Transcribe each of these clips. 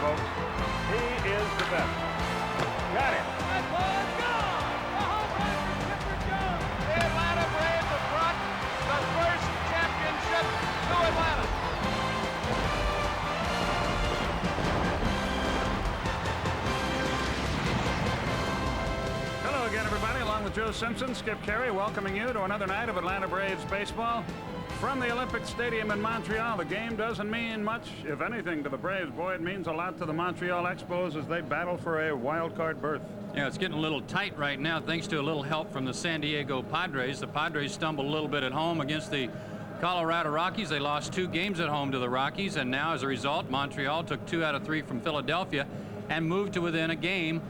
folks. He is the best. Got it. That ball is gone. A home run for Chipper Jones. The Atlanta Braves have brought the first championship to Atlanta. Hello again, everybody. Along with Joe Simpson, Skip Carey, welcoming you to another night of Atlanta Braves baseball. From the Olympic Stadium in Montreal, the game doesn't mean much, if anything, to the Braves. Boy, it means a lot to the Montreal Expos as they battle for a wild card berth. Yeah, it's getting a little tight right now thanks to a little help from the San Diego Padres. The Padres stumbled a little bit at home against the Colorado Rockies. They lost 2 games at home to the Rockies, and now as a result, Montreal took 2 out of 3 from Philadelphia and moved to within a game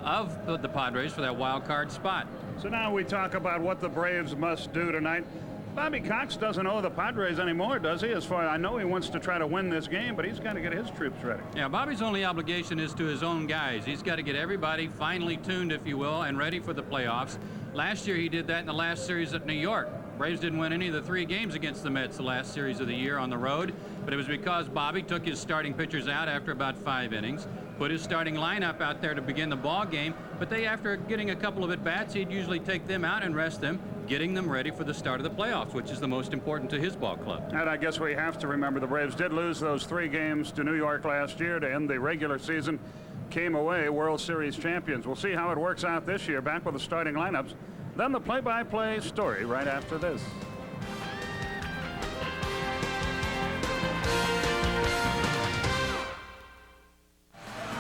of the Padres for that wild card spot. So now we talk about what the Braves must do tonight. Bobby Cox doesn't owe the Padres anymore, does he? As far as I know, he wants to try to win this game, but he's got to get his troops ready. Yeah, Bobby's only obligation is to his own guys. He's got to get everybody finely tuned, if you will, and ready for the playoffs. Last year he did that in the last series at New York. Braves didn't win any of the 3 games against the Mets the last series of the year on the road, but it was because Bobby took his starting pitchers out after about 5 innings, put his starting lineup out there to begin the ball game, but after getting a couple of at-bats, he'd usually take them out and rest them, getting them ready for the start of the playoffs, which is the most important to his ball club. And I guess we have to remember the Braves did lose those 3 games to New York last year to end the regular season, came away World Series champions. We'll see how it works out this year, back with the starting lineups. Then the play-by-play story right after this.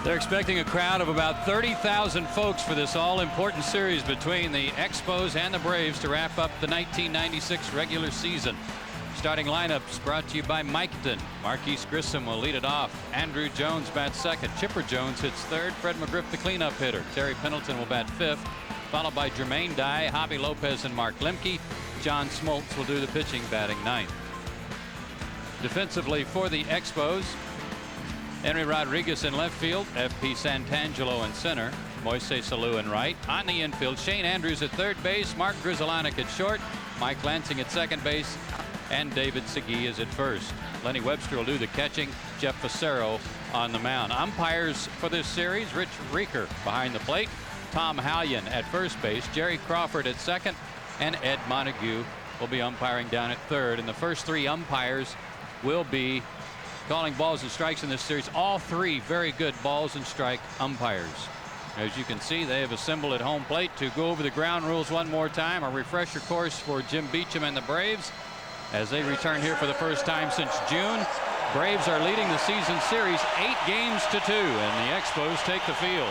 They're expecting a crowd of about 30,000 folks for this all-important series between the Expos and the Braves to wrap up the 1996 regular season. Starting lineups brought to you by Miketon. Marquise Grissom will lead it off. Andrew Jones bats second. Chipper Jones hits third. Fred McGriff the cleanup hitter. Terry Pendleton will bat fifth, followed by Jermaine Dye, Javi Lopez, and Mark Lemke. John Smoltz will do the pitching, batting ninth. Defensively for the Expos, Henry Rodriguez in left field, F.P. Santangelo in center, Moises Alou in right. On the infield, Shane Andrews at third base, Mark Grizzolanek at short, Mike Lansing at second base, and David Segui is at first. Lenny Webster will do the catching, Jeff Fassero on the mound. Umpires for this series, Rich Rieker behind the plate, Tom Hallion at first base, Jerry Crawford at second, and Ed Montague will be umpiring down at third. And the first 3 umpires will be calling balls and strikes in this series. All 3 very good balls and strike umpires. As you can see, they have assembled at home plate to go over the ground rules one more time. A refresher course for Jim Beecham and the Braves as they return here for the first time since June. Braves are leading the season series 8 games to 2, and the Expos take the field.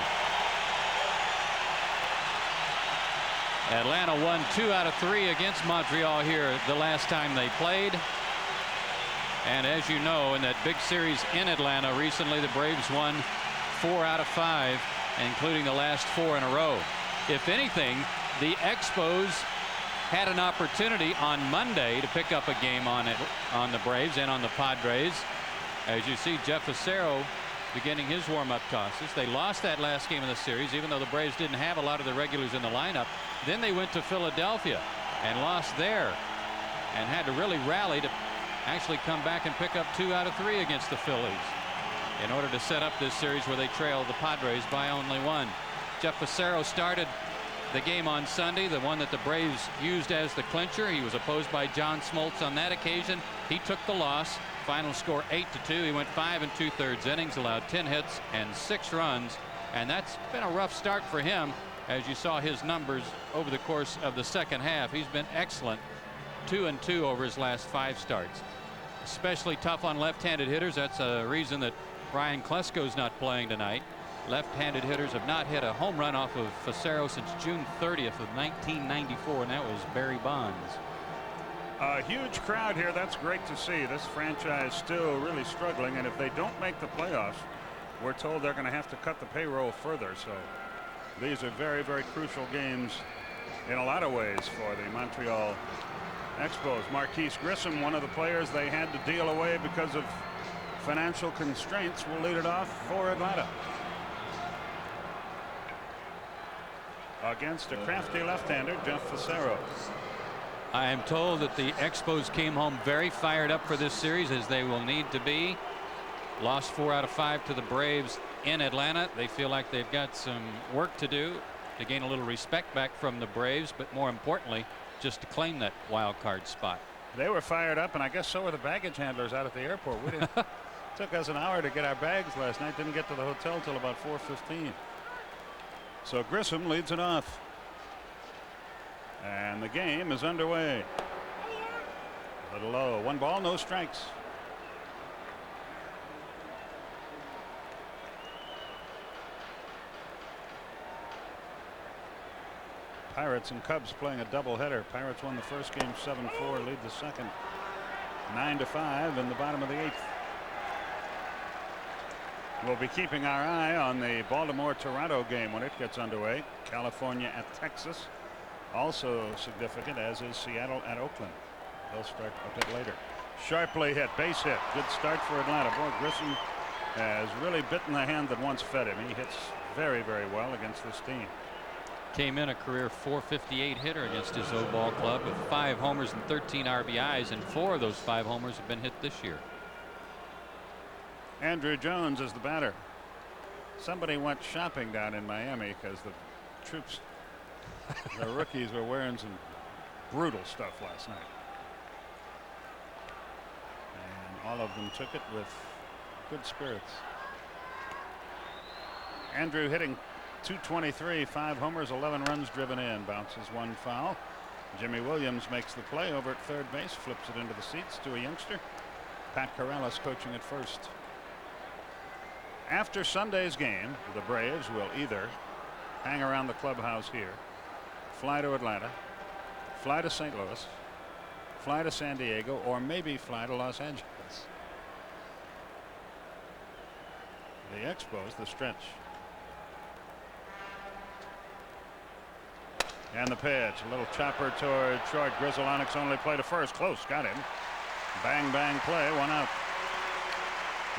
Atlanta won 2 out of 3 against Montreal here the last time they played. And as you know, in that big series in Atlanta recently, the Braves won 4 out of 5, including the last 4 in a row. If anything, the Expos had an opportunity on Monday to pick up a game on the Braves and on the Padres. As you see, Jeff Fassero beginning his warm-up tosses. They lost that last game of the series, even though the Braves didn't have a lot of the regulars in the lineup. Then they went to Philadelphia and lost there and had to really rally to actually come back and pick up 2 out of 3 against the Phillies in order to set up this series where they trailed the Padres by only 1. Jeff Fassero started the game on Sunday, the one that the Braves used as the clincher. He was opposed by John Smoltz on that occasion. He took the loss. Final score 8-2. He went 5 2/3 innings, allowed 10 hits and 6 runs, and that's been a rough start for him. As you saw his numbers over the course of the second half, he's been excellent. 2-2 over his last 5 starts. Especially tough on left-handed hitters. That's a reason that Ryan Klesko's not playing tonight. Left-handed hitters have not hit a home run off of Fassero since June 30th of 1994, and that was Barry Bonds. A huge crowd here. That's great to see. This franchise still really struggling, and if they don't make the playoffs, we're told they're going to have to cut the payroll further. So these are very, very crucial games in a lot of ways for the Montreal Expos. Marquise Grissom, one of the players they had to deal away because of financial constraints, will lead it off for Atlanta against a crafty left-hander, Jeff Fassero. I am told that the Expos came home very fired up for this series, as they will need to be. lost 4 out of 5 to the Braves in Atlanta. They feel like they've got some work to do to gain a little respect back from the Braves, but more importantly, just to claim that wild card spot. They were fired up, and I guess so were the baggage handlers out at the airport. We didn't. Took us an hour to get our bags last night. Didn't get to the hotel till about 4:15. So Grissom leads it off. And the game is underway. A little low. 1 ball, no strikes. Pirates and Cubs playing a doubleheader. Pirates won the first game 7-4, lead the second 9-5 in the bottom of the 8th. We'll be keeping our eye on the Baltimore-Toronto game when it gets underway. California at Texas. Also significant, as is Seattle at Oakland. They'll start a bit later. Sharply hit, base hit. Good start for Atlanta. Boy, Grissom has really bitten the hand that once fed him. He hits very, very well against this team. Came in a career .458 hitter against his old ball club with 5 homers and 13 RBIs, and 4 of those 5 homers have been hit this year. Andrew Jones is the batter. Somebody went shopping down in Miami because the troops, the rookies, were wearing some brutal stuff last night. And all of them took it with good spirits. Andrew hitting .223, 5 homers, 11 runs driven in, bounces 1 foul. Jimmy Williams makes the play over at third base, flips it into the seats to a youngster. Pat Corrales coaching at first. After Sunday's game, the Braves will either hang around the clubhouse here, fly to Atlanta, fly to St. Louis, fly to San Diego, or maybe fly to Los Angeles. The Expos, the stretch. And the pitch, a little chopper toward short. Grizzleonic's only play to first. Close, got him. Bang, bang play, 1 out.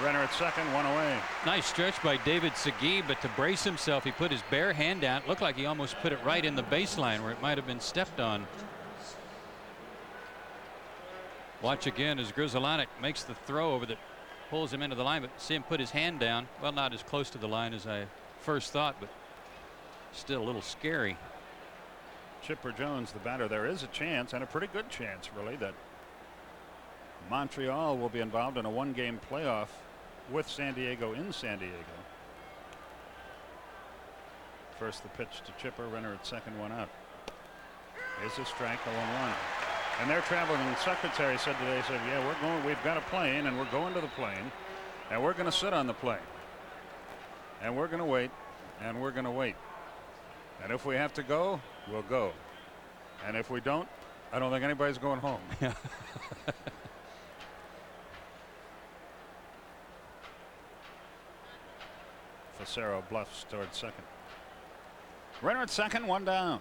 Renner at second, 1 away. Nice stretch by David Segui, but to brace himself, he put his bare hand down. It looked like he almost put it right in the baseline where it might have been stepped on. Watch again as Grizzleonic makes the throw over that pulls him into the line, but see him put his hand down. Well, not as close to the line as I first thought, but still a little scary. Chipper Jones, the batter. There is a chance, and a pretty good chance, really, that Montreal will be involved in a 1-game playoff with San Diego in San Diego. First the pitch to Chipper, Renner at second, 1 out. Is a strike, 0-1. And their traveling secretary said today, yeah, we've got a plane, and we're going to the plane, and we're going to sit on the plane, and we're going to wait, and we're going to wait. And if we have to go, we'll go. And if we don't, I don't think anybody's going home. Fassero bluffs towards second. Renner at second, 1 down.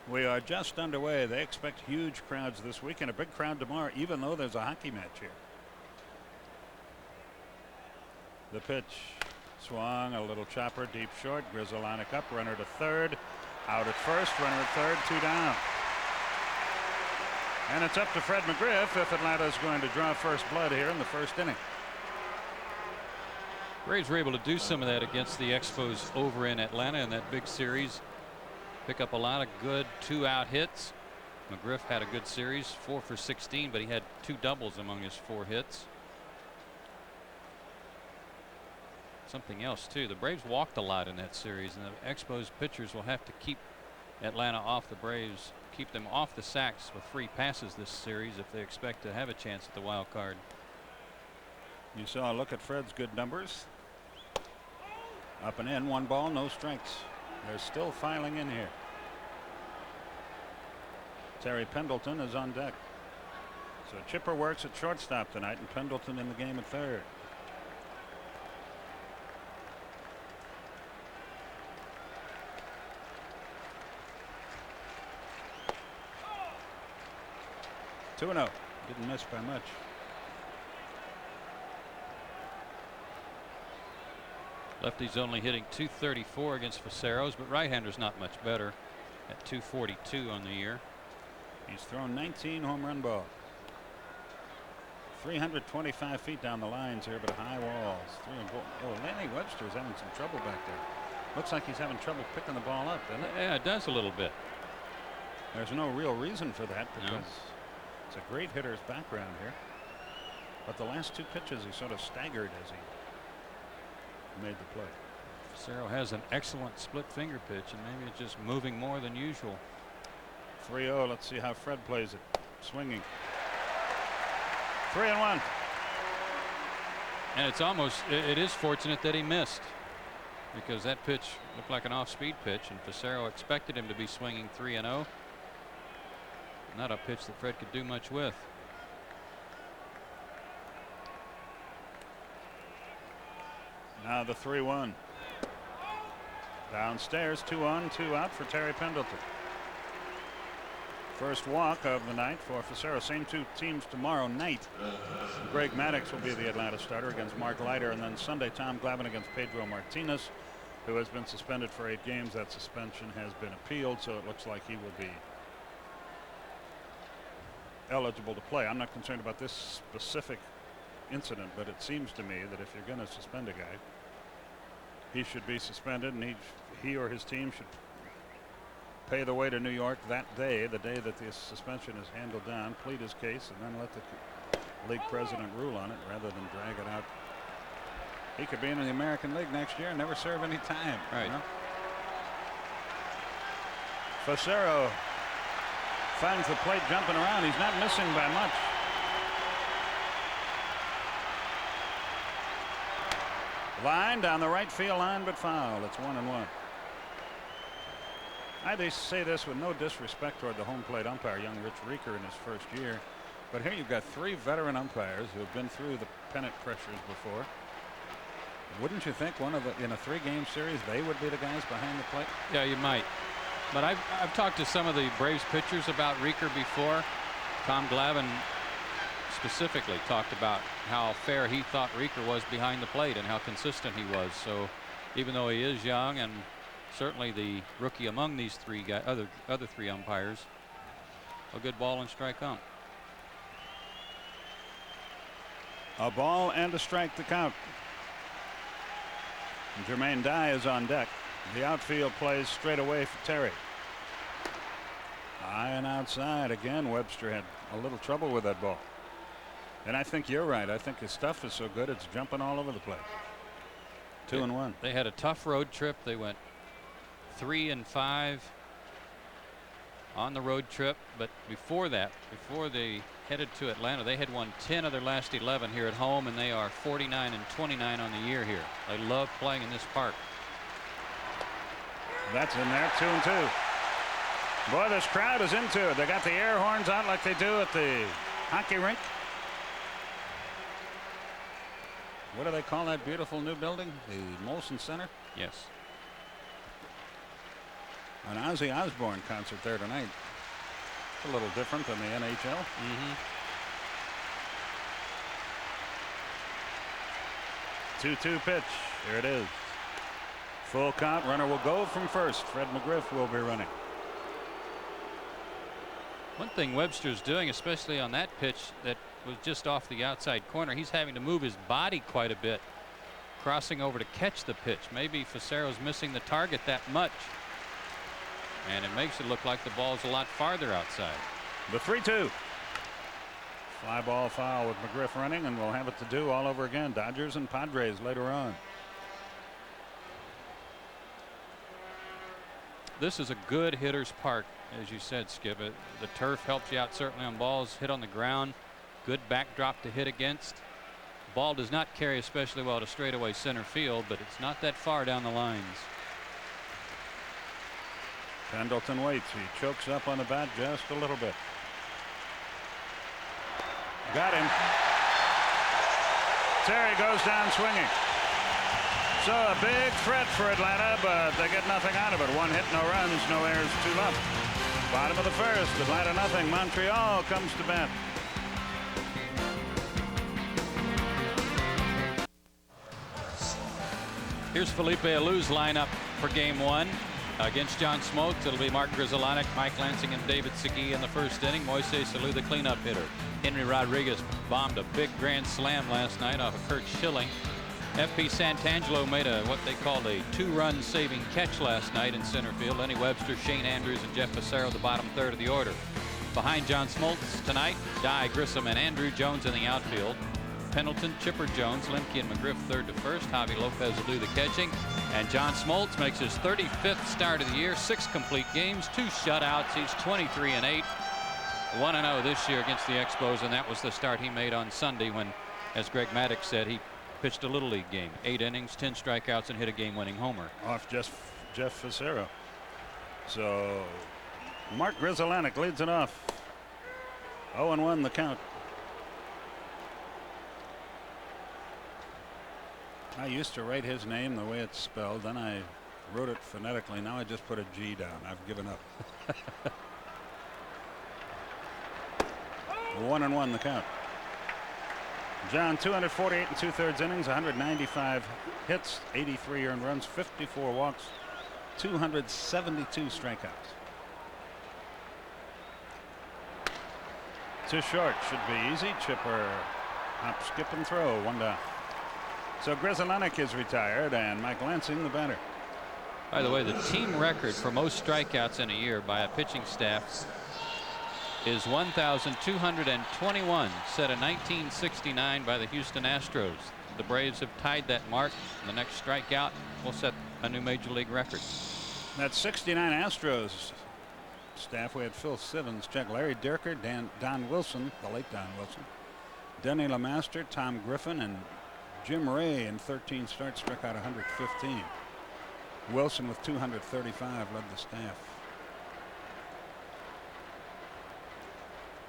We are just underway. They expect huge crowds this week and a big crowd tomorrow, even though there's a hockey match here. The pitch swung, a little chopper deep short. Grizzleonic up, runner to third, out at first, runner at third, 2 down. And it's up to Fred McGriff if Atlanta is going to draw first blood here in the first inning. Braves were able to do some of that against the Expos over in Atlanta in that big series. Pick up a lot of good 2-out hits. McGriff had a good series, 4 for 16, but he had 2 doubles among his 4 hits. Something else too, the Braves walked a lot in that series, and the Expos pitchers will have to keep Atlanta off the Braves, keep them off the sacks with free passes this series if they expect to have a chance at the wild card. You saw a look at Fred's good numbers. Up and in, 1 ball, no strikes. They're still filing in here. Terry Pendleton is on deck. So Chipper works at shortstop tonight, and Pendleton in the game at third. Two and 0. Didn't miss by much. Lefty's only hitting .234 against Fassero's, but right-hander's not much better at .242 on the year. He's thrown 19 home run balls. 325 feet down the lines here, but high walls. 3-4. Oh, Lanny Webster's having some trouble back there. Looks like he's having trouble picking the ball up, doesn't it? Yeah, it does a little bit. There's no real reason for that because No. it's a great hitter's background here. But the last 2 pitches he sort of staggered as he made the play. Fassero has an excellent split finger pitch, and maybe it's just moving more than usual. 3-0. Let's see how Fred plays it. Swinging. 3-1. And it's almost, it is fortunate that he missed, because that pitch looked like an off-speed pitch, and Fassero expected him to be swinging 3-0. Not a pitch that Fred could do much with. Now the 3-1. Downstairs, 2 on, 2 out for Terry Pendleton. First walk of the night for Fassero. Same 2 teams tomorrow night. Greg Maddux will be the Atlanta starter against Mark Leiter, and then Sunday Tom Glavine against Pedro Martinez, who has been suspended for 8 games. That suspension has been appealed, so it looks like he will be eligible to play. I'm not concerned about this specific incident, but it seems to me that if you're going to suspend a guy, he should be suspended, and he or his team should pay the way to New York that day, the day that the suspension is handled down, plead his case, and then let the league president rule on it rather than drag it out. He could be in the American League next year and never serve any time. Right. You know? Fassero finds the plate jumping around. He's not missing by much. Line down the right field line, but foul. It's 1-1. I say this with no disrespect toward the home plate umpire, young Rich Rieker, in his first year, but here you've got 3 veteran umpires who have been through the pennant pressures before. Wouldn't you think in a 3-game series they would be the guys behind the plate? Yeah, you might. But I've talked to some of the Braves pitchers about Rieker before. Tom Glavine specifically talked about how fair he thought Rieker was behind the plate and how consistent he was. So even though he is young and certainly the rookie among these 3 guys, other 3 umpires, a good ball and strike ump. A ball and a strike to count. And Jermaine Dye is on deck. The outfield plays straight away for Terry. High and outside again. Webster had a little trouble with that ball. And I think you're right. I think his stuff is so good it's jumping all over the place. 2-1. They had a tough road trip. They went 3-5 on the road trip, but before that, before they headed to Atlanta, they had won 10 of their last 11 here at home, and they are 49-29 on the year here. They love playing in this park. That's in there. 2-2. Boy, this crowd is into it. They got the air horns out like they do at the hockey rink. What do they call that beautiful new building? The Molson Center? Yes. An Ozzy Osbourne concert there tonight. It's a little different than the NHL. 2-2 pitch. Here it is. Full count. Runner will go from first. Fred McGriff will be running. One thing Webster's doing, especially on that pitch that was just off the outside corner, he's having to move his body quite a bit, crossing over to catch the pitch. Maybe Fassero's missing the target that much, and it makes it look like the ball's a lot farther outside. The 3-2. Fly ball foul with McGriff running, and we'll have it to do all over again. Dodgers and Padres later on. This is a good hitter's park, as you said, Skip. The turf helps you out certainly on balls hit on the ground. Good backdrop to hit against. Ball does not carry especially well to straightaway center field, but it's not that far down the lines. Pendleton waits. He chokes up on the bat just a little bit. Got him. Terry goes down swinging. So a big threat for Atlanta, but they get nothing out of it. 1 hit, no runs, no errors, 2 up. Bottom of the first. Atlanta nothing. Montreal comes to bat. Here's Felipe Alou's lineup for game 1 against John Smoltz. It'll be Mark Grizzolanek, Mike Lansing, and David Segui in the first inning. Moises Alou, the cleanup hitter. Henry Rodriguez bombed a big grand slam last night off of Kurt Schilling. F.P. Santangelo made what they called a 2-run saving catch last night in center field. Lenny Webster, Shane Andrews, and Jeff Fassero, the bottom third of the order. Behind John Smoltz tonight, Dye, Grissom, and Andrew Jones in the outfield. Pendleton, Chipper Jones, Lemke, and McGriff third to first. Javi Lopez will do the catching. And John Smoltz makes his 35th start of the year, 6 complete games, 2 shutouts. He's 23-8, 1-0 this year against the Expos, and that was the start he made on Sunday when, as Greg Maddox said, he pitched a little league game. 8 innings, 10 strikeouts, and hit a game-winning homer. Off Jeff Fassero. So Mark Grizzolanek leads it off. 0-1 the count. I used to write his name the way it's spelled, then I wrote it phonetically. Now I just put a G down. I've given up. 1-1 the count. John, 248 and 2/3 innings, 195 hits, 83 earned runs, 54 walks, 272 strikeouts. Too short, should be easy. Chipper, hop, skip, and throw, 1 down. So Grizzolanek is retired, and Mike Lansing the batter. By the way, the team record for most strikeouts in a year by a pitching staff is 1,221, set in 1969 by the Houston Astros. The Braves have tied that mark. The next strikeout will set a new major league record. That 69 Astros staff, we had Phil Sivens, check, Larry Dierker, Don Wilson, the late Don Wilson, Denny LeMaster, Tom Griffin, and Jim Ray in 13 starts struck out 115. Wilson with 235 led the staff.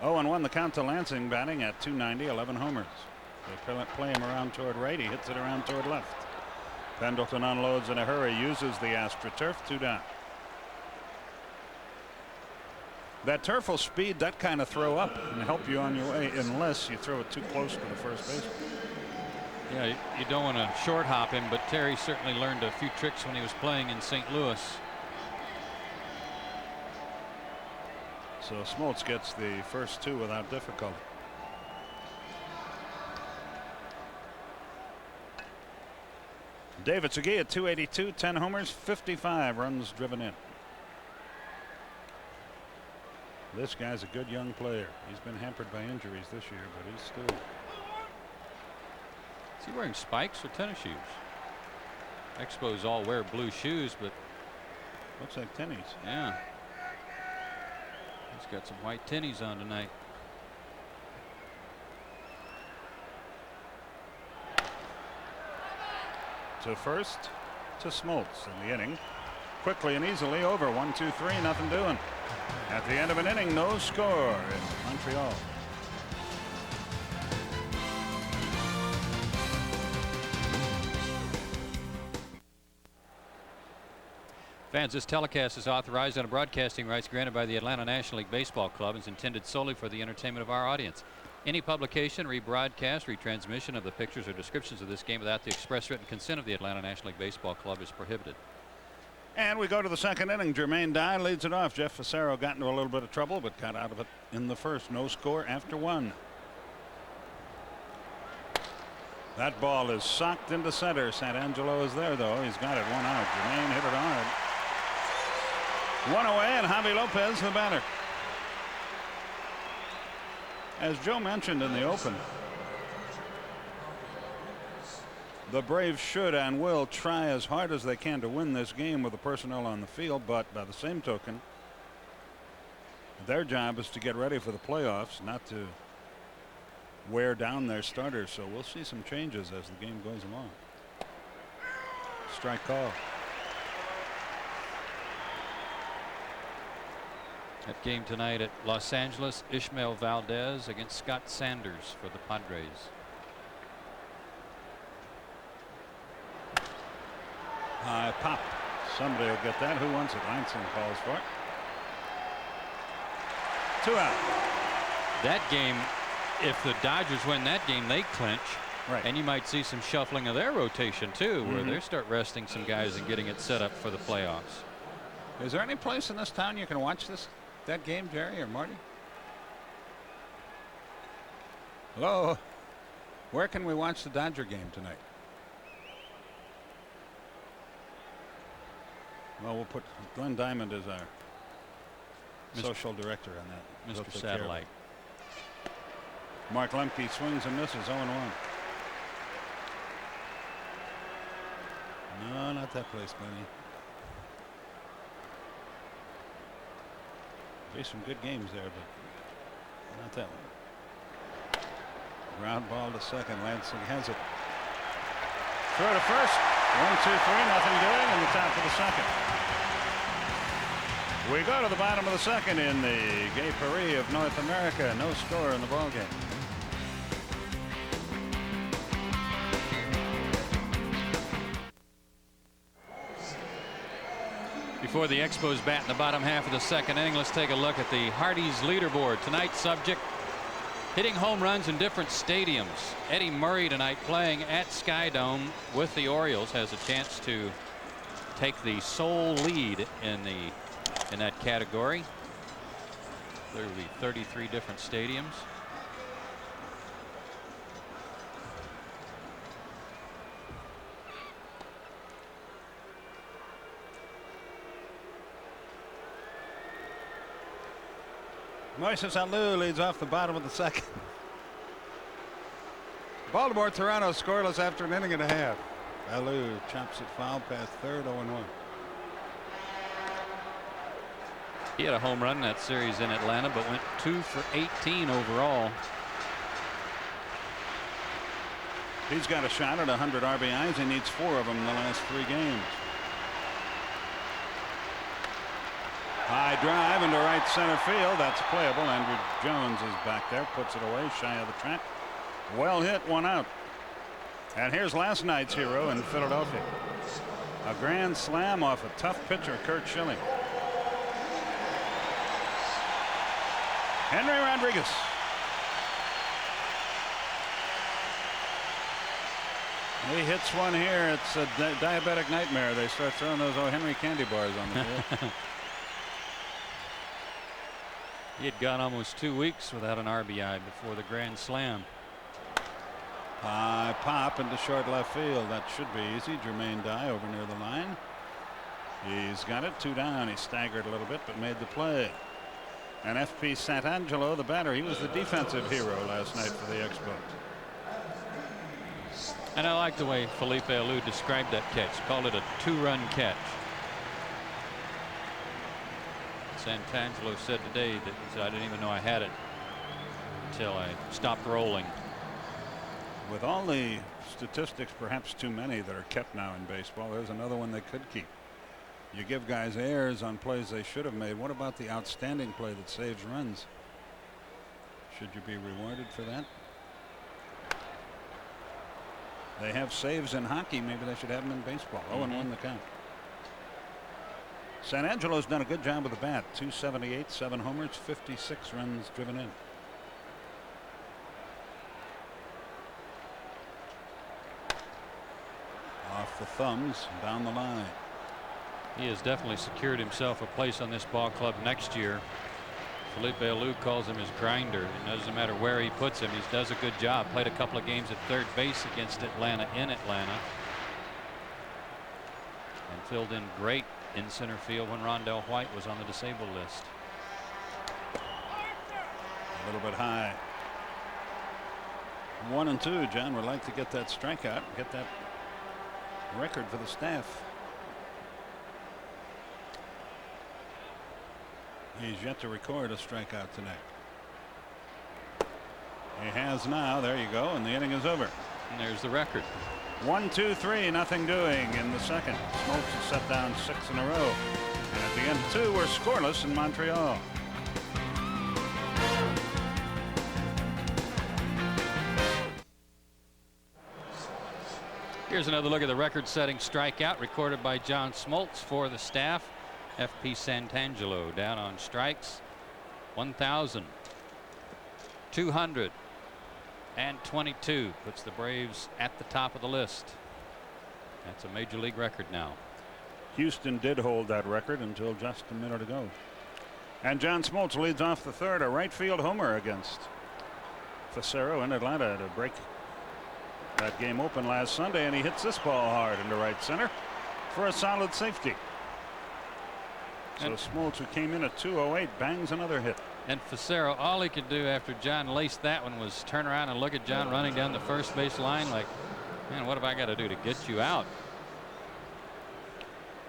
0-1 the count to Lansing, batting at 290, 11 homers. They play him around toward right. He hits it around toward left. Pendleton unloads in a hurry, uses the AstroTurf, 2 down. That turf will speed that kind of throw up and help you on your way, unless you throw it too close to the first baseman. Yeah, you don't want to short hop him, but Terry certainly learned a few tricks when he was playing in St. Louis. So Smoltz gets the first 2 without difficulty. David Segui at 282, 10 homers, 55 runs driven in. This guy's a good young player. He's been hampered by injuries this year, but he's still. Is he wearing spikes or tennis shoes? Expos all wear blue shoes, but Looks like tennies. yeah, he's got some white tennies on tonight. To first, to Smoltz in the inning. Quickly and easily over. 1-2-3, nothing doing. At the end of an inning, no score in Montreal. Fans, this telecast is authorized under broadcasting rights granted by the Atlanta National League Baseball Club and is intended solely for the entertainment of our audience. Any publication, rebroadcast, retransmission of the pictures or descriptions of this game without the express written consent of the Atlanta National League Baseball Club is prohibited. And we go to the second inning. Jermaine Dye leads it off. Jeff Fassero got into a little bit of trouble, but got out of it in the first. No score after 1. That ball is socked into center. Santangelo is there, though. He's got it. 1 out. Jermaine hit it hard. 1 away, and Javi Lopez the batter. As Joe mentioned in the open, the Braves should and will try as hard as they can to win this game with the personnel on the field, but by the same token, their job is to get ready for the playoffs, not to wear down their starters. So we'll see some changes as the game goes along. Strike call. That game tonight at Los Angeles, Ishmael Valdez against Scott Sanders for the Padres. High pop. Somebody will get that. Who wants it? Lansing calls for it. 2 out. That game, if the Dodgers win that game, they clinch. Right. And you might see some shuffling of their rotation too, where they start resting some guys and getting it set up for the playoffs. Is there any place in this town you can watch that game, Jerry or Marty? Hello. Where can we watch the Dodger game tonight? Well, we'll put Glenn Diamond as our social director on that. Mr. Satellite. Mark Lemke swings and misses 0-1. No, not that place, Benny. Be some good games there, but not that one. Ground ball to second. Lansing has it. Throw to first. 1-2-3, nothing doing in the top of the second. We go to the bottom of the second in the Gay Paris of North America. No score in the ball game. Before the Expos bat in the bottom half of the second inning, let's take a look at the Hardy's leaderboard. Tonight's subject, hitting home runs in different stadiums. Eddie Murray tonight playing at Sky Dome with the Orioles has a chance to take the sole lead in that category. There will be 33 different stadiums. Moises Alou leads off the bottom of the second. Baltimore Toronto scoreless after an inning and a half. Alou chops it foul past third. 0-1. He had a home run in that series in Atlanta, but went 2 for 18 overall. He's got a shot at 100 RBIs. He needs 4 of them in the last 3 games. High drive into right center field. That's playable. Andrew Jones is back there, puts it away shy of the track. Well hit, 1 out. And here's last night's hero in Philadelphia. A grand slam off a tough pitcher, Curt Schilling. Henry Rodriguez. He hits one here. It's a diabetic nightmare. They start throwing those O. Henry candy bars on the field. He had gone almost 2 weeks without an RBI before the grand slam. High pop into short left field. That should be easy. Jermaine Dye over near the line. He's got it 2 down. He staggered a little bit but made the play. And F.P. Santangelo, the batter, he was the defensive hero last night for the Expos. And I like the way Felipe Alou described that catch. Called it a 2-run catch. Santangelo said today that he said, I didn't even know I had it until I stopped rolling. With all the statistics, perhaps too many, that are kept now in baseball, there's another one they could keep. You give guys errors on plays they should have made. What about the outstanding play that saves runs? Should you be rewarded for that? They have saves in hockey. Maybe they should have them in baseball. 0-1 the count. Santangelo's done a good job with the bat. 278, 7 homers, 56 runs driven in. Off the thumbs, down the line. He has definitely secured himself a place on this ball club next year. Felipe Alou calls him his grinder. It doesn't matter where he puts him. He does a good job. Played a couple of games at third base against Atlanta in Atlanta. And filled in great in center field when Rondell White was on the disabled list. A little bit high. 1-2. John would like to get that strikeout, get that record for the staff. He's yet to record a strikeout tonight. He has now. There you go. And the inning is over. And there's the record. 1-2-3, nothing doing in the second. Smoltz has set down 6 in a row. And at the end, 2 were scoreless in Montreal. Here's another look at the record-setting strikeout recorded by John Smoltz for the staff. F.P. Santangelo down on strikes. 1,222 puts the Braves at the top of the list. That's a major league record now. Houston did hold that record until just a minute ago. And John Smoltz leads off the third, a right field homer against Fassero in Atlanta to break that game open last Sunday, and he hits this ball hard into right center for a solid safety. So Smoltz, who came in at 208, bangs another hit. And Fassero, all he could do after John laced that one was turn around and look at John running down the first base line like, man, what have I got to do to get you out?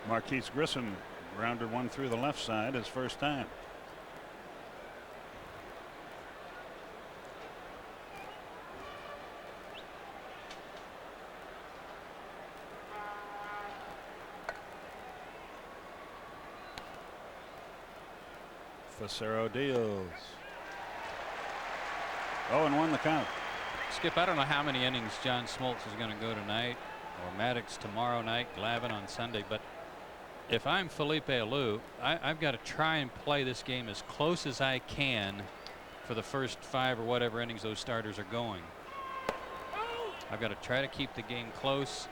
Marquise Grissom grounded one through the left side his first time. Fassero deals. 0-1 the count. Skip, I don't know how many innings John Smoltz is going to go tonight, or Maddox tomorrow night, Glavine on Sunday, but if I'm Felipe Alou, I've got to try and play this game as close as I can for the first 5 or whatever innings those starters are going. I've got to try to keep the game close,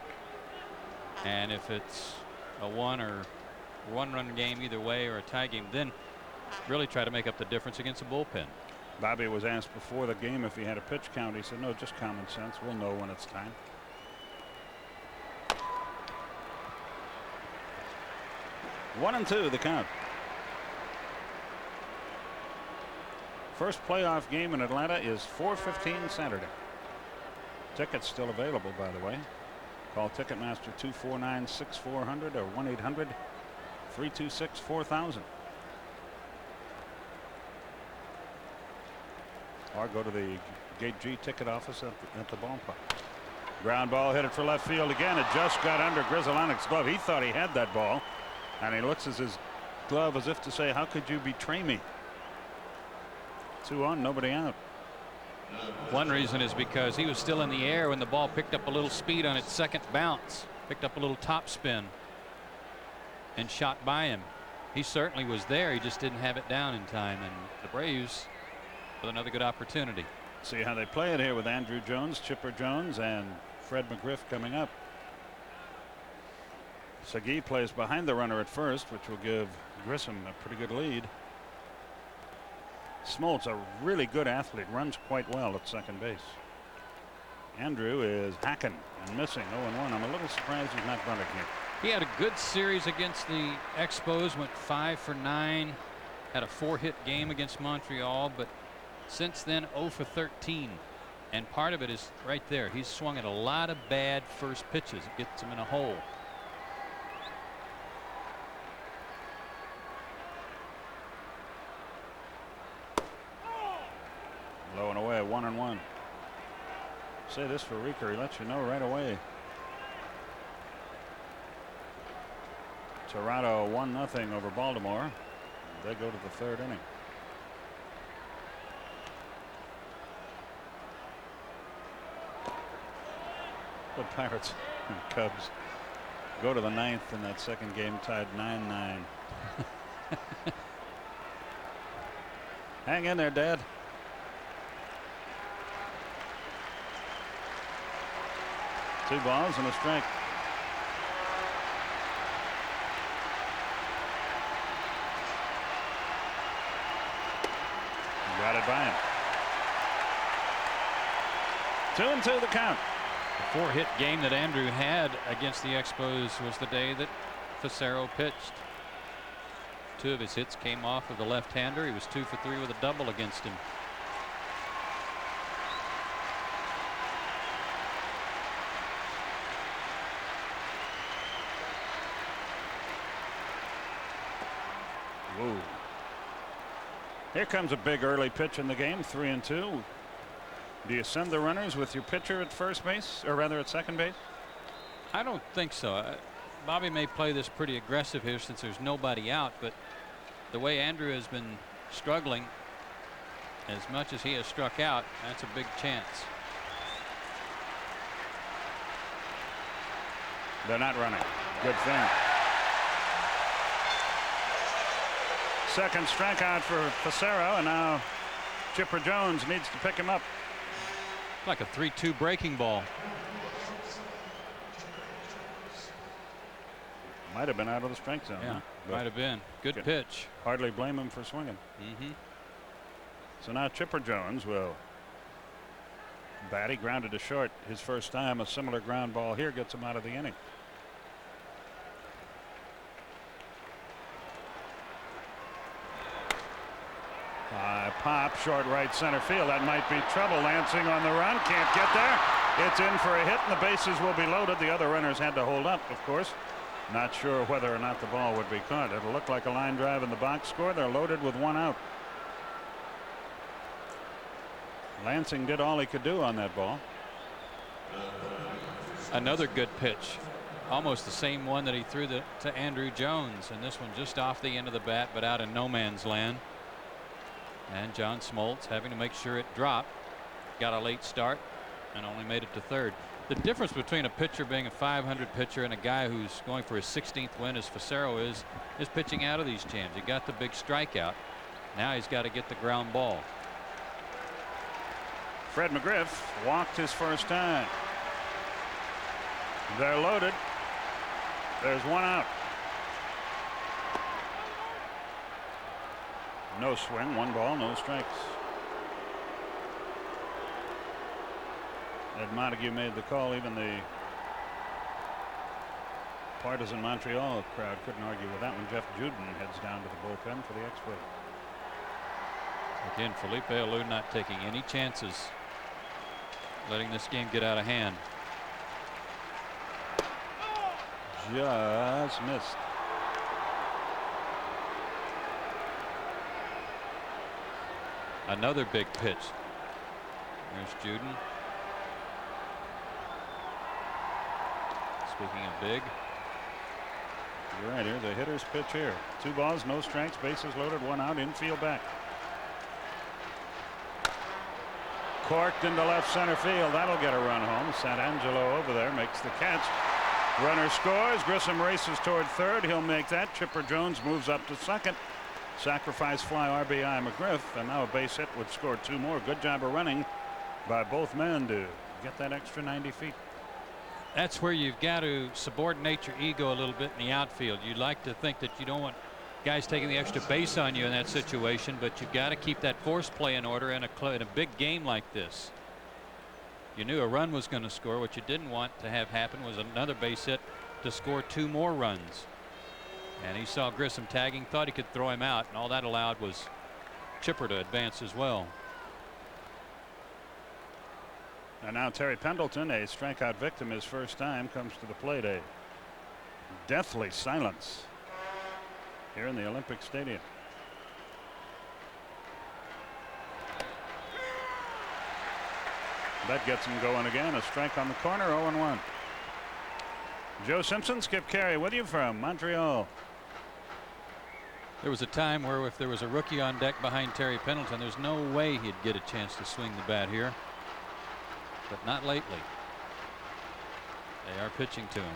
and if it's a one-run game either way or a tie game, then really try to make up the difference against the bullpen. Bobby was asked before the game if he had a pitch count. He said, no, just common sense. We'll know when it's time. One and two the count. First playoff game in Atlanta is 4:15 Saturday. Tickets still available, by the way. Call Ticketmaster 249-6400 or 1-800-326-4000. Or go to the Gate G ticket office at the ballpark. Ground ball hit it for left field again. It just got under Grizzolanic's glove. He thought he had that ball, and he looks at his glove as if to say, how could you betray me? 2 on, nobody out. One reason is because he was still in the air when the ball picked up a little speed on its second bounce, picked up a little top spin, and shot by him. He certainly was there. He just didn't have it down in time, and the Braves with another good opportunity. See how they play it here with Andrew Jones, Chipper Jones, and Fred McGriff coming up. Segui plays behind the runner at first, which will give Grissom a pretty good lead. Smoltz, a really good athlete, runs quite well at second base. Andrew is hacking and missing. 0-1. I'm a little surprised he's not running here. He had a good series against the Expos, went 5 for 9, had a 4-hit game against Montreal, but since then 0 for 13, and part of it is right there. He's swung at a lot of bad first pitches. It gets him in a hole. Low and away, 1-1. Say this for Reeker, he lets you know right away. Toronto 1-0 over Baltimore. They go to the third inning. The Pirates and Cubs go to the 9th in that second game, tied 9-9. Hang in there, Dad. Two balls and a strike. Got it by him. 2-2 the count. The 4-hit game that Andrew had against the Expos was the day that Fassero pitched. 2 of his hits came off of the left-hander. He was 2 for 3 with a double against him. Whoa. Here comes a big early pitch in the game, 3-2. Do you send the runners with your pitcher at first base, or rather at second base? I don't think so. Bobby may play this pretty aggressive here since there's nobody out, but the way Andrew has been struggling, as much as he has struck out, that's a big chance. They're not running. Good thing. Second strikeout for Fassero, and now Chipper Jones needs to pick him up. Like a 3-2 breaking ball. Might have been out of the strike zone. Yeah, huh? might have been. Good pitch. Hardly blame him for swinging. So now Chipper Jones will Batty grounded to short his first time. A similar ground ball here gets him out of the inning. Pop, short right center field. That might be trouble. Lansing on the run. Can't get there. It's in for a hit, and the bases will be loaded. The other runners had to hold up, of course. Not sure whether or not the ball would be caught. It'll look like a line drive in the box score. They're loaded with one out. Lansing did all he could do on that ball. Another good pitch. Almost the same one that he threw to Andrew Jones, and this one just off the end of the bat, but out in no man's land. And John Smoltz having to make sure it dropped. Got a late start and only made it to third. The difference between a pitcher being a .500 pitcher and a guy who's going for his 16th win, as Fassero is pitching out of these jams. He got the big strikeout. Now he's got to get the ground ball. Fred McGriff walked his first time. They're loaded. There's one out. No swing, one ball, no strikes. Ed Montague made the call. Even the partisan Montreal crowd couldn't argue with that one. Jeff Juden heads down to the bullpen for the Expos. Again, Felipe Alou not taking any chances, letting this game get out of hand. Just missed. Another big pitch. There's Juden. Speaking of big. You're right. Here's a hitter's pitch here. 2 balls, no strikes, bases loaded, 1 out, infield back. Corked into left center field. That'll get a run home. Santangelo over there makes the catch. Runner scores. Grissom races toward third. He'll make that. Chipper Jones moves up to second. Sacrifice fly RBI McGriff, and now a base hit would score 2 more. Good job of running by both men to get that extra 90 feet. That's where you've got to subordinate your ego a little bit in the outfield. You'd like to think that you don't want guys taking the extra base on you in that situation, but you've got to keep that force play in order in a big game like this. You knew a run was going to score. What you didn't want to have happen was another base hit to score 2 more runs. And he saw Grissom tagging, thought he could throw him out, and all that allowed was Chipper to advance as well. And now Terry Pendleton, a strikeout victim his first time, comes to the plate. A deathly silence here in the Olympic Stadium. That gets him going again. A strike on the corner, 0-1. Joe Simpson, Skip Carey with you from Montreal. There was a time where if there was a rookie on deck behind Terry Pendleton, there's no way he'd get a chance to swing the bat here. But not lately. They are pitching to him.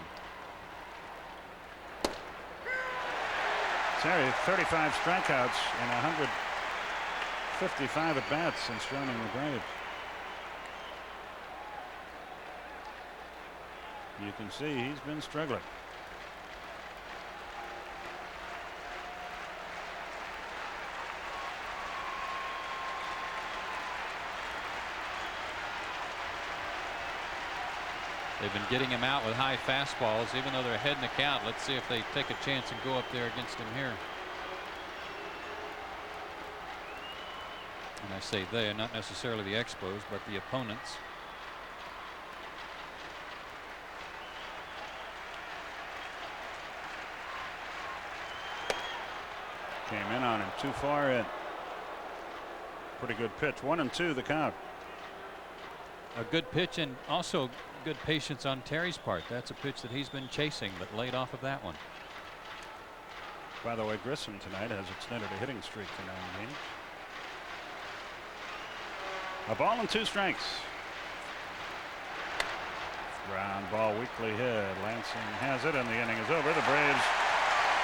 Terry, 35 strikeouts and 155 at bats since joining the Braves. You can see he's been struggling. They've been getting him out with high fastballs, even though they're ahead in the count. Let's see if they take a chance and go up there against him here. And I say they, not necessarily the Expos, but the opponents. Came in on him too far in. Pretty good pitch. 1-2 the count. A good pitch and also good patience on Terry's part. That's a pitch that he's been chasing, but laid off of that one. By the way, Grissom tonight has extended a hitting streak to 9 games. A ball and 2 strikes. Ground ball weakly hit. Lansing has it and the inning is over. The Braves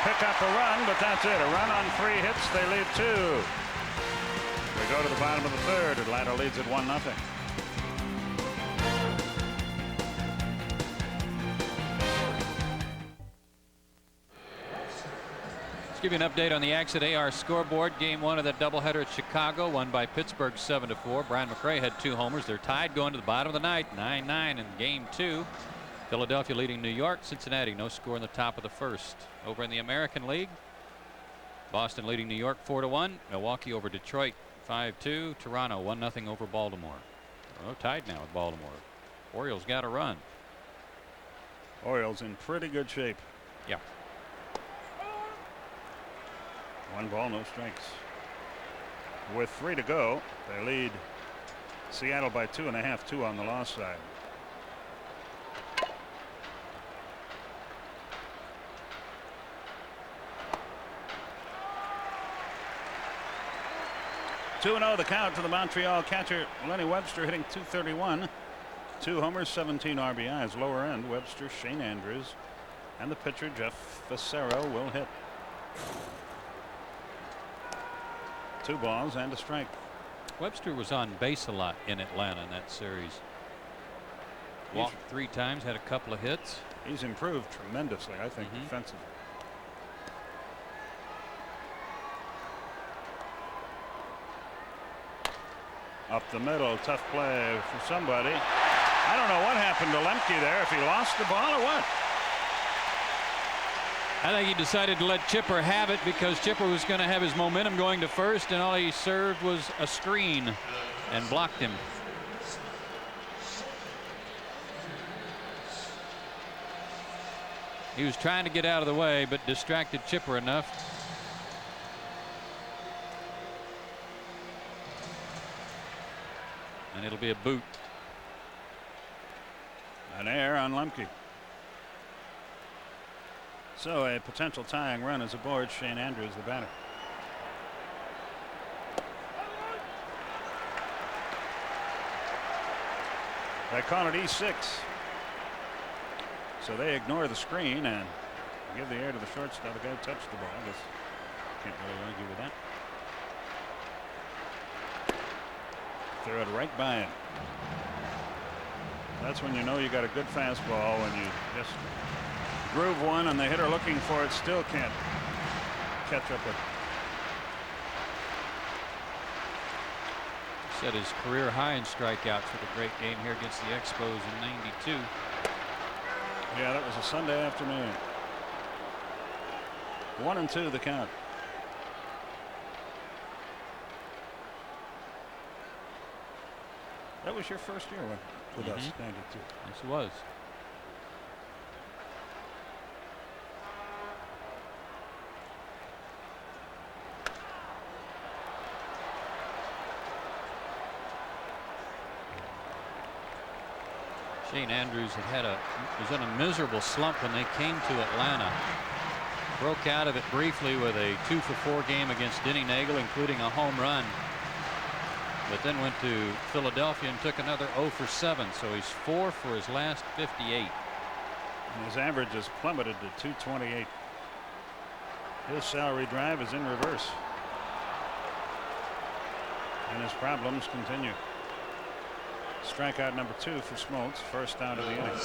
pick up a run, but that's it. A run on 3 hits. They lead 2. We go to the bottom of the third. Atlanta leads at 1-0. Give you an update on the Exit AR scoreboard. Game 1 of the doubleheader at Chicago, won by Pittsburgh 7-4. Brian McRae had 2 homers. They're tied going to the bottom of the ninth, 9-9 in Game 2. Philadelphia leading New York. Cincinnati no score in the top of the first. Over in the American League, Boston leading New York 4-1. Milwaukee over Detroit 5-2. Toronto 1-0 over Baltimore. Oh, tied now with Baltimore. Orioles got a run. Orioles in pretty good shape. Yeah. 1 ball, no strikes. With 3 to go, they lead Seattle by 2.5, 2 on the loss side. Two and 0 the count to the Montreal catcher Lenny Webster, hitting .231, 2 homers, 17 RBIs. Lower end, Webster, Shane Andrews, and the pitcher Jeff Fassero will hit. 2 balls and a strike. Webster was on base a lot in Atlanta in that series. Walked 3 times, had a couple of hits. He's improved tremendously, I think, defensively. Up the middle, tough play for somebody. I don't know what happened to Lemke there, if he lost the ball or what. I think he decided to let Chipper have it because Chipper was going to have his momentum going to first, and all he served was a screen and blocked him. He was trying to get out of the way, but distracted Chipper enough. And it'll be a boot. An error on Lemke. So a potential tying run is aboard. Shane Andrews, the batter. They call it E6. So they ignore the screen and give the air to the shortstop. The guy who touched the ball. I guess can't really argue with that. Threw it right by him. That's when you know you got a good fastball, when you just groove one and the hitter looking for it still can't catch up with it. Set his career high in strikeouts with a great game here against the Expos in '92. Yeah, that was a Sunday afternoon. 1-2 the count. That was your first year with us, 92. Yes, it was. Shane Andrews was in a miserable slump when they came to Atlanta. Broke out of it briefly with a 2-for-4 game against Denny Nagel, including a home run. But then went to Philadelphia and took another 0-for-7. So he's 4 for his last 58. And his average has plummeted to 228. His salary drive is in reverse. And his problems continue. Strikeout number 2 for Smoltz, first out of the inning.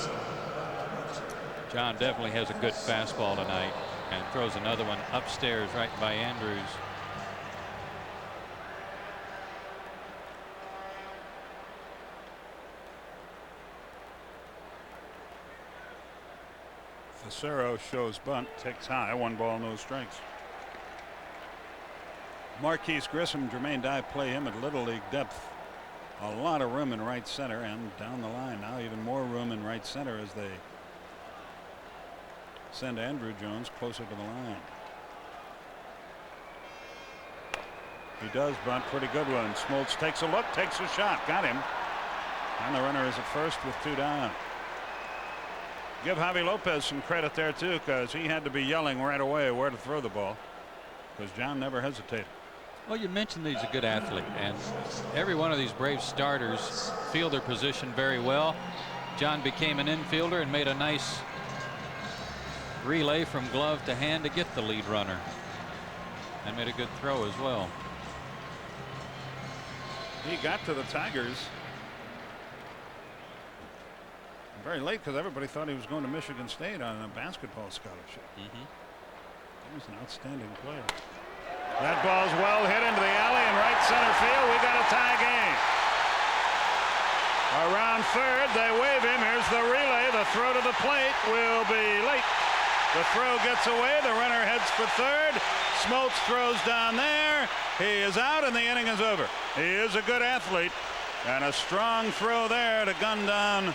John definitely has a good fastball tonight and throws another one upstairs right by Andrews. Fassero shows bunt, takes high, 1 ball, no strikes. Marquise Grissom, Jermaine Dye play him at Little League depth. A lot of room in right center and down the line. Now even more room in right center as they send Andrew Jones closer to the line. He does bunt, pretty good one. Smoltz takes a look, takes a shot, got him. And the runner is at first with 2 down. Give Javi Lopez some credit there too, because he had to be yelling right away where to throw the ball, because John never hesitated. Well, you mentioned that he's a good athlete, and every one of these Braves starters field their position very well. John became an infielder and made a nice relay from glove to hand to get the lead runner, and made a good throw as well. He got to the Tigers very late because everybody thought he was going to Michigan State on a basketball scholarship. He's an outstanding player. That ball's well hit into the alley in right center field. We got a tie game. Around third, they wave him. Here's the relay. The throw to the plate will be late. The throw gets away. The runner heads for third. Smoltz throws down there. He is out, and the inning is over. He is a good athlete, and a strong throw there to gun down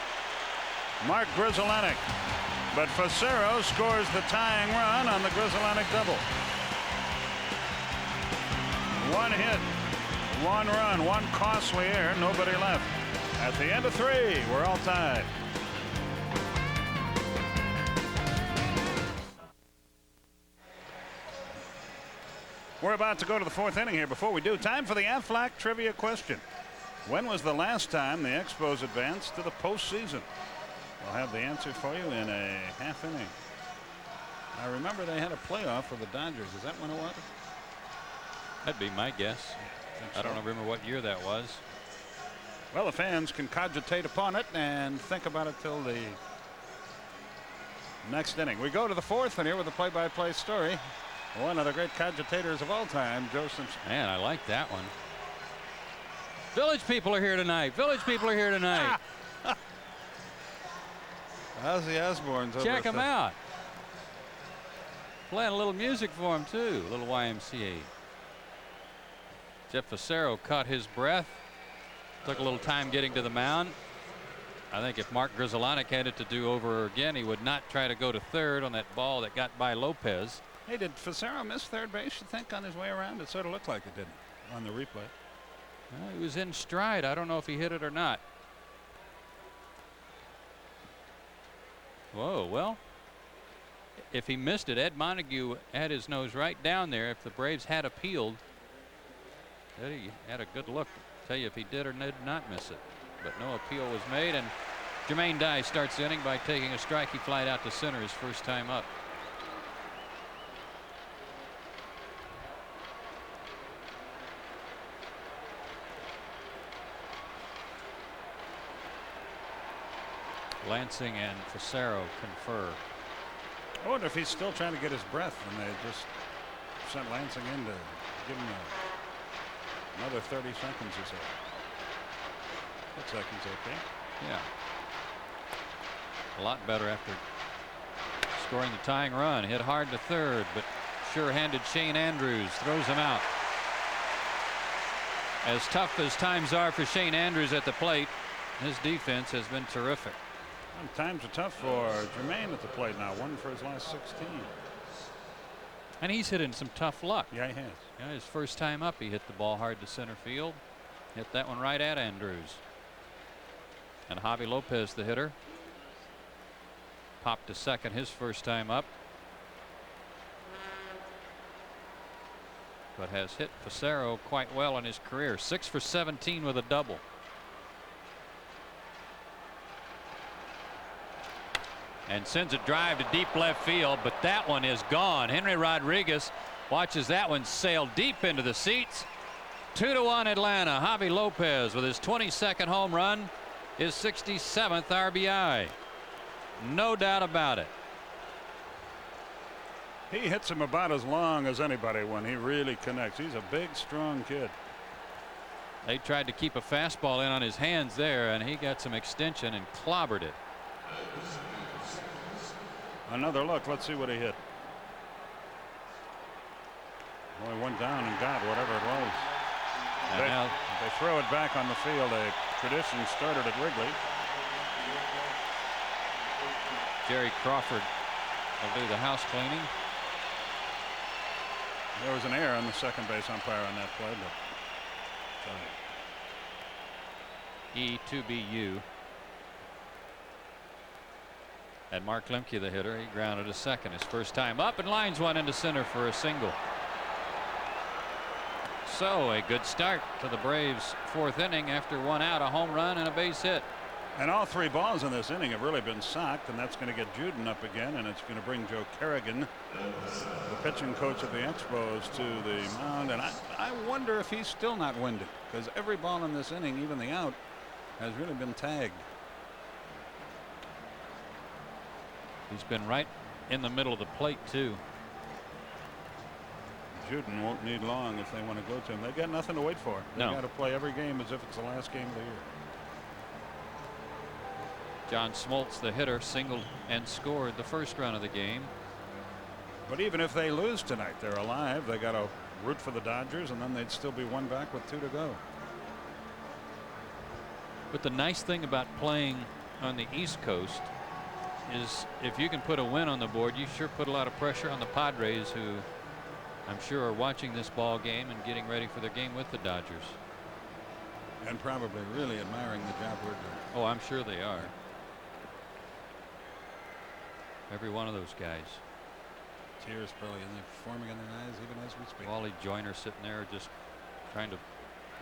Mark Grudzielanek. But Fassero scores the tying run on the Grudzielanek double. One hit, one run, one costly error, nobody left. At the end of 3, we're all tied. We're about to go to the 4th inning here. Before we do, time for the Aflac trivia question. When was the last time the Expos advanced to the postseason? We'll have the answer for you in a half inning. I remember they had a playoff with the Dodgers. Is that when it was? That'd be my guess. I don't remember what year that was. Well, the fans can cogitate upon it and think about it till the next inning. We go to the 4th, and here with the play-by-play story, one of the great cogitators of all time, Joe Simpson. Man, I like that one. Village people are here tonight. Village people are here tonight. Ozzy Osbourne's over. Check them out. Playing a little music for him, too. A little YMCA. Jeff Fassero caught his breath. Took a little time getting to the mound. I think if Mark Grudzielanek had it to do over again, he would not try to go to third on that ball that got by Lopez. Hey, did Fassero miss third base, you think, on his way around? It sort of looked like it did on the replay. Well, he was in stride. I don't know if he hit it or not. Whoa, well, if he missed it, Ed Montague had his nose right down there. If the Braves had appealed, Eddie had a good look. Tell you if he did or did not miss it. But no appeal was made, and Jermaine Dye starts the inning by taking a strike. He flied out to center his first time up. Lansing and Fassero confer. I wonder if he's still trying to get his breath, and they just sent Lansing in to give him another 30 seconds or so. 10 seconds, okay. Yeah. A lot better after scoring the tying run. Hit hard to third, but sure-handed Shane Andrews throws him out. As tough as times are for Shane Andrews at the plate, his defense has been terrific. And times are tough for Jermaine at the plate now. 1 for his last 16. And he's hitting some tough luck. Yeah, he has. Yeah, his first time up, he hit the ball hard to center field. Hit that one right at Andrews. And Javi Lopez, the hitter, popped to second his first time up, but has hit Fassero quite well in his career. 6 for 17 with a double. And sends a drive to deep left field, but that one is gone. Henry Rodriguez watches that one sail deep into the seats. 2-1 Atlanta. Javi Lopez with his 22nd home run, his 67th RBI. No doubt about it. He hits him about as long as anybody when he really connects. He's a big, strong kid. They tried to keep a fastball in on his hands there, and he got some extension and clobbered it. Another look. Let's see what he hit. Well, he went down and got whatever it was. They throw it back on the field. A tradition started at Wrigley. Jerry Crawford will do the house cleaning. There was an error on the second base umpire on that play, but E2BU. And Mark Lemke, the hitter, he grounded a second his first time up and lines one into center for a single. So a good start to the Braves' 4th inning after 1 out, a home run and a base hit. And all 3 balls in this inning have really been socked, and that's going to get Juden up again, and it's going to bring Joe Kerrigan, the pitching coach of the Expos, to the mound. And I wonder if he's still not winded, because every ball in this inning, even the out, has really been tagged. He's been right in the middle of the plate, too. Juden won't need long if they want to go to him. They got nothing to wait for. They No. got to play every game as if it's the last game of the year. John Smoltz, the hitter, singled and scored the first run of the game. But even if they lose tonight, they're alive. They got to root for the Dodgers, and then they'd still be one back with 2 to go. But the nice thing about playing on the East Coast is if you can put a win on the board, you sure put a lot of pressure on the Padres, who I'm sure are watching this ball game and getting ready for their game with the Dodgers. And probably really admiring the job we're doing. Oh, I'm sure they are. Every one of those guys. Tears probably forming in their eyes even as we speak. Wally Joyner sitting there just trying to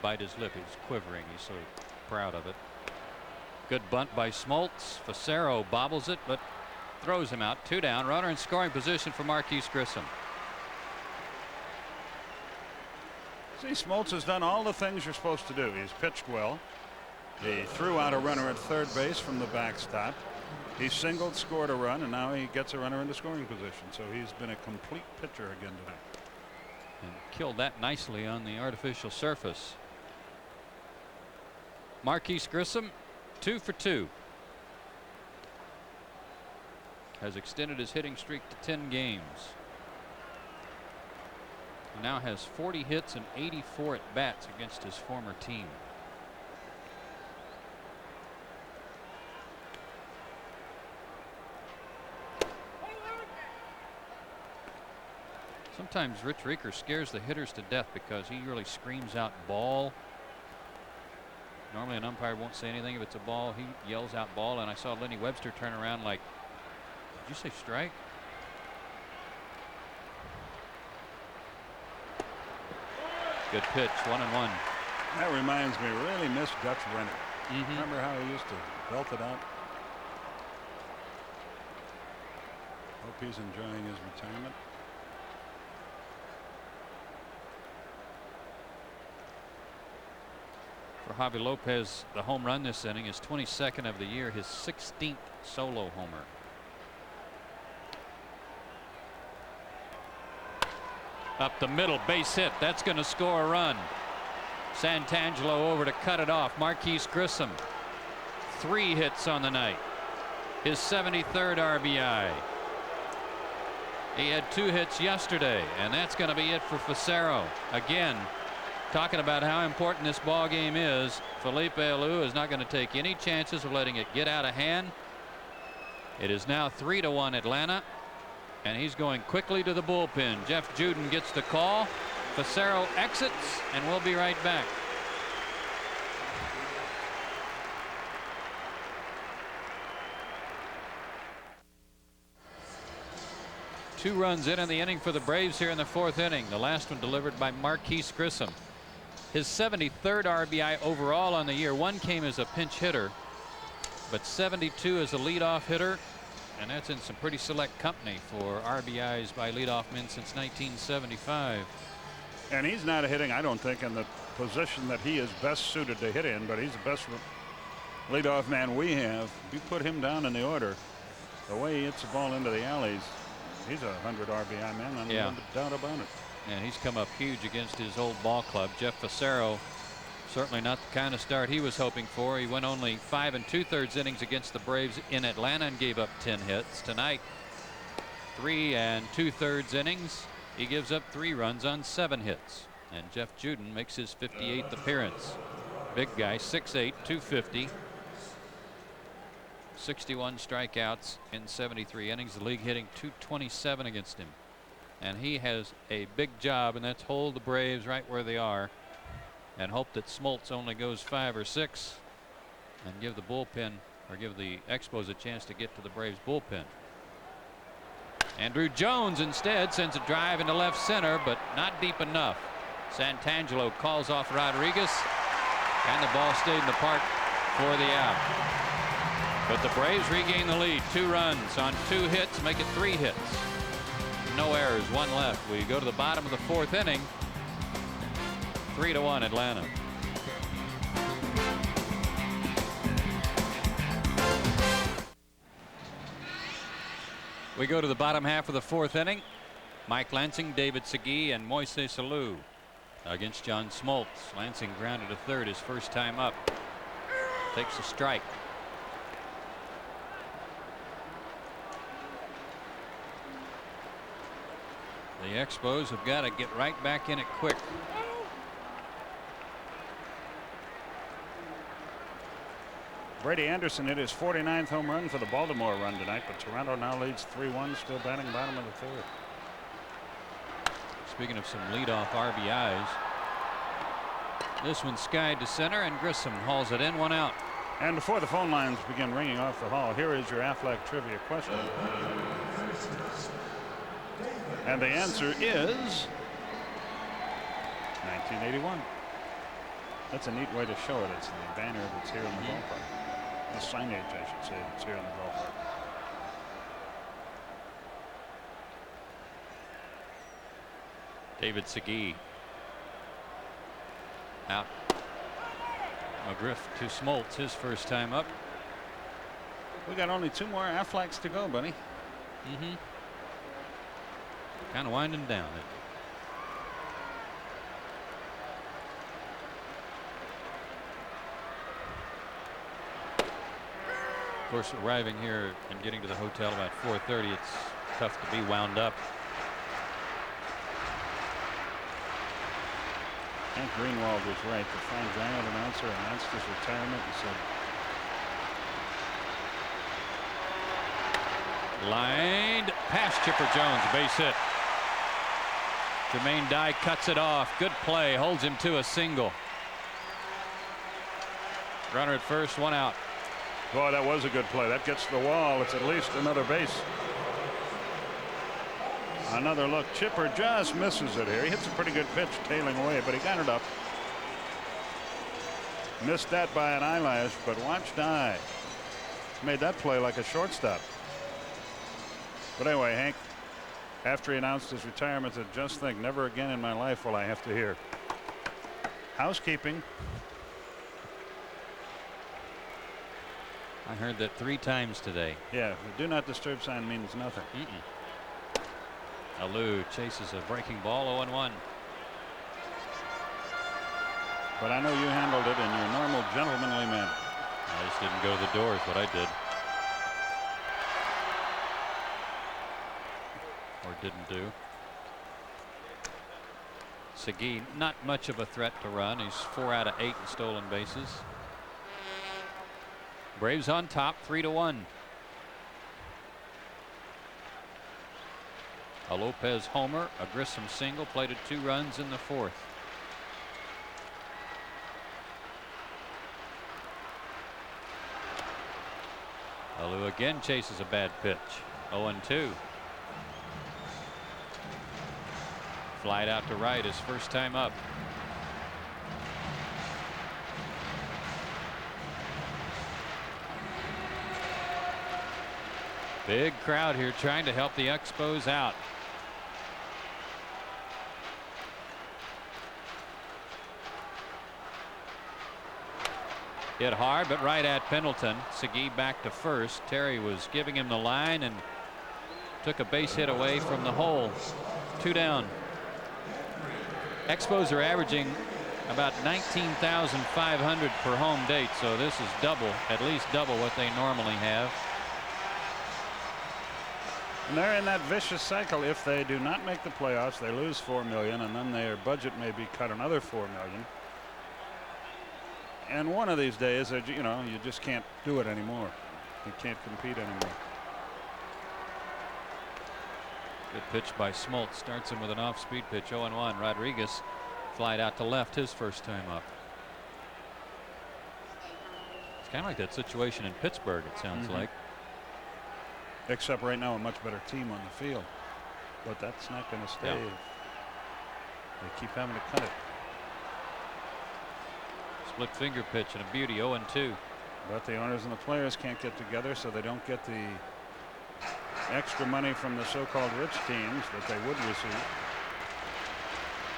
bite his lip. He's quivering. He's so proud of it. Good bunt by Smoltz. Fassero bobbles it, but throws him out. 2 down. Runner in scoring position for Marquise Grissom. See, Smoltz has done all the things you're supposed to do. He's pitched well. He threw out a runner at third base from the backstop. He singled, scored a run, and now he gets a runner into scoring position. So he's been a complete pitcher again tonight. And killed that nicely on the artificial surface. Marquise Grissom, 2 for 2. Has extended his hitting streak to 10 games. He now has 40 hits and 84 at bats against his former team. Sometimes Rich Rieker scares the hitters to death because he really screams out ball. Normally an umpire won't say anything if it's a ball. He yells out ball, and I saw Lenny Webster turn around like, did you say strike? Good pitch, 1-1. That reminds me, really miss Dutch Rennie. Remember how he used to belt it out? Hope he's enjoying his retirement. For Javi Lopez, the home run this inning is 22nd of the year, his 16th solo homer. Up the middle, base hit. That's going to score a run. Santangelo over to cut it off. Marquise Grissom, 3 hits on the night. His 73rd RBI. He had 2 hits yesterday, and that's going to be it for Fassero. Again, talking about how important this ball game is. Felipe Alou is not going to take any chances of letting it get out of hand. It is now 3-1 Atlanta, and he's going quickly to the bullpen. Jeff Juden gets the call. Fassero exits, and we'll be right back. Two runs in the inning for the Braves here in the 4th inning. The last one delivered by Marquise Grissom. His 73rd RBI overall on the year. 1 came as a pinch hitter, but 72 as a leadoff hitter, and that's in some pretty select company for RBIs by leadoff men since 1975. And he's not hitting, I don't think, in the position that he is best suited to hit in, but he's the best leadoff man we have. You put him down in the order, the way he hits the ball into the alleys, he's a 100 RBI man. No doubt about it. And he's come up huge against his old ball club. Jeff Fassero, certainly not the kind of start he was hoping for. He went only 5 2/3 innings against the Braves in Atlanta and gave up 10 hits. Tonight, 3 2/3 innings. He gives up 3 runs on 7 hits. And Jeff Juden makes his 58th appearance. Big guy, 6'8", 250. 61 strikeouts in 73 innings. The league hitting .227 against him. And he has a big job, and that's hold the Braves right where they are and hope that Smoltz only goes 5 or 6 and give the bullpen, or give the Expos a chance to get to the Braves bullpen. Andrew Jones instead sends a drive into left center, but not deep enough. Santangelo calls off Rodriguez, and the ball stayed in the park for the out. But the Braves regain the lead. 2 runs on 2 hits, make it 3 hits. No errors, 1 left. We go to the bottom of the 4th inning. 3-1 Atlanta. We go to the bottom half of the 4th inning. Mike Lansing, David Segui, and Moises Alou against John Smoltz. Lansing grounded to third his first time up. Takes a strike. The Expos have got to get right back in it quick. Brady Anderson hit his 49th home run for the Baltimore run tonight, but Toronto now leads 3-1, still batting bottom of the third. Speaking of some leadoff RBIs, this one skied to center, and Grissom hauls it in, 1 out. And before the phone lines begin ringing off the hall, here is your Aflac trivia question. And the answer is 1981. That's a neat way to show it. It's the banner that's here in the ballpark. The signage, I should say, that's here in the ballpark. David Segui out. McGriff to Smoltz, his first time up. We got only 2 more Aflacs to go, buddy. Kind of winding down. Of course, arriving here and getting to the hotel about 4:30, it's tough to be wound up. Hank Greenwald was right. The Frank Giant announcer announced his retirement and said, Lined past Chipper Jones, base hit. Jermaine Dye cuts it off. Good play, holds him to a single. Runner at first, 1 out. boy, that was a good play. That gets the wall. It's at least another base. Another look. Chipper just misses it here. He hits a pretty good pitch tailing away, but he got it up. Missed that by an eyelash, but watch Dye. Made that play like a shortstop. But anyway, Hank, after he announced his retirement, said, just think, never again in my life will I have to hear housekeeping. I heard that 3 times today. Yeah, the do not disturb sign means nothing. Alou chases a breaking ball, 0-1. But I know you handled it in your normal gentlemanly manner. I just didn't go to the door is what I did. Or didn't do. Segui, not much of a threat to run. He's 4 out of 8 in stolen bases. Braves on top, 3-1. A Lopez homer, a Grissom single, plated 2 runs in the 4th. Alou again chases a bad pitch. 0-2. Flied out to right his first time up. Big crowd here trying to help the Expos out. Hit hard, but right at Pendleton. Segui back to first. Terry was giving him the line and took a base hit away from the hole. 2 down. Expos are averaging about 19,500 per home date, so this is double, at least double what they normally have. And they're in that vicious cycle. If they do not make the playoffs, they lose $4 million, and then their budget may be cut another $4 million. And one of these days, you know, you just can't do it anymore. You can't compete anymore. Good pitch by Smoltz. Starts him with an off-speed pitch. 0-1. Rodriguez flied out to left his first time up. It's kind of like that situation in Pittsburgh, it sounds like. Except right now a much better team on the field. But that's not going to stay. Yeah. They keep having to cut it. Split finger pitch and a beauty. 0-2. But the owners and the players can't get together, so they don't get the extra money from the so-called rich teams that they would receive.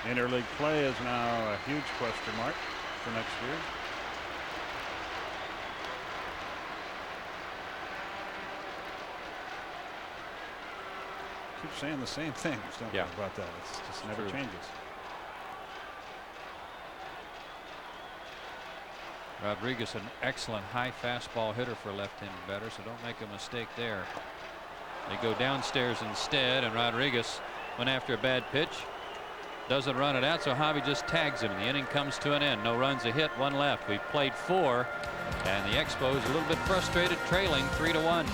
Interleague play is now a huge question mark for next year. keep saying the same things, don't we, about that? It just never changes. Rodriguez, an excellent high fastball hitter for a left-handed batter, so don't make a mistake there. They go downstairs instead, and Rodriguez went after a bad pitch. Doesn't run it out, so Javi just tags him. The inning comes to an end. No runs, a hit, one left. We've played 4, and the Expos a little bit frustrated, trailing 3-1.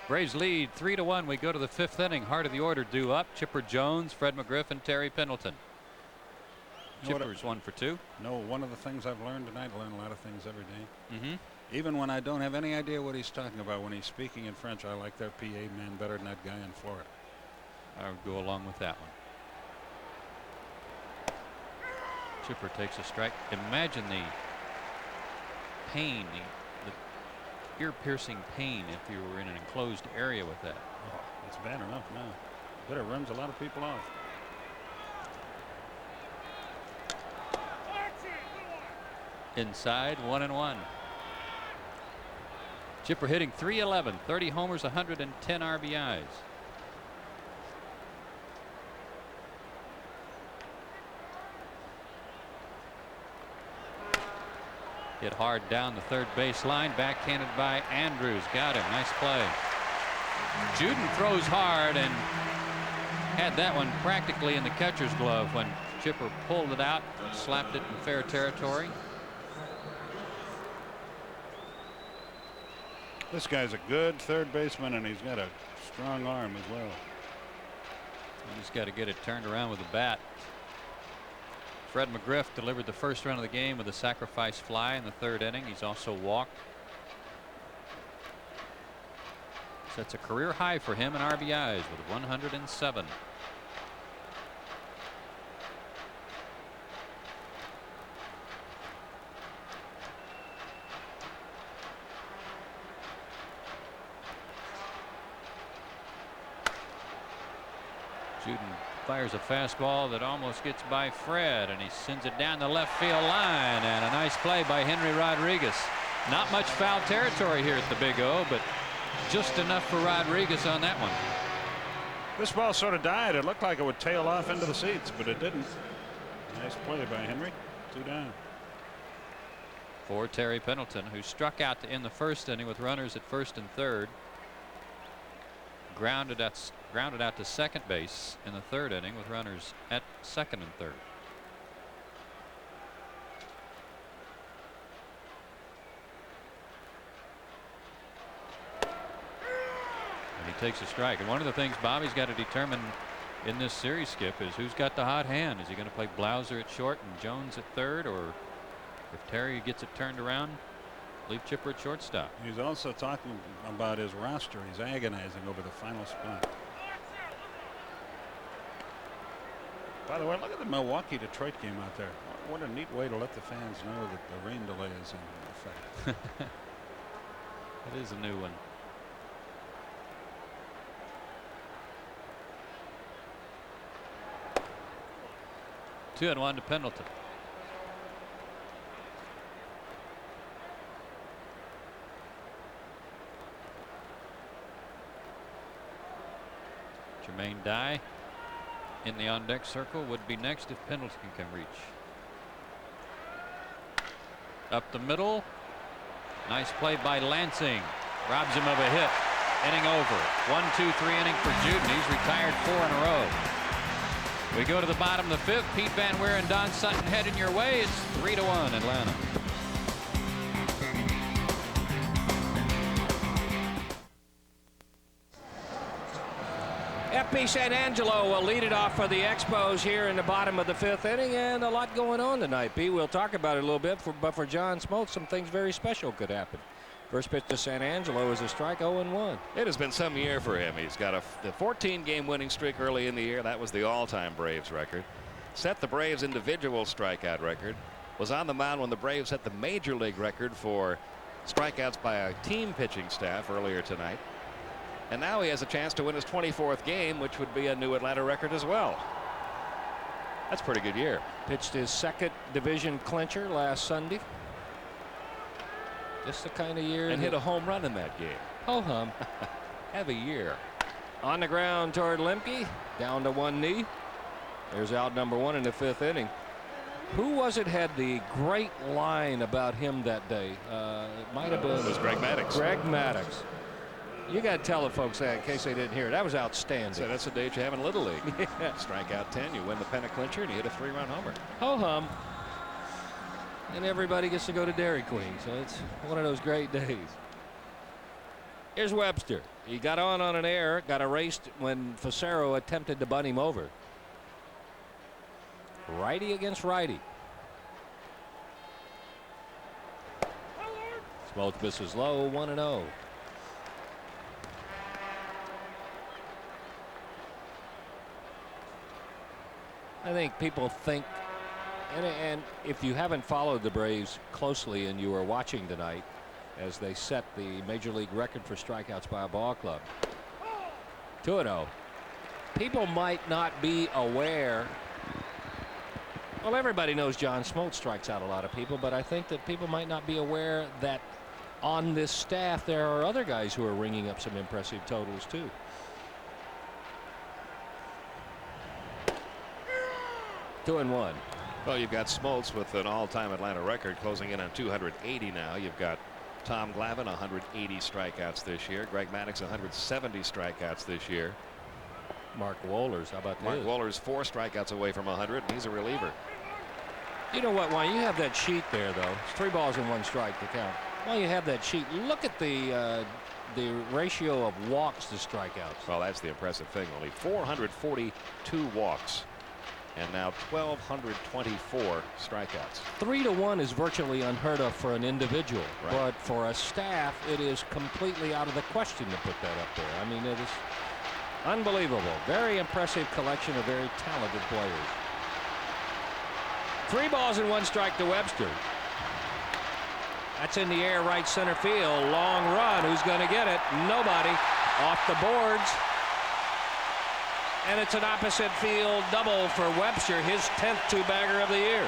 Braves lead 3-1. We go to the 5th inning. Heart of the order due up. Chipper Jones, Fred McGriff, and Terry Pendleton. Chipper's 1 for 2. No, one of the things I've learned tonight, I learn a lot of things every day. Even when I don't have any idea what he's talking about, when he's speaking in French, I like their PA man better than that guy in Florida. I would go along with that one. Chipper takes a strike. Imagine the pain, the ear-piercing pain if you were in an enclosed area with that. Oh, it's bad enough now. But it runs a lot of people off. Inside, 1-1. Chipper hitting .311, 30 homers, 110 RBIs. Hit hard down the third base line, backhanded by Andrews. Got him. Nice play. Juden throws hard and had that one practically in the catcher's glove when Chipper pulled it out, slapped it in fair territory. This guy's a good third baseman, and he's got a strong arm as well. You just got to get it turned around with the bat. Fred McGriff delivered the first run of the game with a sacrifice fly in the 3rd inning. He's also walked. Sets a career high for him in RBIs with 107. Juden fires a fastball that almost gets by Fred, and he sends it down the left field line, and a nice play by Henry Rodriguez. Not much foul territory here at the Big O, but just enough for Rodriguez on that one. This ball sort of died. It looked like it would tail off into the seats, but it didn't. Nice play by Henry. 2 down. For Terry Pendleton, who struck out to end the 1st inning with runners at 1st and 3rd. Grounded out to second base in the 3rd inning with runners at 2nd and 3rd. And he takes a strike. And one of the things Bobby's got to determine in this series, Skip, is who's got the hot hand. Is he going to play Blauser at short and Jones at 3rd, or if Terry gets it turned around, leave Chipper at shortstop? He's also talking about his roster. He's agonizing over the final spot. By the way, look at the Milwaukee-Detroit game out there. What a neat way to let the fans know that the rain delay is in effect. It is a new one. Two and 1 to Pendleton. Jermaine Dye in the on deck circle would be next if Pendleton can reach. Up the middle. Nice play by Lansing. Robs him of a hit. Inning over. 1-2-3 inning for Juden. He's retired 4 in a row. We go to the bottom of the 5th. Pete Van Weer and Don Sutton heading your way. It's 3-1 Atlanta. FP San Angelo will lead it off for the Expos here in the bottom of the 5th inning, and a lot going on tonight, Pete. We'll talk about it a little bit, but for John Smoltz, some things very special could happen. First pitch to San Angelo is a strike, 0-1. It has been some year for him. He's got a 14-game winning streak early in the year. That was the all-time Braves record. Set the Braves individual strikeout record. Was on the mound when the Braves set the major league record for strikeouts by a team pitching staff earlier tonight. And now he has a chance to win his 24th game, which would be a new Atlanta record as well. That's a pretty good year. Pitched his 2nd division clincher last Sunday. Just the kind of year. And hit a home run in that game. Ho hum. Have a year. On the ground toward Lemke. Down to one knee. There's out number one in the 5th inning. Who was it had the great line about him that day? It might have been. It was Greg Maddux. Greg Maddux. You got to tell the folks that in case they didn't hear it. That was outstanding. So that's the day you have in Little League. Yeah. Strike out 10, you win the pennant clincher, and you hit a 3-run homer. Ho hum. And everybody gets to go to Dairy Queen. So it's one of those great days. Here's Webster. He got on an error, got erased when Fassero attempted to bunt him over. Righty against righty. Smoltz misses low, 1-0. I think people think, and if you haven't followed the Braves closely and you were watching tonight as they set the major league record for strikeouts by a ball club, 2-0, people might not be aware. Well, everybody knows John Smoltz strikes out a lot of people, but I think that people might not be aware that on this staff there are other guys who are ringing up some impressive totals too. Two and one. Well, you've got Smoltz with an all-time Atlanta record closing in on 280 now. You've got Tom Glavine 180 strikeouts this year. Greg Maddux 170 strikeouts this year. Mark Wohlers, how about Mark this? Wohlers 4 strikeouts away from 100, and he's a reliever. You know what, while you have that sheet there, though, it's 3 balls and 1 strike to count. While you have that sheet, look at the ratio of walks to strikeouts. Well, that's the impressive thing. Only 442 walks, and now 1,224 strikeouts. 3-1 is virtually unheard of for an individual, Right. but for a staff, it is completely out of the question to put that up there. I mean, it is unbelievable. Very impressive collection of very talented players. 3 balls and 1 strike to Webster. That's in the air, right center field. Long run. Who's going to get it? Nobody. Off the boards. And it's an opposite field double for Webster, his 10th 2-bagger of the year.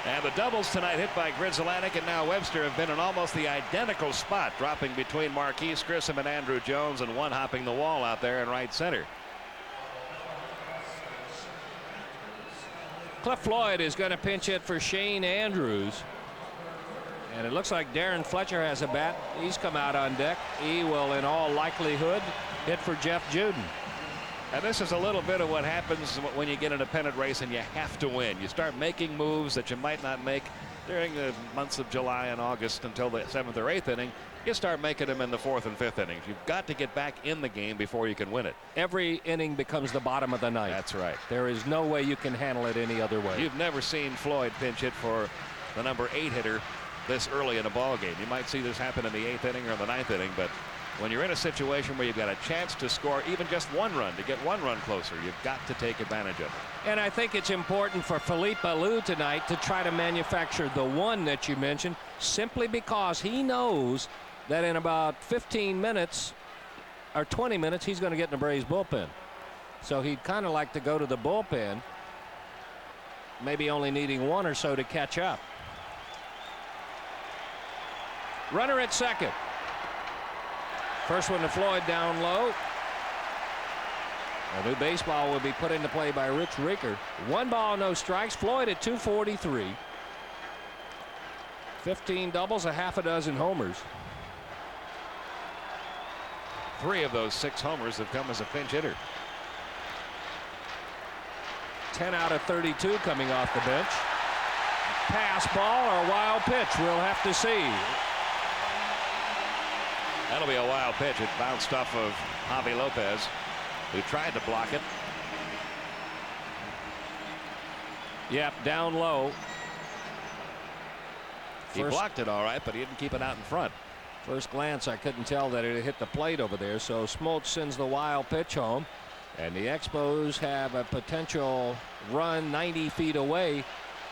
And the doubles tonight hit by Grizzolatic and now Webster have been in almost the identical spot, dropping between Marquise Grissom and Andrew Jones, and one hopping the wall out there in right center. Cliff Floyd is going to pinch hit for Shane Andrews. And it looks like Darren Fletcher has a bat. He's come out on deck. He will, in all likelihood, hit for Jeff Juden. And this is a little bit of what happens when you get in a pennant race and you have to win. You start making moves that you might not make during the months of July and August until the 7th or 8th inning. You start making them in the 4th and 5th innings. You've got to get back in the game before you can win it. Every inning becomes the bottom of the ninth. That's right. There is no way you can handle it any other way. You've never seen Floyd pinch hit for the number 8 hitter this early in a ball game. You might see this happen in the 8th inning or the 9th inning, but when you're in a situation where you've got a chance to score even just 1 run, to get 1 run closer, you've got to take advantage of it. And I think it's important for Philippe Alou tonight to try to manufacture the one that you mentioned, simply because he knows that in about 15 minutes or 20 minutes he's going to get in the Braves bullpen. So he'd kind of like to go to the bullpen, maybe only needing 1 or so to catch up. Runner at second. First one to Floyd down low. A new baseball will be put into play by Rich Rieker. 1 ball, no strikes. Floyd at 243. 15 doubles, a half a dozen homers. 3 of those 6 homers have come as a pinch hitter. 10 out of 32 coming off the bench. Pass ball or a wild pitch, we'll have to see. That'll be a wild pitch. It bounced off of Javi Lopez, who tried to block it. Yep, down low. He blocked it all right, but he didn't keep it out in front. First glance, I couldn't tell that it had hit the plate over there, so Smoltz sends the wild pitch home, and the Expos have a potential run 90 feet away,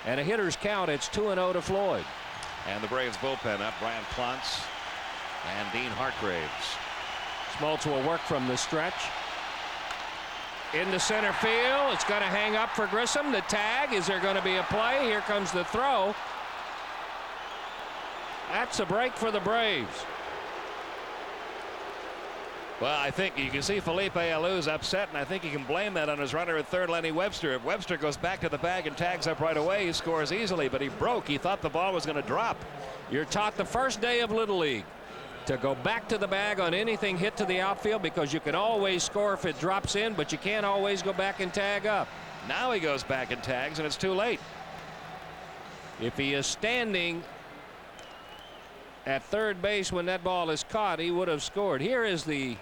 and a hitter's count. It's 2-0 to Floyd. And the Braves bullpen up, Brian Klontz and Dean Hartgraves. Smoltz will work from the stretch. Into center field. It's going to hang up for Grissom. The tag. Is there going to be a play? Here comes the throw. That's a break for the Braves. Well, I think you can see Felipe Alou's upset, and I think you can blame that on his runner at third, Lenny Webster. If Webster goes back to the bag and tags up right away, he scores easily, but he broke. He thought the ball was going to drop. You're taught the first day of Little League to go back to the bag on anything hit to the outfield, because you can always score if it drops in, but you can't always go back and tag up. Now he goes back and tags, and it's too late. If he is standing at third base when that ball is caught, he would have scored. Here is the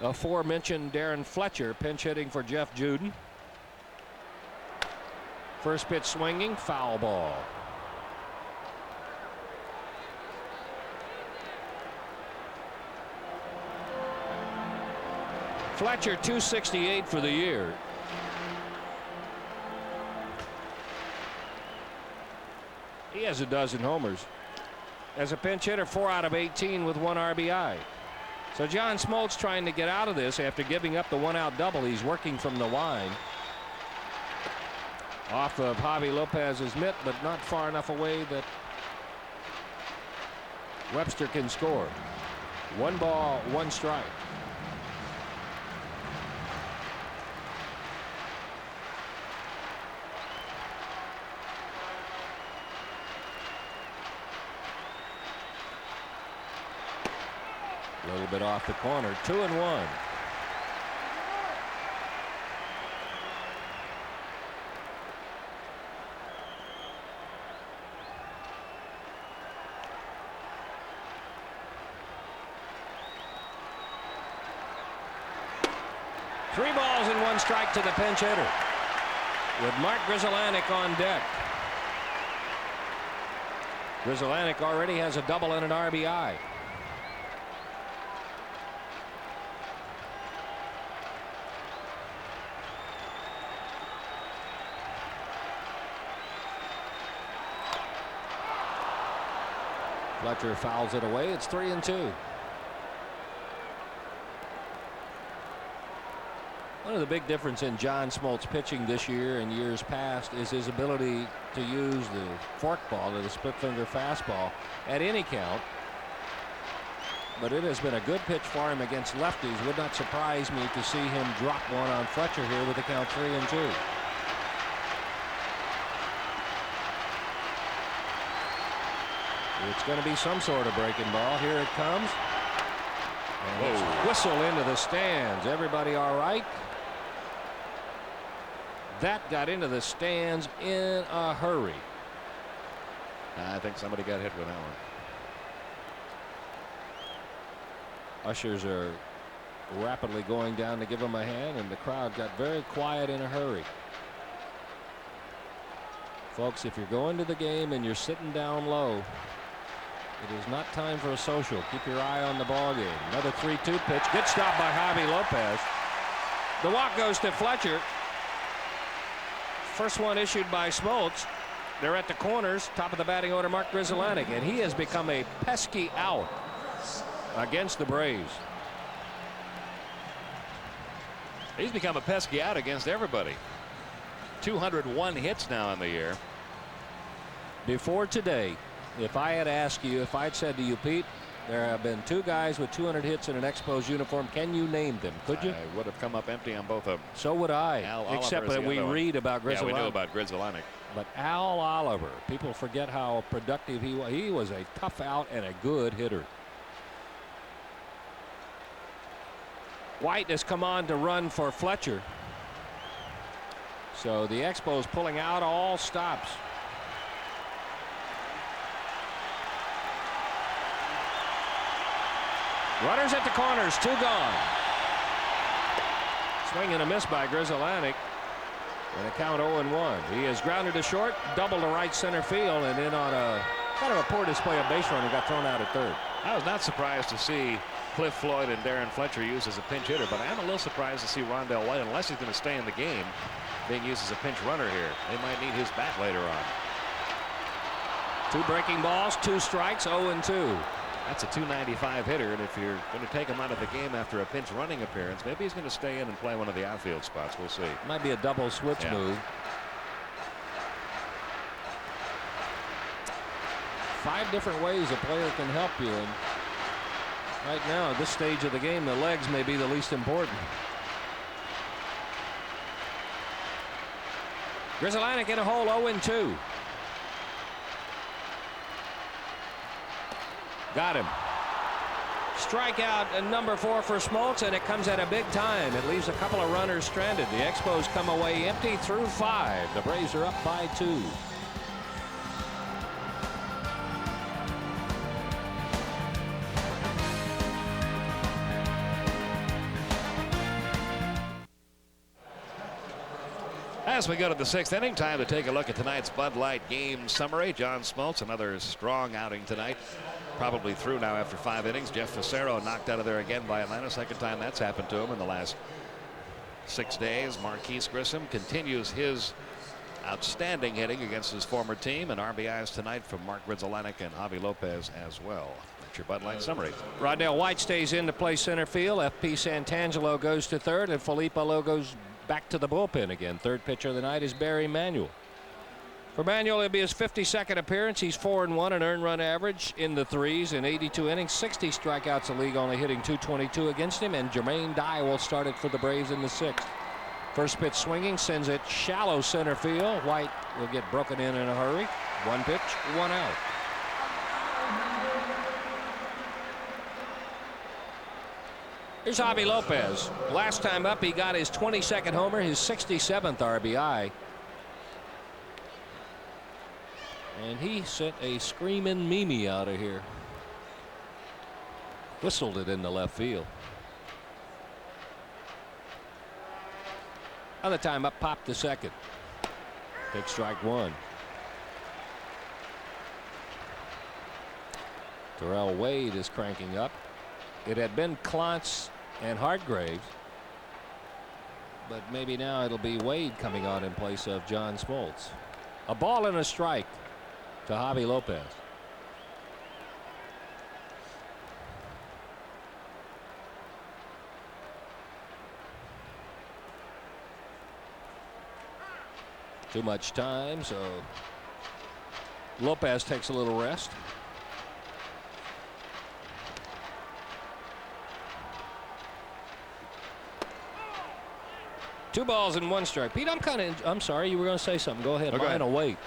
aforementioned Darren Fletcher pinch hitting for Jeff Juden. First pitch swinging, foul ball. Fletcher 268 for the year. He has a dozen homers. As a pinch hitter, 4 out of 18 with 1 RBI. So John Smoltz trying to get out of this after giving up the 1-out double. He's working from the line. Off of Javi Lopez's mitt, but not far enough away that Webster can score. 1 ball, 1 strike. A little bit off the corner. 2-1. Three balls and 1 strike to the pinch hitter, with Mark Grizzolanek on deck. Grizzolanek already has a double and an RBI. Fletcher fouls it away. It's 3-2. One of the big difference in John Smoltz pitching this year and years past is his ability to use the forkball or the split finger fastball at any count. But it has been a good pitch for him against lefties. Would not surprise me to see him drop one on Fletcher here with the count 3-2. It's going to be some sort of breaking ball. Here it comes. And it's whistle into the stands. Everybody all right? That got into the stands in a hurry. I think somebody got hit with that one. Ushers are rapidly going down to give him a hand, and the crowd got very quiet in a hurry. Folks, if you're going to the game and you're sitting down low, it is not time for a social. Keep your eye on the ball game. Another 3-2 pitch. Good stop by Javi Lopez. The walk goes to Fletcher. First one issued by Smoltz. They're at the corners. Top of the batting order, Mark Grizzolanek, and he has become a pesky out against the Braves. He's become a pesky out against everybody. 201 hits now in the year. Before today, if I had asked you, if I'd said to you, Pete, there have been 2 guys with 200 hits in an Expos uniform, can you name them? Could you? I would have come up empty on both of them. So would I. Except that we read about Grizzolanek. Yeah, we knew about Grizzolanek. But Al Oliver, people forget how productive he was. He was a tough out and a good hitter. White has come on to run for Fletcher. So the Expos pulling out all stops. Runners at the corners, 2 gone. Swing and a miss by Grizzolanek. And a count 0-1. He is grounded to short, double to right center field, and then on a kind of a poor display of base runner got thrown out at third. I was not surprised to see Cliff Floyd and Darren Fletcher used as a pinch hitter, but I am a little surprised to see Rondell White, unless he's going to stay in the game, being used as a pinch runner here. They might need his bat later on. 2 breaking balls, 2 strikes, 0-2. That's a .295 hitter, and if you're going to take him out of the game after a pinch running appearance, maybe he's going to stay in and play one of the outfield spots. We'll see. Might be a double switch move. 5 different ways a player can help you, and right now at this stage of the game the legs may be the least important. Grizzlanek in a hole, 0-2. Got him. Strikeout number 4 for Smoltz, and it comes at a big time. It leaves a couple of runners stranded. The Expos come away empty through 5. The Braves are up by 2. As we go to the 6th inning, time to take a look at tonight's Bud Light game summary. John Smoltz, another strong outing tonight. Probably through now after 5 innings. Jeff Fassero knocked out of there again by Atlanta. Second time that's happened to him in the last 6 days. Marquise Grissom continues his outstanding hitting against his former team, and RBIs tonight from Mark Grizzlanek and Javi Lopez as well. That's your Bud Light summary. Rodnell White stays in to play center field. FP Santangelo goes to third, and Felipe Alou goes back to the bullpen again. Third pitcher of the night is Barry Manuel. For Manuel, it'll be his 52nd appearance. He's 4-1, an earned run average in the 3s in 82 innings, 60 strikeouts. The league only hitting .222 against him, and Jermaine Dye will start it for the Braves in the 6th. First pitch swinging, sends it shallow center field. White will get broken in a hurry. 1 pitch, 1 out. Here's Javi Lopez. Last time up, he got his 22nd homer, his 67th RBI. And he sent a screaming Mimi out of here. Whistled it in the left field. Other time up, popped the second. Take strike 1. Terrell Wade is cranking up. It had been Klontz and Hartgraves, but maybe now it'll be Wade coming on in place of John Smoltz. A ball and a strike to Javi Lopez. Too much time, so Lopez takes a little rest. Two balls and 1 strike. Pete, I'm sorry, you were going to say something. Go ahead. Oh, go ahead. Mine will wait.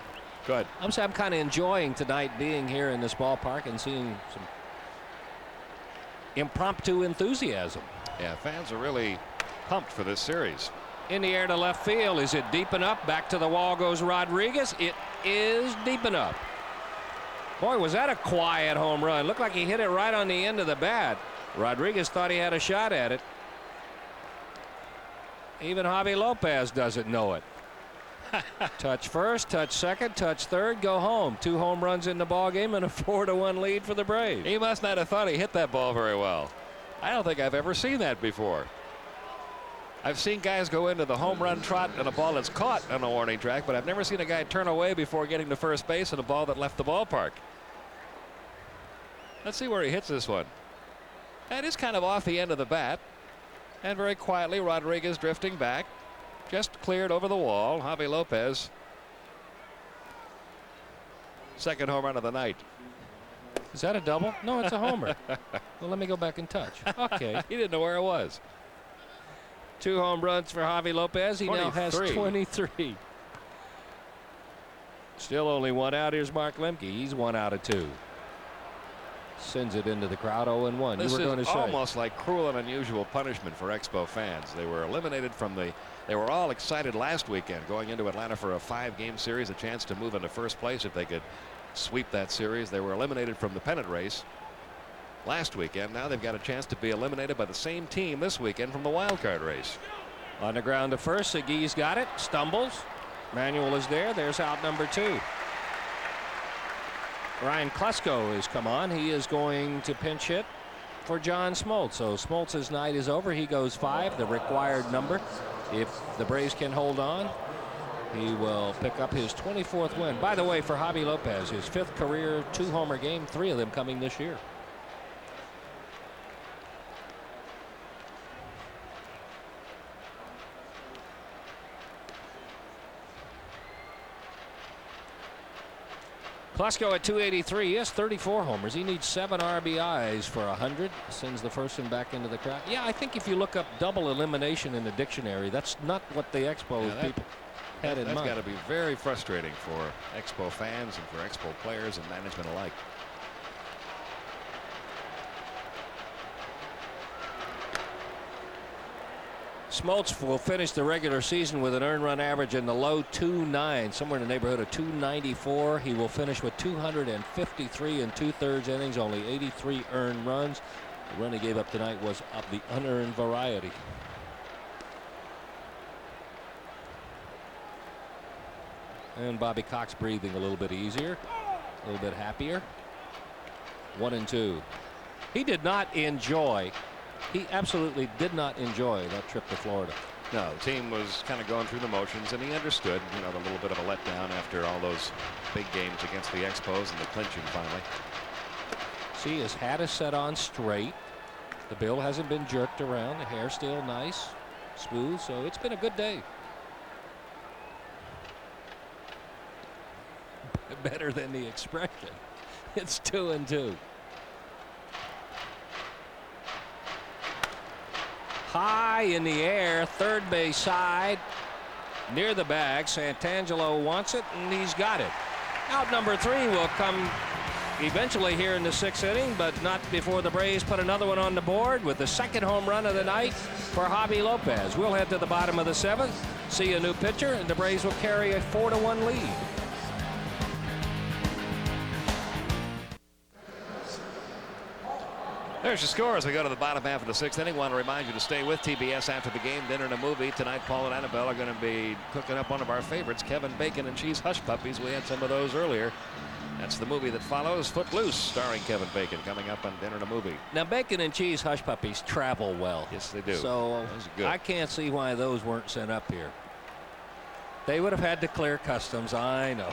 Go ahead. I'm kind of enjoying tonight being here in this ballpark and seeing some impromptu enthusiasm. Yeah, fans are really pumped for this series. In the air to left field. Is it deep enough? Back to the wall goes Rodriguez. It is deep enough. Boy, was that a quiet home run. Looked like he hit it right on the end of the bat. Rodriguez thought he had a shot at it. Even Javi Lopez doesn't know it. Touch first, touch second, touch third, go home. 2 home runs in the ball game and a 4-1 lead for the Braves. He must not have thought he hit that ball very well. I don't think I've ever seen that before. I've seen guys go into the home run trot and a ball that's caught on a warning track, but I've never seen a guy turn away before getting to first base and a ball that left the ballpark. Let's see where he hits this one. That is kind of off the end of the bat. And very quietly, Rodriguez drifting back. Just cleared over the wall. Javi Lopez. Second home run of the night. Is that a double? No, it's a homer. Well, let me go back and touch. Okay. He didn't know where it was. 2 home runs for Javi Lopez. He now has 23. Still only 1 out. Here's Mark Lemke. He's 1 out of 2. Sends it into the crowd. 0-1. This you were going to is say almost like cruel and unusual punishment for Expo fans. They were eliminated from the. They were all excited last weekend going into Atlanta for a 5-game series, a chance to move into first place if they could sweep that series. They were eliminated from the pennant race last weekend. Now they've got a chance to be eliminated by the same team this weekend from the wild card race. On the ground to first. Segui's got it. Stumbles. Manuel is there. There's out number 2. Ryan Klesko has come on. He is going to pinch hit for John Smoltz. So Smoltz's night is over. He goes 5, the required number. If the Braves can hold on, he will pick up his 24th win. By the way, for Javi Lopez, his 5th career 2-homer game, 3 of them coming this year. Klesko at 283. He has 34 homers. He needs 7 RBIs for 100. Sends the first one back into the crowd. Yeah, I think if you look up double elimination in the dictionary, that's not what the Expos people had in mind. That's got to be very frustrating for Expo fans and for Expo players and management alike. Smoltz will finish the regular season with an earned run average in the low 2.9, somewhere in the neighborhood of 294. He will finish with 253 and 2/3 innings, only 83 earned runs. The run he gave up tonight was of the unearned variety. And Bobby Cox breathing a little bit easier, a little bit happier. 1-2. He did not enjoy. He absolutely did not enjoy that trip to Florida. No, the team was kind of going through the motions, and he understood, you know, the little bit of a letdown after all those big games against the Expos and the clinching finally. See, his hat is set on straight. The bill hasn't been jerked around. The hair still nice, smooth, so it's been a good day. Better than the expression. It's 2-2. High in the air, third base side, near the bag. Santangelo wants it, and he's got it. Out number 3 will come eventually here in the 6th inning, but not before the Braves put another one on the board with the 2nd home run of the night for Javi Lopez. We'll head to the bottom of the 7th, see a new pitcher, and the Braves will carry a 4-1 lead. There's your score as we go to the bottom half of the 6th inning. Want to remind you to stay with TBS after the game. Dinner and a movie. Tonight, Paul and Annabelle are going to be cooking up one of our favorites, Kevin Bacon and Cheese Hush Puppies. We had some of those earlier. That's the movie that follows, Footloose, starring Kevin Bacon, coming up on Dinner and a Movie. Now, Bacon and Cheese Hush Puppies travel well. Yes, they do. So I can't see why those weren't sent up here. They would have had to clear customs, I know.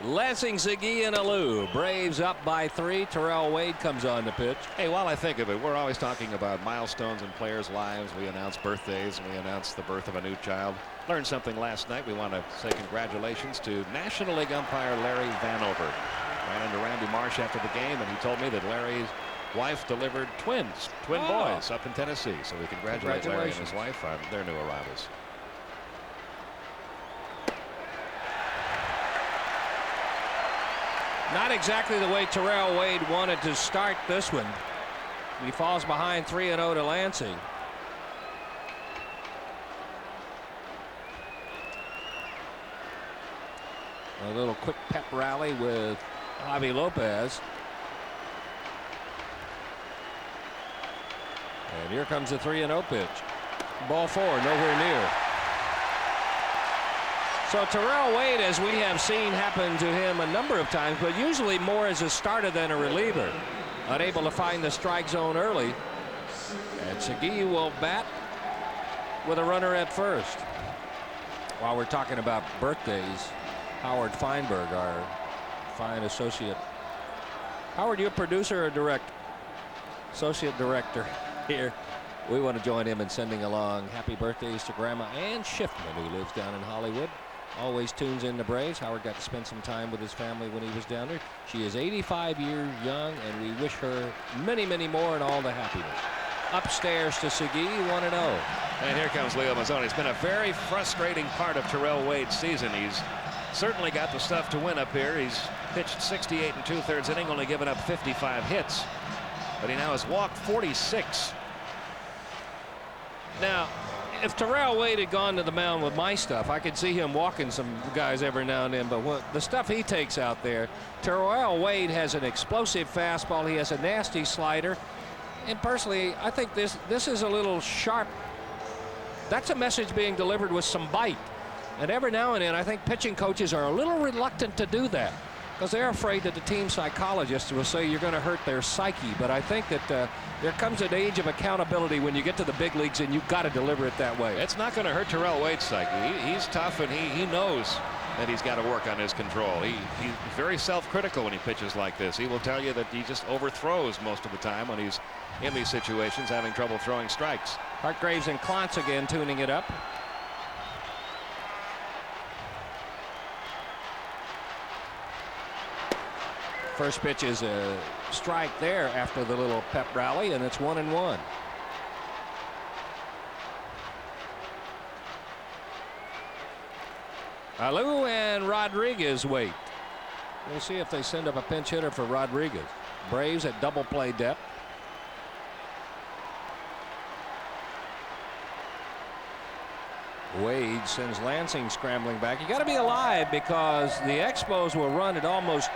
Lansing, Ziggy, and Alou. Braves up by 3. Terrell Wade comes on the pitch. Hey, while I think of it, we're always talking about milestones in players' lives. We announce birthdays and we announce the birth of a new child. Learned something last night. We want to say congratulations to National League umpire Larry Vanover. Ran into Randy Marsh after the game, and he told me that Larry's wife delivered twin boys up in Tennessee. So we congratulate Larry and his wife on their new arrivals. Not exactly the way Terrell Wade wanted to start this one. He falls behind 3-0 to Lansing. A little quick pep rally with Javi Lopez. And here comes the 3-0 pitch. Ball 4, nowhere near. So Terrell Wade, as we have seen happen to him a number of times, but usually more as a starter than a reliever. Unable to find the strike zone early. And Segui will bat with a runner at first. While we're talking about birthdays, Howard Feinberg, our fine associate. Howard, you a producer or director? Associate director here. We want to join him in sending along happy birthdays to Grandma Ann Schiffman, who lives down in Hollywood. Always tunes in the Braves. Howard got to spend some time with his family when he was down there. She is 85 years young, and we wish her many, many more and all the happiness. Upstairs to Segui, 1-0. And here comes Leo Mazzone. It's been a very frustrating part of Terrell Wade's season. He's certainly got the stuff to win up here. He's pitched 68 and 2/3 inning, only given up 55 hits. But he now has walked 46. Now, if Terrell Wade had gone to the mound with my stuff, I could see him walking some guys every now and then. But the stuff he takes out there, Terrell Wade has an explosive fastball. He has a nasty slider. And personally, I think this is a little sharp. That's a message being delivered with some bite. And every now and then, I think pitching coaches are a little reluctant to do that because they're afraid that the team psychologist will say you're going to hurt their psyche. But I think that there comes an age of accountability when you get to the big leagues, and you've got to deliver it that way. It's not going to hurt Terrell Wade's psyche. He's tough, and he knows that he's got to work on his control. He's very self-critical when he pitches like this. He will tell you that he just overthrows most of the time when he's in these situations, having trouble throwing strikes. Hartgraves and Klontz again tuning it up. First pitch is a strike there after the little pep rally, and it's 1-1. Alou and Rodriguez wait. We'll see if they send up a pinch hitter for Rodriguez. Braves at double play depth. Wade sends Lansing scrambling back. You got to be alive because the Expos will run at almost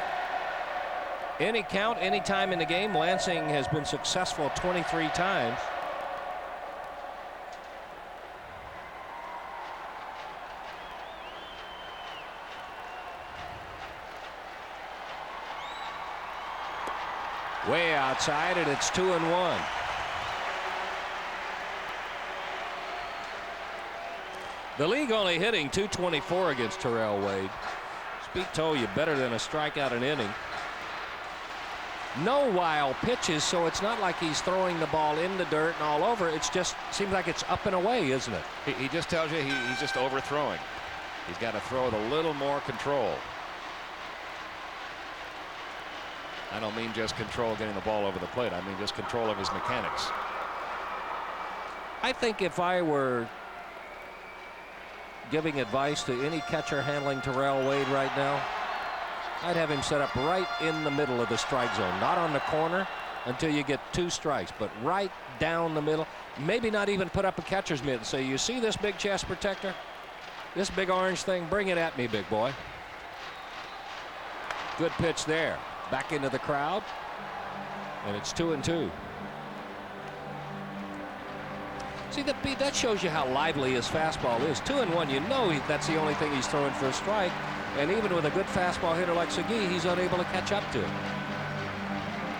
any count, any time in the game. Lansing has been successful 23 times. Way outside, and it's 2-1. The league only hitting .224 against Terrell Wade. Speak told you better than a strikeout an inning. No wild pitches, so it's not like he's throwing the ball in the dirt and all over. It's just seems like it's up and away, isn't it? He just tells you he's just overthrowing. He's got to throw with a little more control. I don't mean just control getting the ball over the plate. I mean just control of his mechanics. I think if I were giving advice to any catcher handling Terrell Wade right now, I'd have him set up right in the middle of the strike zone, not on the corner until you get 2 strikes, but right down the middle. Maybe not even put up a catcher's mitt and say, you see this big chest protector, this big orange thing, bring it at me, big boy. Good pitch there. Back into the crowd, and it's 2-2. See, that shows you how lively his fastball is. 2-1, you know that's the only thing he's throwing for a strike, and even with a good fastball hitter like Segui, he's unable to catch up to it.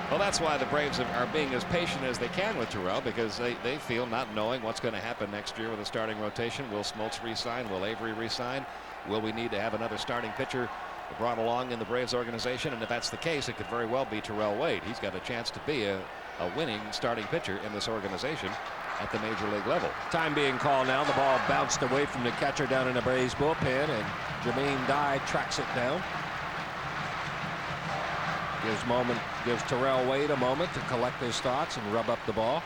Well, that's why the Braves are being as patient as they can with Terrell, because they feel, not knowing what's going to happen next year with the starting rotation. Will Smoltz resign? Will Avery resign? Will we need to have another starting pitcher brought along in the Braves organization? And if that's the case, it could very well be Terrell Wade. He's got a chance to be a winning starting pitcher in this organization at the major league level. Time being called now. The ball bounced away from the catcher down in the Braves bullpen, and Jermaine Dye tracks it down. Gives Terrell Wade a moment to collect his thoughts and rub up the ball.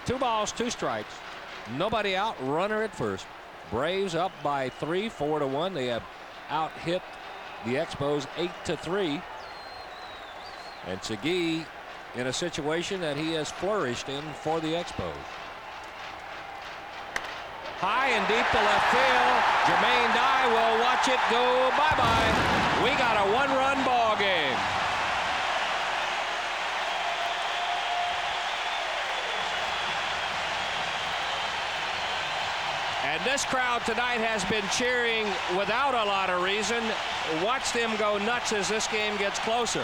2 balls, 2 strikes. Nobody out. Runner at first. Braves up by 3, 4-1. They have out hit the Expos 8-3. And Segui in a situation that he has flourished in for the Expos. High and deep to left field. Jermaine Dye will watch it go bye-bye. We got a 1-run ball game. And this crowd tonight has been cheering without a lot of reason. Watch them go nuts as this game gets closer.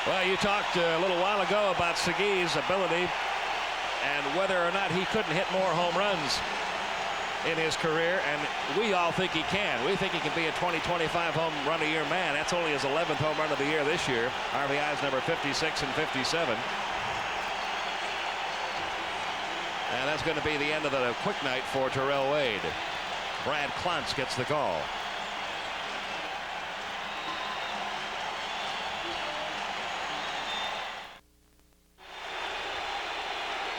Well, you talked a little while ago about Segui's ability and whether or not he couldn't hit more home runs in his career, and we all think he can. We think he can be a 20-25 home run a year man. That's only his 11th home run of the year this year. RBI's number 56 and 57. And that's going to be the end of the quick night for Terrell Wade. Brad Klontz gets the call.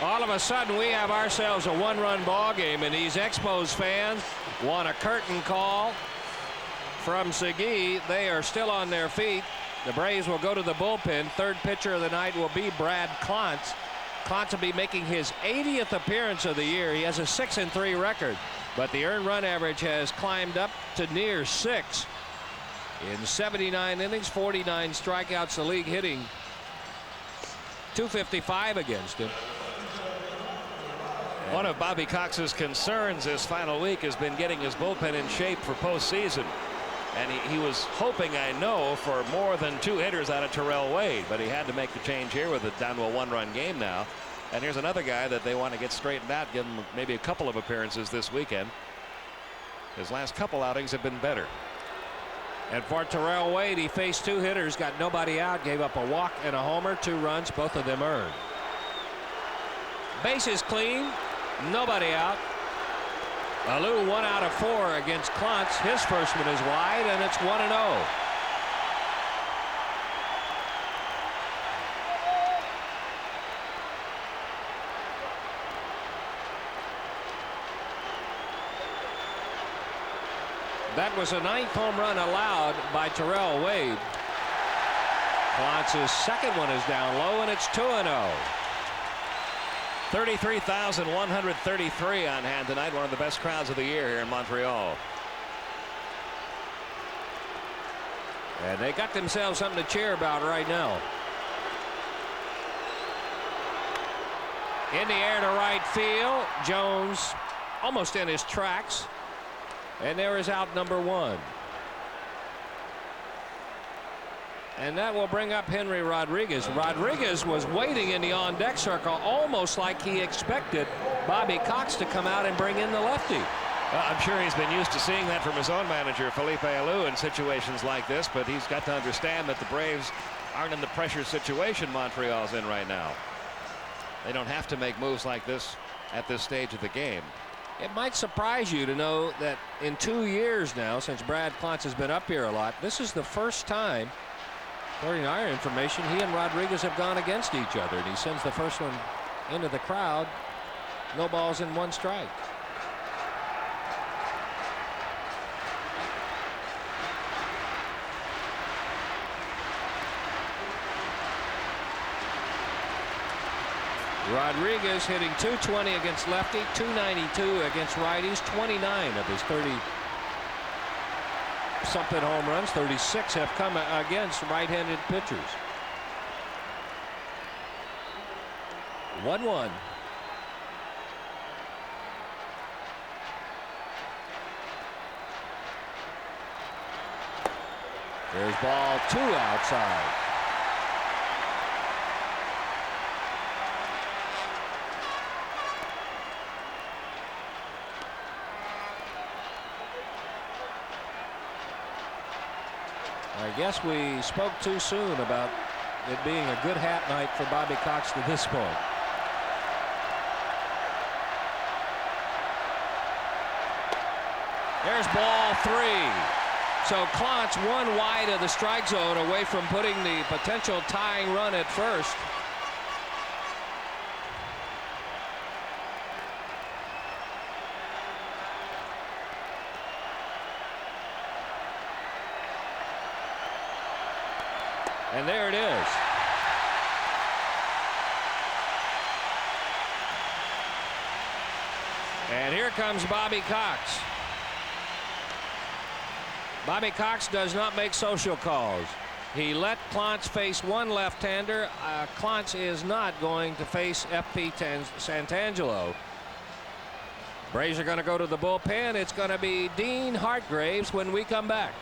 All of a sudden, we have ourselves a 1-run ball game, and these Expos fans want a curtain call from Segui. They are still on their feet. The Braves will go to the bullpen. Third pitcher of the night will be Brad Klontz. Klontz will be making his 80th appearance of the year. He has a 6-3 record, but the earned run average has climbed up to near 6. In 79 innings, 49 strikeouts, the league hitting .255 against him. One of Bobby Cox's concerns this final week has been getting his bullpen in shape for postseason. And he was hoping, I know, for more than 2 hitters out of Terrell Wade, but he had to make the change here with it down to a 1-run game now. And here's another guy that they want to get straightened out, give him maybe a couple of appearances this weekend. His last couple outings have been better. And for Terrell Wade, he faced 2 hitters, got nobody out, gave up a walk and a homer, 2 runs, both of them earned. Bases clean. Nobody out. Alou 1 out of 4 against Klontz. His first one is wide, and it's 1-0. That was a 9th home run allowed by Terrell Wade. Klontz's second one is down low, and it's 2-0. 33,133 on hand tonight. One of the best crowds of the year here in Montreal. And they got themselves something to cheer about right now. In the air to right field. Jones almost in his tracks. And there is out number 1. And that will bring up Henry Rodriguez. Rodriguez was waiting in the on-deck circle, almost like he expected Bobby Cox to come out and bring in the lefty. Well, I'm sure he's been used to seeing that from his own manager, Felipe Alou, in situations like this, but he's got to understand that the Braves aren't in the pressure situation Montreal's in right now. They don't have to make moves like this at this stage of the game. It might surprise you to know that in 2 years now, since Brad Klontz has been up here a lot, this is the first time, according to our information, he and Rodriguez have gone against each other. And he sends the first one into the crowd. No balls and 1 strike. Rodriguez hitting .220 against lefty, .292 against righties, 29 of his 30-something home runs, 36 have come against right-handed pitchers. 1-1. There's ball 2 outside. I guess we spoke too soon about it being a good hat night for Bobby Cox to this point. There's ball 3. So Klontz 1 wide of the strike zone, away from putting the potential tying run at first. And there it is. And here comes Bobby Cox. Bobby Cox does not make social calls. He let Klontz face 1 left-hander. Klontz is not going to face FP Santangelo. Braves are going to go to the bullpen. It's going to be Dean Hartgraves when we come back.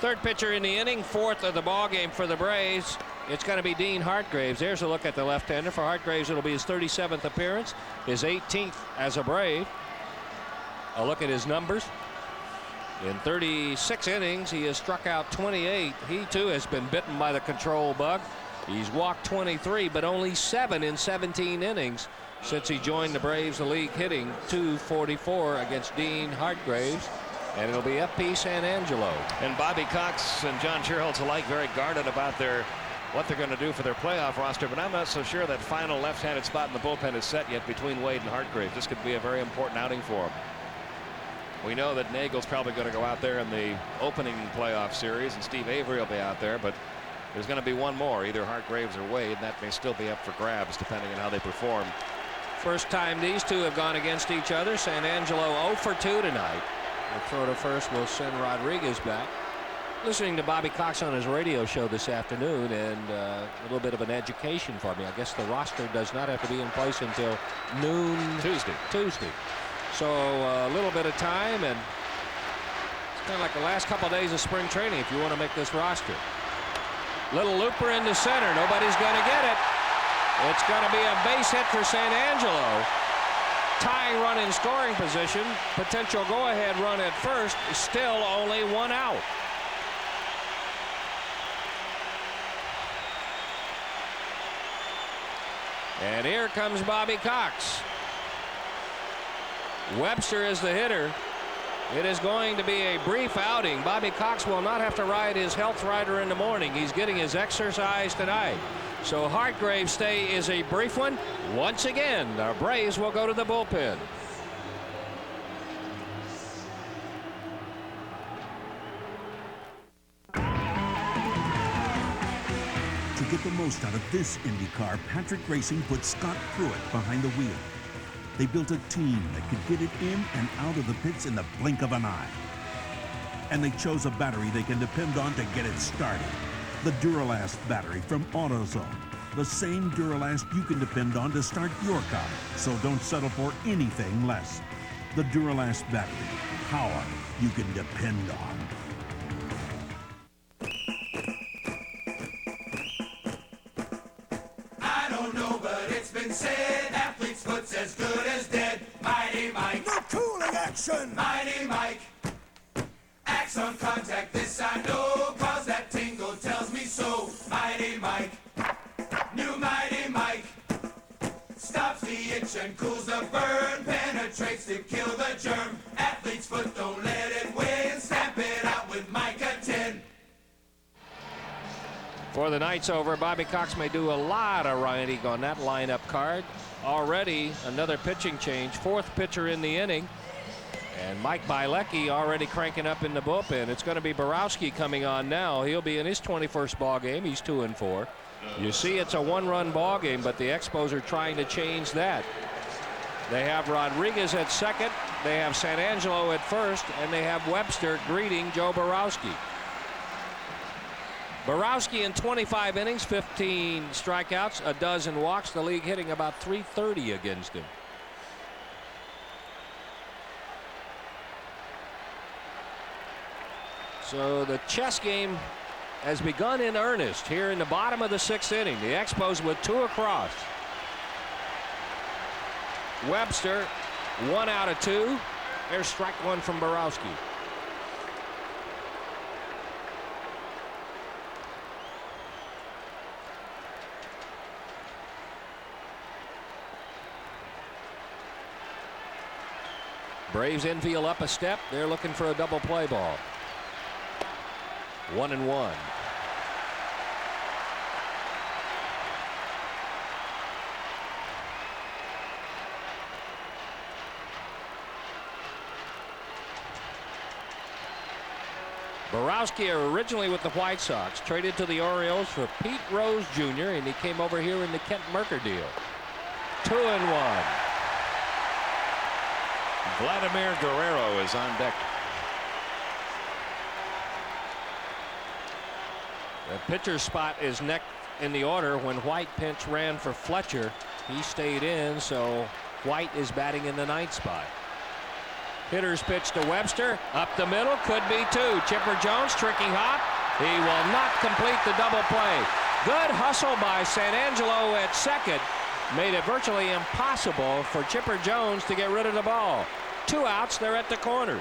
Third pitcher in the inning, 4th of the ball game for the Braves. It's going to be Dean Hartgraves. There's a look at the left-hander. For Hartgraves, it'll be his 37th appearance, his 18th as a Brave. A look at his numbers. In 36 innings, he has struck out 28. He, too, has been bitten by the control bug. He's walked 23, but only 7 in 17 innings since he joined the Braves. The league hitting .244 against Dean Hartgraves. And it'll be FP Santangelo. And Bobby Cox and John Schuerholz alike very guarded about what they're going to do for their playoff roster, but I'm not so sure that final left-handed spot in the bullpen is set yet between Wade and Hartgraves. This could be a very important outing for them. We know that Nagel's probably going to go out there in the opening playoff series, and Steve Avery will be out there, but there's going to be one more, either Hartgraves or Wade, and that may still be up for grabs depending on how they perform. First time these two have gone against each other. Santangelo 0 for 2 tonight. The throw to first will send Rodriguez back. Listening to Bobby Cox on his radio show this afternoon, and a little bit of an education for me. I guess the roster does not have to be in place until noon Tuesday. So a little bit of time, and it's kind of like the last couple of days of spring training if you want to make this roster. Little looper into center. Nobody's going to get it. It's going to be a base hit for Santangelo. tying run in scoring position. Potential go-ahead run at first. Still only 1 out. And here comes Bobby Cox. Webster is the hitter. It is going to be a brief outing. Bobby Cox will not have to ride his health rider in the morning. He's getting his exercise tonight. So Hargrave's stay is a brief one. Once again, the Braves will go to the bullpen. To get the most out of this Indy car, Patrick Racing put Scott Pruitt behind the wheel. They built a team that could get it in and out of the pits in the blink of an eye. And they chose a battery they can depend on to get it started. The Duralast battery from AutoZone. The same Duralast you can depend on to start your car. So don't settle for anything less. The Duralast battery. Power you can depend on. I don't know, but it's been said athlete's foot's as good as dead. Mighty Mike. The cooling action! Mighty Mike. Axe on contact, this I know, cause that tingle tells me so. Mighty Mike. New Mighty Mike. Stops the itch and cools the burn. Penetrates to kill the germ. Athlete's foot, don't let it win. Stamp it out with Micah 10. For the night's over, Bobby Cox may do a lot of riding on that lineup card. Already another pitching change, 4th pitcher in the inning. And Mike Bilecki already cranking up in the bullpen. It's going to be Borowski coming on now. He'll be in his 21st ball game. He's 2-4. You see it's a 1-run ball game, but the Expos are trying to change that. They have Rodriguez at second. They have San Angelo at first, and they have Webster greeting Joe Borowski. Borowski in 25 innings, 15 strikeouts, a dozen walks. The league hitting about .330 against him. So the chess game has begun in earnest here in the bottom of the 6th inning. The Expos with 2 across. Webster, 1 out of 2. There's strike 1 from Borowski. Braves infield up a step. They're looking for a double play ball. 1-1. Borowski originally with the White Sox, traded to the Orioles for Pete Rose Jr., and he came over here in the Kent Mercker deal. 2-1. Vladimir Guerrero is on deck. The pitcher's spot is next in the order. When White pinch ran for Fletcher, he stayed in, so White is batting in the 9th spot. Hitter's pitch to Webster. Up the middle, could be 2. Chipper Jones, tricky hop. He will not complete the double play. Good hustle by San Angelo at second. Made it virtually impossible for Chipper Jones to get rid of the ball. 2 outs, they're at the corners.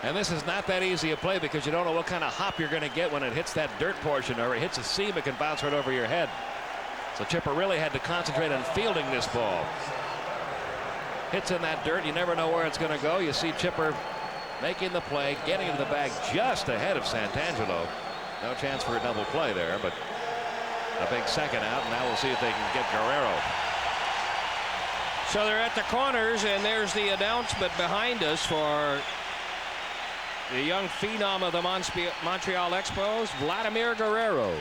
And this is not that easy a play because you don't know what kind of hop you're going to get when it hits that dirt portion, or it hits a seam, it can bounce right over your head. So Chipper really had to concentrate on fielding this ball. Hits in that dirt, you never know where it's going to go. You see Chipper making the play, getting into the bag just ahead of Santangelo. No chance for a double play there, but a big second out, and now we'll see if they can get Guerrero. So they're at the corners, and there's the announcement behind us for the young phenom of the Montreal Expos, Vladimir Guerrero.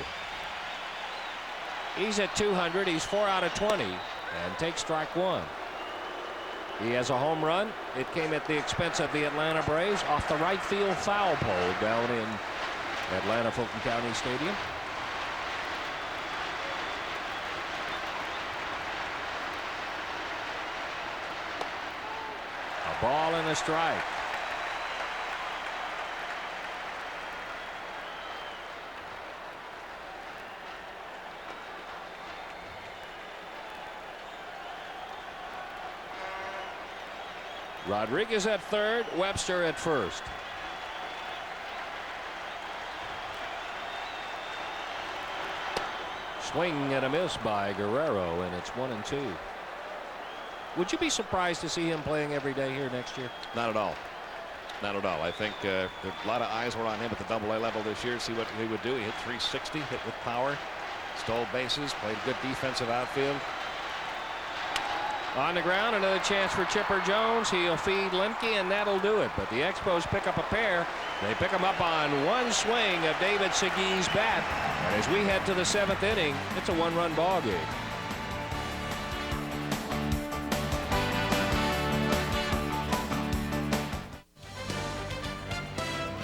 He's at 200. He's 4 out of 20 and takes strike 1. He has a home run. It came at the expense of the Atlanta Braves off the right field foul pole down in Atlanta Fulton County Stadium. A ball and a strike. Rodriguez at third, Webster at first. Swing and a miss by Guerrero, and it's 1-2. Would you be surprised to see him playing every day here next year? Not at all. Not at all. I think a lot of eyes were on him at the Double-A level this year. See what he would do. He hit .360, hit with power, stole bases, played good defensive outfield. On the ground, another chance for Chipper Jones. He'll feed Lemke, and that'll do it. But the Expos pick up a pair. They pick him up on one swing of David Segui's bat. And as we head to the 7th inning, it's a one-run ball game.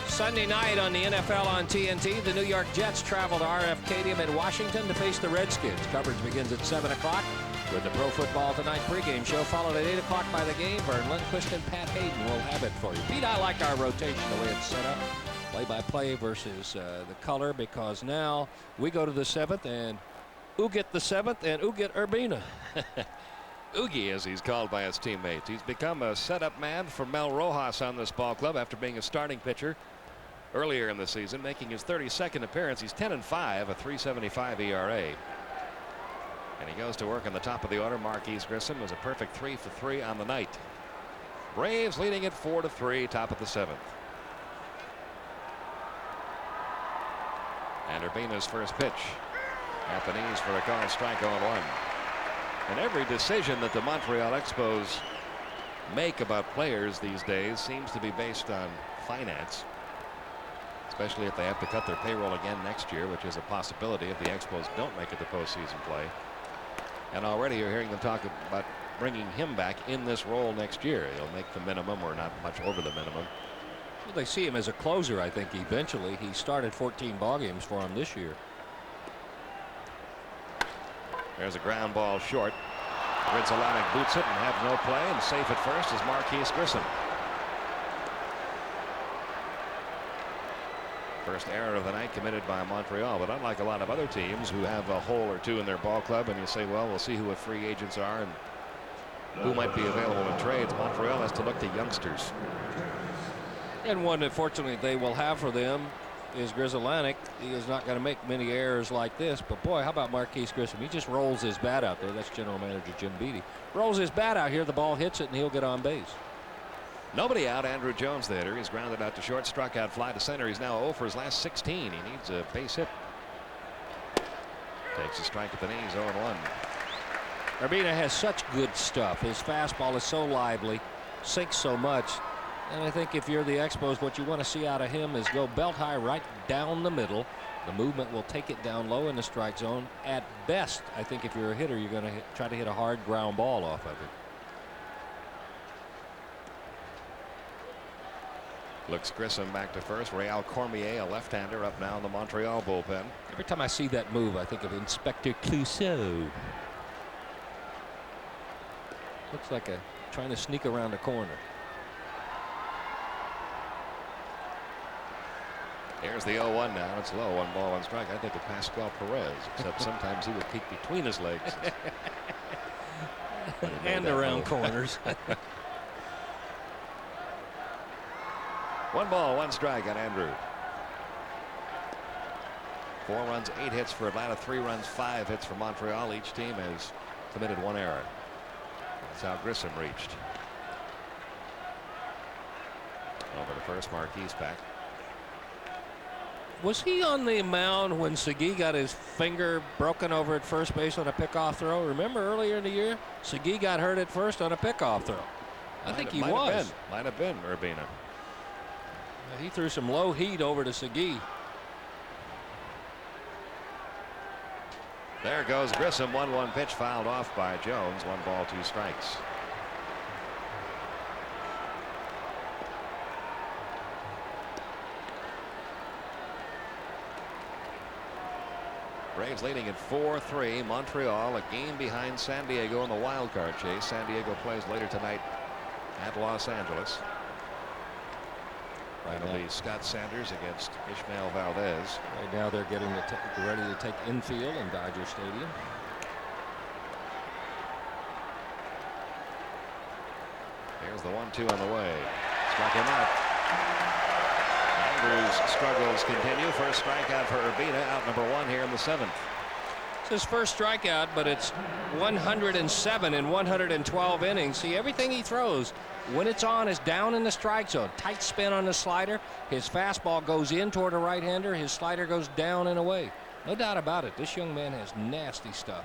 Sunday night on the NFL on TNT, the New York Jets travel to RF Stadium in Washington to face the Redskins. Coverage begins at 7 o'clock with the Pro Football Tonight pregame show, followed at 8 o'clock by the game. Vern Lindquist and Pat Hayden will have it for you. Pete, I like our rotation, the way it's set up. Play-by-play versus the color, because now we go to the 7th, and Uget the 7th, and Uget Urbina. Oogie, as he's called by his teammates. He's become a setup man for Mel Rojas on this ball club after being a starting pitcher earlier in the season, making his 32nd appearance. He's 10-5, a .375 ERA. And he goes to work on the top of the order. Marquise Grissom was a perfect 3 for 3 on the night. Braves leading it 4-3, top of the 7th. And Urbina's first pitch at the knees for a called strike, 0-1. And every decision that the Montreal Expos make about players these days seems to be based on finance, especially if they have to cut their payroll again next year, which is a possibility if the Expos don't make it to postseason play. And already you're hearing them talk about bringing him back in this role next year. He'll make the minimum, or not much over the minimum. Well, they see him as a closer, I think, eventually. He started 14 ball games for him this year. There's a ground ball short. Rizalanic boots it and have no play, and safe at first is Marquise Grissom. First error of the night committed by Montreal, but unlike a lot of other teams who have a hole or two in their ball club, and you say, well, we'll see who the free agents are and who might be available in trades, Montreal has to look to youngsters. And one that fortunately they will have for them is Rizalanic. He is not going to make many errors like this, but boy, how about Marquise Grissom? He just rolls his bat out there. That's General Manager Jim Beattie. Rolls his bat out here, the ball hits it, and he'll get on base. Nobody out. Andrew Jones, the hitter. He's grounded out to short, struck out, fly to center. He's now 0 for his last 16. He needs a base hit. Takes a strike at the knees, 0-1. Urbina has such good stuff. His fastball is so lively, sinks so much. And I think if you're the Expos, what you want to see out of him is go belt high right down the middle. The movement will take it down low in the strike zone. At best, I think if you're a hitter, you're going to try to hit a hard ground ball off of it. Looks Grissom back to first. Real Cormier, a left-hander, up now in the Montreal bullpen. Every time I see that move, I think of Inspector Clouseau. Looks like trying to sneak around the corner. Here's the 0-1 now. It's low, 1 ball, 1 strike. I think of Pascual Perez, except sometimes he would peek between his legs. And around corners. 1 ball, 1 strike on Andrew. 4 runs, 8 hits for Atlanta, 3 runs, 5 hits for Montreal. Each team has committed 1 error. That's how Grissom reached. Over to first, Marquise back. Was he on the mound when Segui got his finger broken over at first base on a pickoff throw? Remember earlier in the year, Segui got hurt at first on a pickoff throw. I think he was. Might have been Urbina. He threw some low heat over to Segui. There goes Grissom. 1-1 pitch fouled off by Jones. 1 ball, 2 strikes. Braves leading at 4-3. Montreal a game behind San Diego in the wild card chase. San Diego plays later tonight at Los Angeles. It'll be Scott Sanders against Ishmael Valdez. Right now they're getting ready to take infield in Dodger Stadium. Here's the 1-2 on the way. Struck him out. Andrews' struggles continue. First strikeout for Urbina, out number 1 here in the 7th. It's his first strikeout, but it's 107 in 112 innings. See, everything he throws, when it's on, is down in the strike zone. Tight spin on the slider. His fastball goes in toward a right-hander. His slider goes down and away. No doubt about it. This young man has nasty stuff.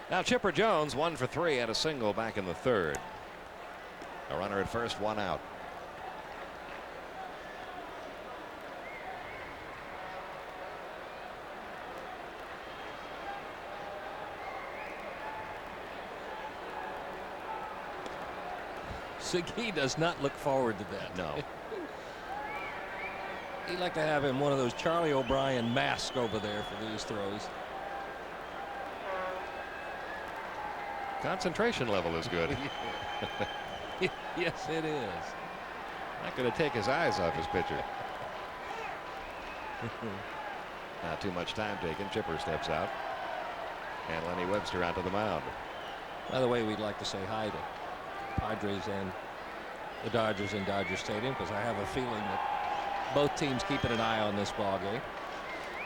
Now Chipper Jones 1 for 3 and a single back in the 3rd. A runner at first, 1 out. Segui does not look forward to that. No. He'd like to have him one of those Charlie O'Brien masks over there for these throws. Concentration level is good. Yes, it is. Not going to take his eyes off his pitcher. Not too much time taken. Chipper steps out. And Lenny Webster out to the mound. By the way, we'd like to say hi to Padres and the Dodgers in Dodger Stadium, because I have a feeling that both teams keeping an eye on this ball game.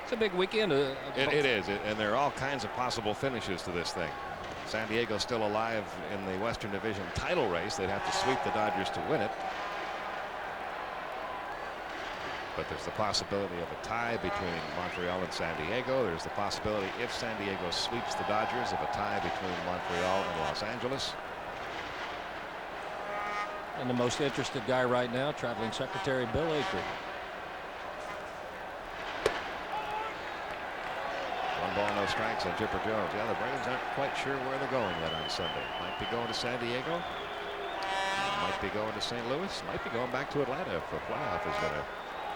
It's a big weekend. It is, and there are all kinds of possible finishes to this thing. San Diego's still alive in the Western Division title race. They'd have to sweep the Dodgers to win it. But there's the possibility of a tie between Montreal and San Diego. There's the possibility, if San Diego sweeps the Dodgers, of a tie between Montreal and Los Angeles. And the most interested guy right now, Traveling Secretary Bill Akers. 1 ball, no strikes on Chipper Jones. Yeah, the Braves aren't quite sure where they're going yet on Sunday. Might be going to San Diego. Might be going to St. Louis. Might be going back to Atlanta if the playoff is going to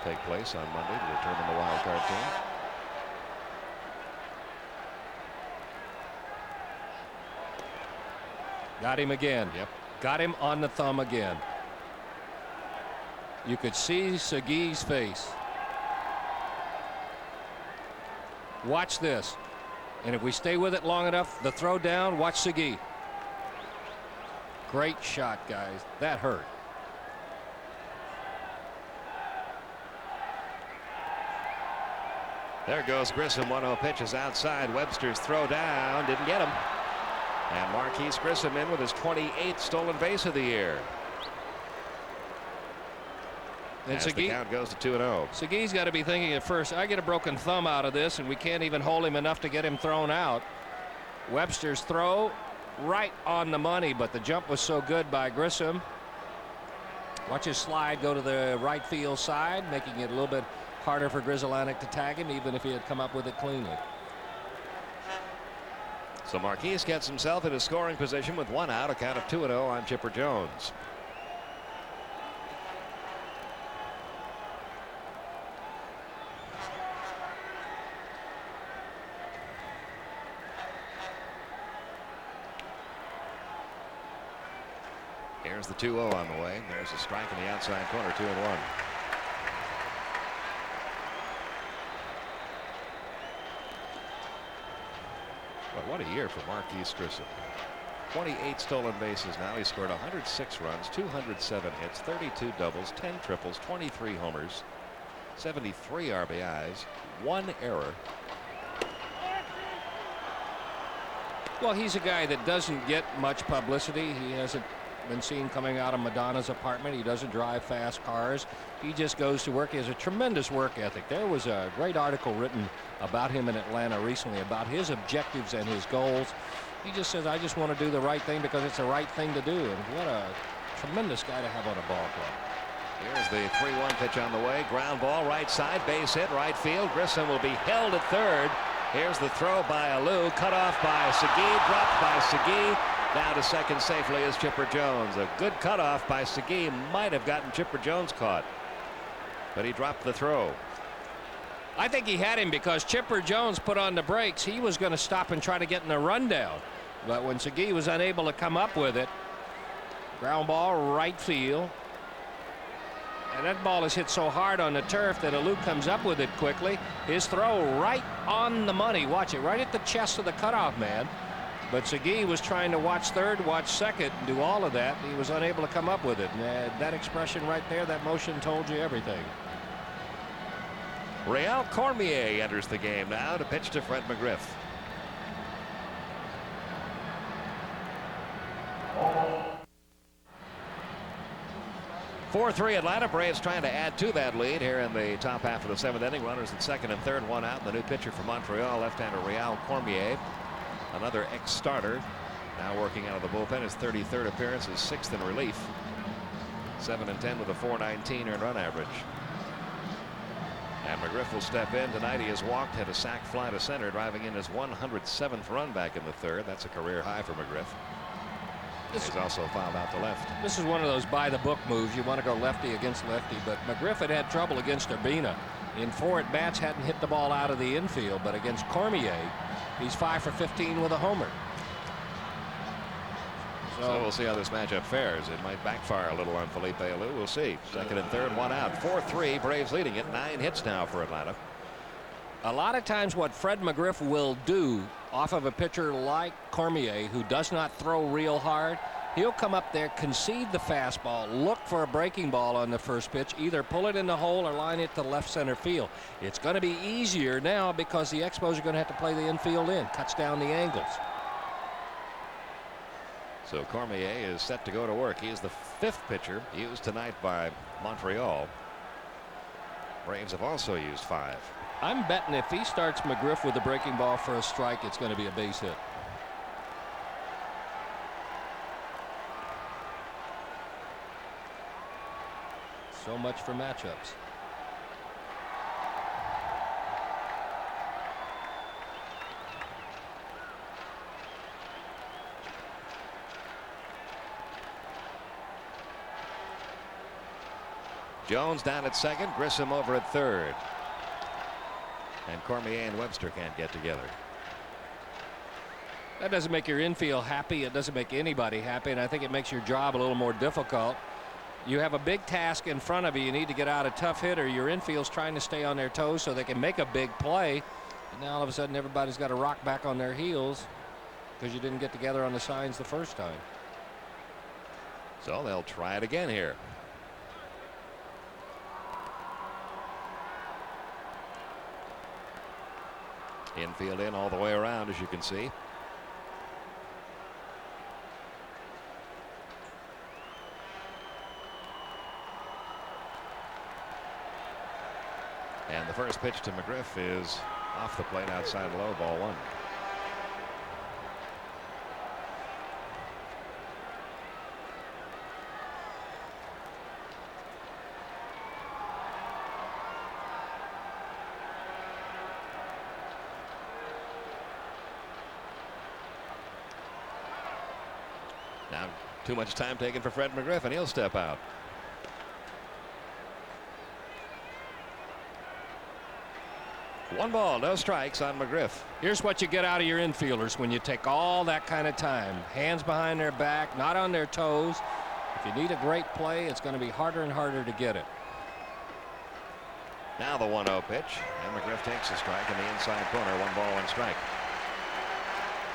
take place on Monday to determine the wild card team. Got him again. Yep. Got him on the thumb again. You could see Segui's face. Watch this. And if we stay with it long enough, the throw down, watch Segui. Great shot, guys. That hurt. There goes Grissom. 1-0 pitch is outside. Webster's throw down. Didn't get him. And Marquise Grissom in with his 28th stolen base of the year. And as the count goes to 2-0. Segui's got to be thinking at first, I get a broken thumb out of this, and we can't even hold him enough to get him thrown out. Webster's throw right on the money, but the jump was so good by Grissom. Watch his slide go to the right field side, making it a little bit harder for Grizzleanic to tag him, even if he had come up with it cleanly. So Marquise gets himself in a scoring position with 1 out, a count of 2-0 on Chipper Jones. Here's the 2-0 on the way. There's a strike in the outside corner, 2-1. But what a year for Marquise Grissom. 28 stolen bases now. He scored 106 runs, 207 hits, 32 doubles, 10 triples, 23 homers, 73 RBIs, 1 error. Well, he's a guy that doesn't get much publicity. He hasn't been seen coming out of Madonna's apartment. He doesn't drive fast cars. He just goes to work. He has a tremendous work ethic. There was a great article written about him in Atlanta recently about his objectives and his goals. He just says, I just want to do the right thing because it's the right thing to do. And what a tremendous guy to have on a ball club. Here's the 3-1 pitch on the way. Ground ball right side, base hit right field. Grissom will be held at third. Here's the throw by Alou, cut off by Segui, dropped by Segui. Now to second safely is Chipper Jones. A good cutoff by Segui might have gotten Chipper Jones caught, but he dropped the throw. I think he had him because Chipper Jones put on the brakes. He was going to stop and try to get in a rundown, but when Segui was unable to come up with it, ground ball right field. And that ball is hit so hard on the turf that Alou comes up with it quickly. His throw right on the money. Watch it, right at the chest of the cutoff man. But Segui was trying to watch third, watch second, and do all of that. He was unable to come up with it. And that expression right there, that motion told you everything. Real Cormier enters the game now to pitch to Fred McGriff. (4-3) Atlanta. Braves trying to add to that lead here in the top half of the 7th inning. Runners at second and third, one out. The new pitcher from Montreal, left-hander Real Cormier, another ex-starter, now working out of the bullpen. His 33rd appearance, his 6th in relief. 7-10 with a .419 earned run average. And McGriff will step in tonight. He has walked, had a sac fly to center, driving in his 107th run back in the third. That's a career high for McGriff. He's also fouled out to left. This is one of those by-the-book moves. You want to go lefty against lefty, but McGriff had trouble against Urbina. In 4 at-bats, hadn't hit the ball out of the infield, but against Cormier, he's 5 for 15 with a homer. So we'll see how this matchup fares. It might backfire a little on Felipe Alou. We'll see. Second and third, one out. 4-3. Braves leading it. 9 hits now for Atlanta. A lot of times what Fred McGriff will do off of a pitcher like Cormier, who does not throw real hard, he'll come up there, concede the fastball, look for a breaking ball on the first pitch, either pull it in the hole or line it to left center field. It's going to be easier now because the Expos are going to have to play the infield in. Cuts down the angles. So Cormier is set to go to work. He is the 5th pitcher used tonight by Montreal. Braves have also used 5. I'm betting if he starts McGriff with a breaking ball for a strike, it's going to be a base hit. So much for matchups. Jones down at second, Grissom over at third. And Cormier and Webster can't get together. That doesn't make your infield happy. It doesn't make anybody happy, and I think it makes your job a little more difficult. You have a big task in front of you. You need to get out a tough hitter. Your infield's trying to stay on their toes so they can make a big play. And now all of a sudden everybody's got to rock back on their heels because you didn't get together on the signs the first time. So they'll try it again here. Infield in all the way around, as you can see. And the first pitch to McGriff is off the plate outside low, ball 1. Now too much time taken for Fred McGriff, and he'll step out. One ball, no strikes on McGriff. Here's what you get out of your infielders when you take all that kind of time. Hands behind their back, not on their toes. If you need a great play, it's going to be harder and harder to get it. Now the 1-0 pitch, and McGriff takes a strike in the inside corner. 1 ball, 1 strike.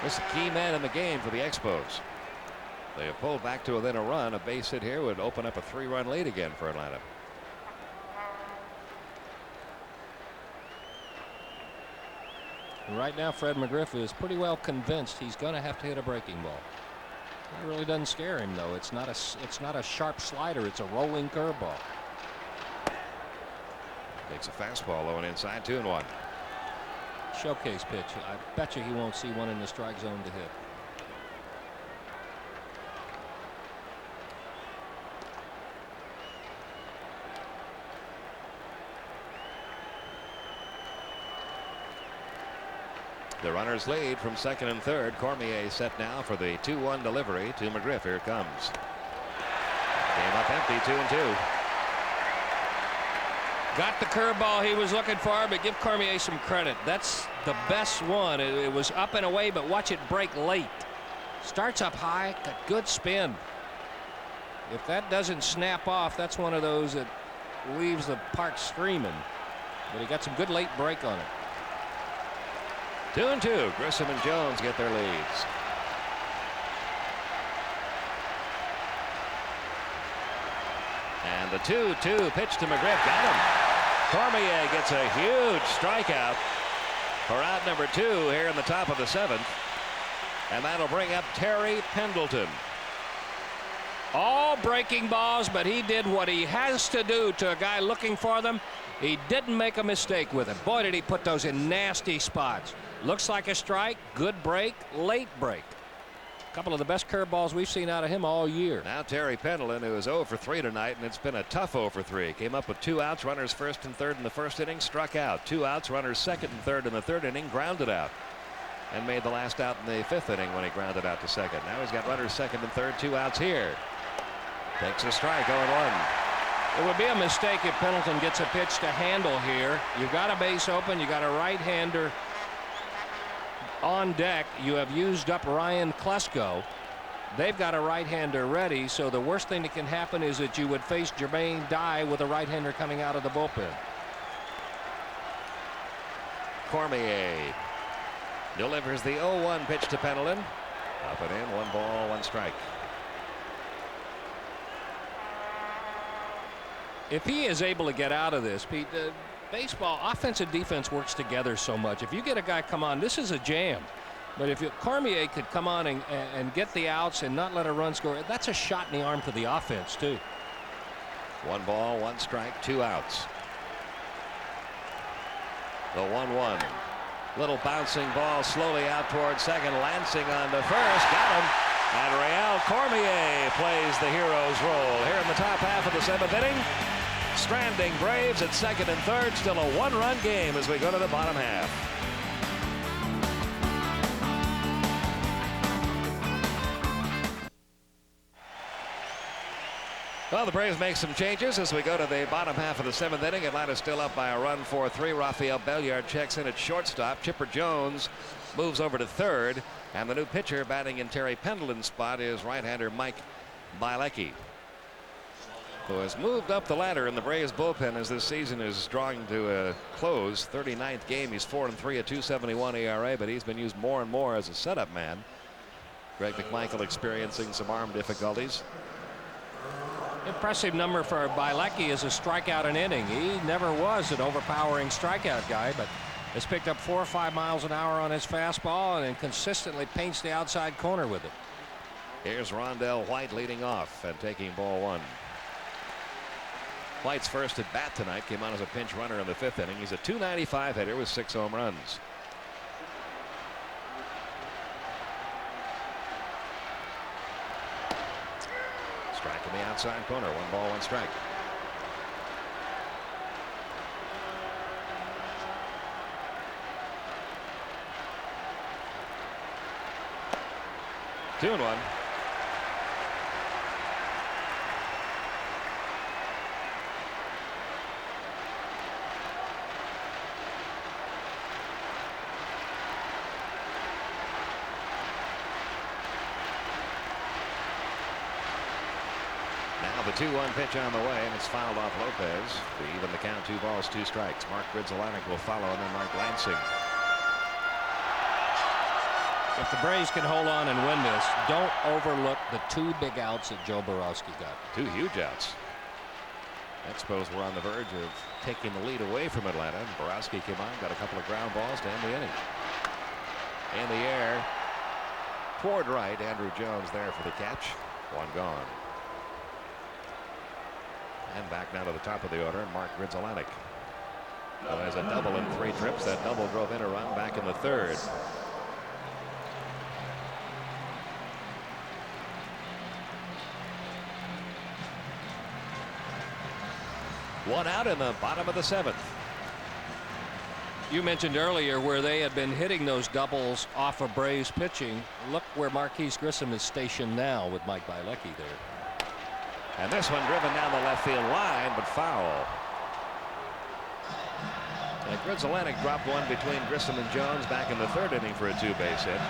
This is a key man in the game for the Expos. They have pulled back to within a run. A base hit here would open up a 3-run lead again for Atlanta. And right now Fred McGriff is pretty well convinced he's going to have to hit a breaking ball. It really doesn't scare him, though. It's not a sharp slider. It's a rolling curveball. Takes a fastball low and inside, 2-1. Showcase pitch. I bet you he won't see one in the strike zone to hit. The runners lead from second and third. Cormier set now for the 2-1 delivery to McGriff. Here it comes. Game up empty, 2-2. Got the curveball he was looking for, but give Cormier some credit. That's the best one. It was up and away, but watch it break late. Starts up high, got good spin. If that doesn't snap off, that's one of those that leaves the park screaming. But he got some good late break on it. 2-2. Grissom and Jones get their leads. And the 2-2 pitch to McGriff got him. Cormier gets a huge strikeout for out number 2 here in the top of the 7th. And that'll bring up Terry Pendleton. All breaking balls, but he did what he has to do to a guy looking for them. He didn't make a mistake with it. Boy, did he put those in nasty spots. Looks like a strike. Good break. Late break. A couple of the best curveballs we've seen out of him all year. Now Terry Pendleton, who is 0 for 3 tonight, and it's been a tough 0 for 3. Came up with 2 outs, runners first and third in the first inning, struck out. 2 outs, runners second and third in the third inning, grounded out. And made the last out in the 5th inning when he grounded out to second. Now he's got runners second and third, 2 outs here. Takes a strike, 0-1. It would be a mistake if Pendleton gets a pitch to handle here. You've got a base open. You got a right-hander on deck. You have used up Ryan Klesko. They've got a right-hander ready, so the worst thing that can happen is that you would face Jermaine Dye with a right-hander coming out of the bullpen. Cormier delivers the 0-1 pitch to Pendleton. Up and in, 1 ball, 1 strike. If he is able to get out of this, Pete, baseball offense and defense works together so much. If you get a guy come on, this is a jam. But if Cormier could come on and get the outs and not let a run score, that's a shot in the arm for the offense too. 1 ball, 1 strike, 2 outs. The 1-1. Little bouncing ball slowly out towards second. Lansing on to first. Got him. And Real Cormier plays the hero's role here in the top half of the 7th inning. Stranding Braves at second and third. Still a 1-run game as we go to the bottom half. Well, the Braves make some changes as we go to the bottom half of the 7th inning. Atlanta's still up by a run, 4-3. Rafael Belliard checks in at shortstop. Chipper Jones moves over to third. And the new pitcher batting in Terry Pendleton's spot is right-hander Mike Bielecki, who has moved up the ladder in the Braves bullpen as this season is drawing to a close. 39th game. He's 4-3, a 2.71 ERA, but he's been used more and more as a setup man. Greg McMichael experiencing some arm difficulties. Impressive number for Bielecki as a strikeout an inning. He never was an overpowering strikeout guy, but has picked up 4 or 5 miles an hour on his fastball and consistently paints the outside corner with it. Here's Rondell White leading off and taking ball 1. White's first at bat tonight, came on as a pinch runner in the 5th inning. He's a .295 hitter with 6 home runs. Strike in the outside corner. 1 ball, 1 strike. Two and 1. Now the 2-1 pitch on the way, and it's fouled off Lopez to even the count. 2 balls, 2 strikes. Mark Grizzolanek will follow, and then Mark Lansing. If the Braves can hold on and win this, don't overlook the 2 big outs that Joe Borowski got. 2 huge outs. Expos were on the verge of taking the lead away from Atlanta, and Borowski came on, got a couple of ground balls to end the inning. In the air toward right, Andrew Jones there for the catch. 1 gone. And back now to the top of the order, Mark Grizzolanek, who has a double in 3 trips. That double drove in a run back in the 3rd. One out in the bottom of the 7th. You mentioned earlier where they had been hitting those doubles off of Braves pitching. Look where Marquise Grissom is stationed now with Mike Bielecki there. And this one driven down the left field line, but foul. And Grizzolanek dropped one between Grissom and Jones back in the 3rd inning for a 2-base hit.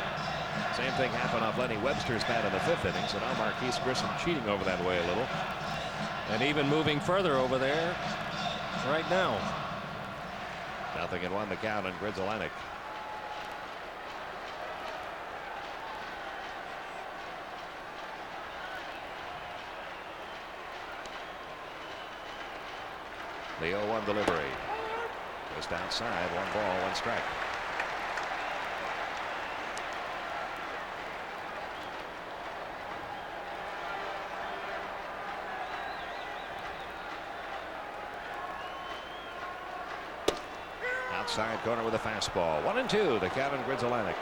Same thing happened off Lenny Webster's bat in the 5th inning, so now Marquise Grissom cheating over that way a little. And even moving further over there right now. 0-1 the count on Grizzolanek. The 0-1 delivery. Just outside. 1 ball, 1 strike. Outside corner with a fastball. 1-2. The count in Grids Atlantic.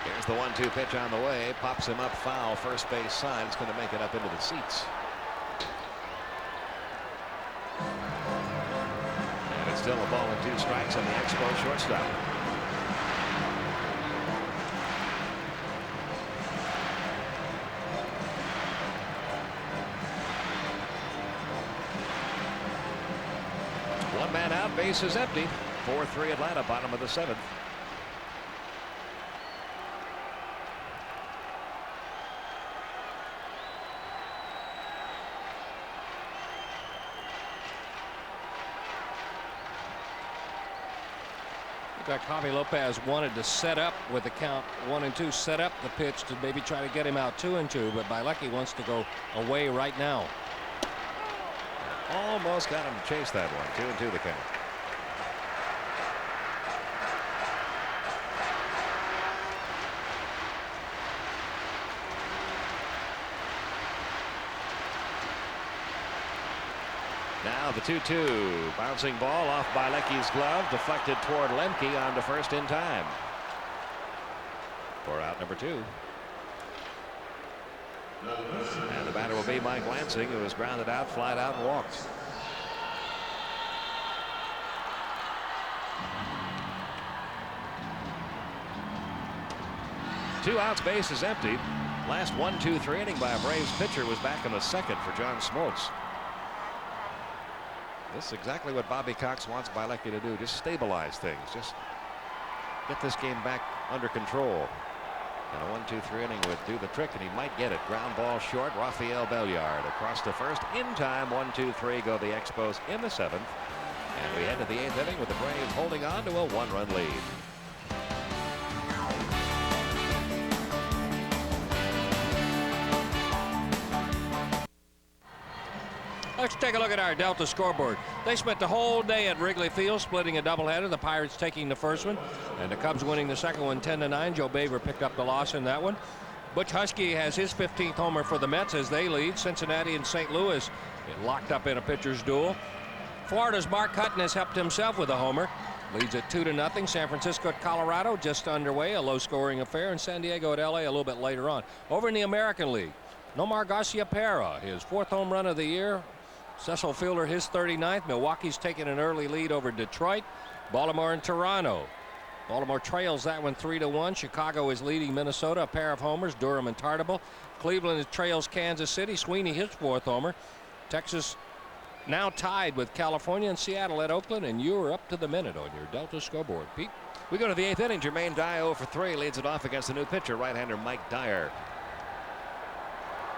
Here's the 1-2 pitch on the way. Pops him up foul. First base side. It's going to make it up into the seats. Still a ball and 2 strikes on the Expos shortstop. One man out, base is empty. 4-3 Atlanta, bottom of the 7th. Javi Lopez wanted to set up with the count 1-2, set up the pitch to maybe try to get him out 2-2, but Bilecki wants to go away right now. Almost got him to chase that one. 2-2 the count. Now the 2-2 bouncing ball off Bilecki's glove, deflected toward Lemke on to first in time. For out number 2. And the batter will be Mike Lansing, who was grounded out, flied out, and walked. Two outs, base is empty. Last 1-2-3 inning by a Braves pitcher was back in the 2nd for John Smoltz. This is exactly what Bobby Cox wants Bilecki to do. Just stabilize things. Just get this game back under control. And a 1-2-3 inning would do the trick, and he might get it. Ground ball short. Rafael Belliard across to first in time. 1-2-3 go the Expos in the 7th. And we head to the 8th inning with the Braves holding on to a 1-run lead. Let's take a look at our Delta scoreboard. They spent the whole day at Wrigley Field splitting a doubleheader. The Pirates taking the first one, and the Cubs winning the second one 10-9. Joe Baver picked up the loss in that one. Butch Husky has his 15th homer for the Mets as they lead. Cincinnati and St. Louis locked up in a pitcher's duel. Florida's Mark Hutton has helped himself with a homer. Leads at 2-0. San Francisco at Colorado just underway, a low-scoring affair, and San Diego at LA a little bit later on. Over in the American League, Nomar Garciaparra, his 4th home run of the year. Cecil Fielder his 39th. Milwaukee's taking an early lead over Detroit. Baltimore and Toronto. Baltimore trails that one 3-1. Chicago is leading Minnesota, a pair of homers, Durham and Tartable. Cleveland trails Kansas City. Sweeney his 4th homer. Texas now tied with California, and Seattle at Oakland, and you're up to the minute on your Delta scoreboard. Pete? We go to the 8th inning. Jermaine Dye 0 for 3 leads it off against the new pitcher, right-hander Mike Dyer.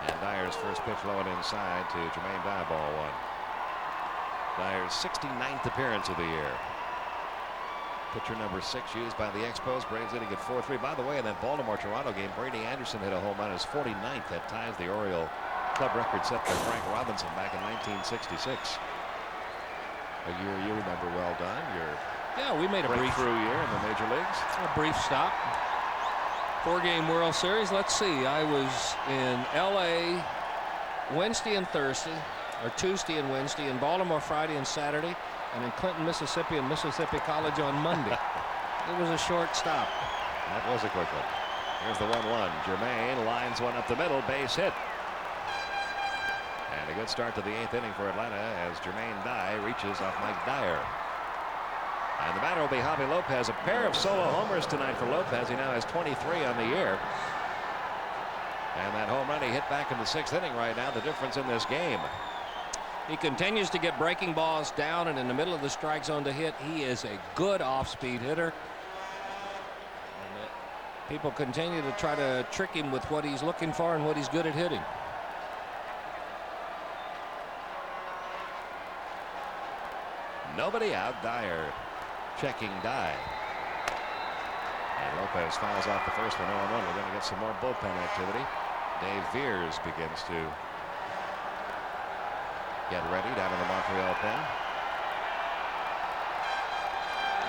And Dyer's first pitch low and inside to Jermaine Dye, ball 1. Dyer's 69th appearance of the year. Pitcher number 6 used by the Expos. Braves hitting at 4-3. By the way, in that Baltimore-Toronto game, Brady Anderson hit a home run, his 49th. That ties the Oriole club record set by Frank Robinson back in 1966. A year you remember well done. Yeah, we made a breakthrough year in the major leagues. A brief stop. 4-game World Series. Let's see. I was in LA Wednesday and Thursday, or Tuesday and Wednesday, in Baltimore Friday and Saturday, and in Clinton, Mississippi, and Mississippi College on Monday. It was a short stop. That was a quick one. Here's the 1-1. Jermaine lines one up the middle, base hit. And a good start to the 8th inning for Atlanta as Jermaine Dye reaches off Mike Dyer. And the batter will be Javi Lopez. A pair of solo homers tonight for Lopez. He now has 23 on the year. And that home run he hit back in the 6th inning right now, the difference in this game. He continues to get breaking balls down and in the middle of the strike zone to hit. He is a good off-speed hitter. And people continue to try to trick him with what he's looking for and what he's good at hitting. Nobody out. Dyer checking Dye. And Lopez fouls off the first one 0-1. We're going to get some more bullpen activity. Dave Veers begins to get ready down in the Montreal pen.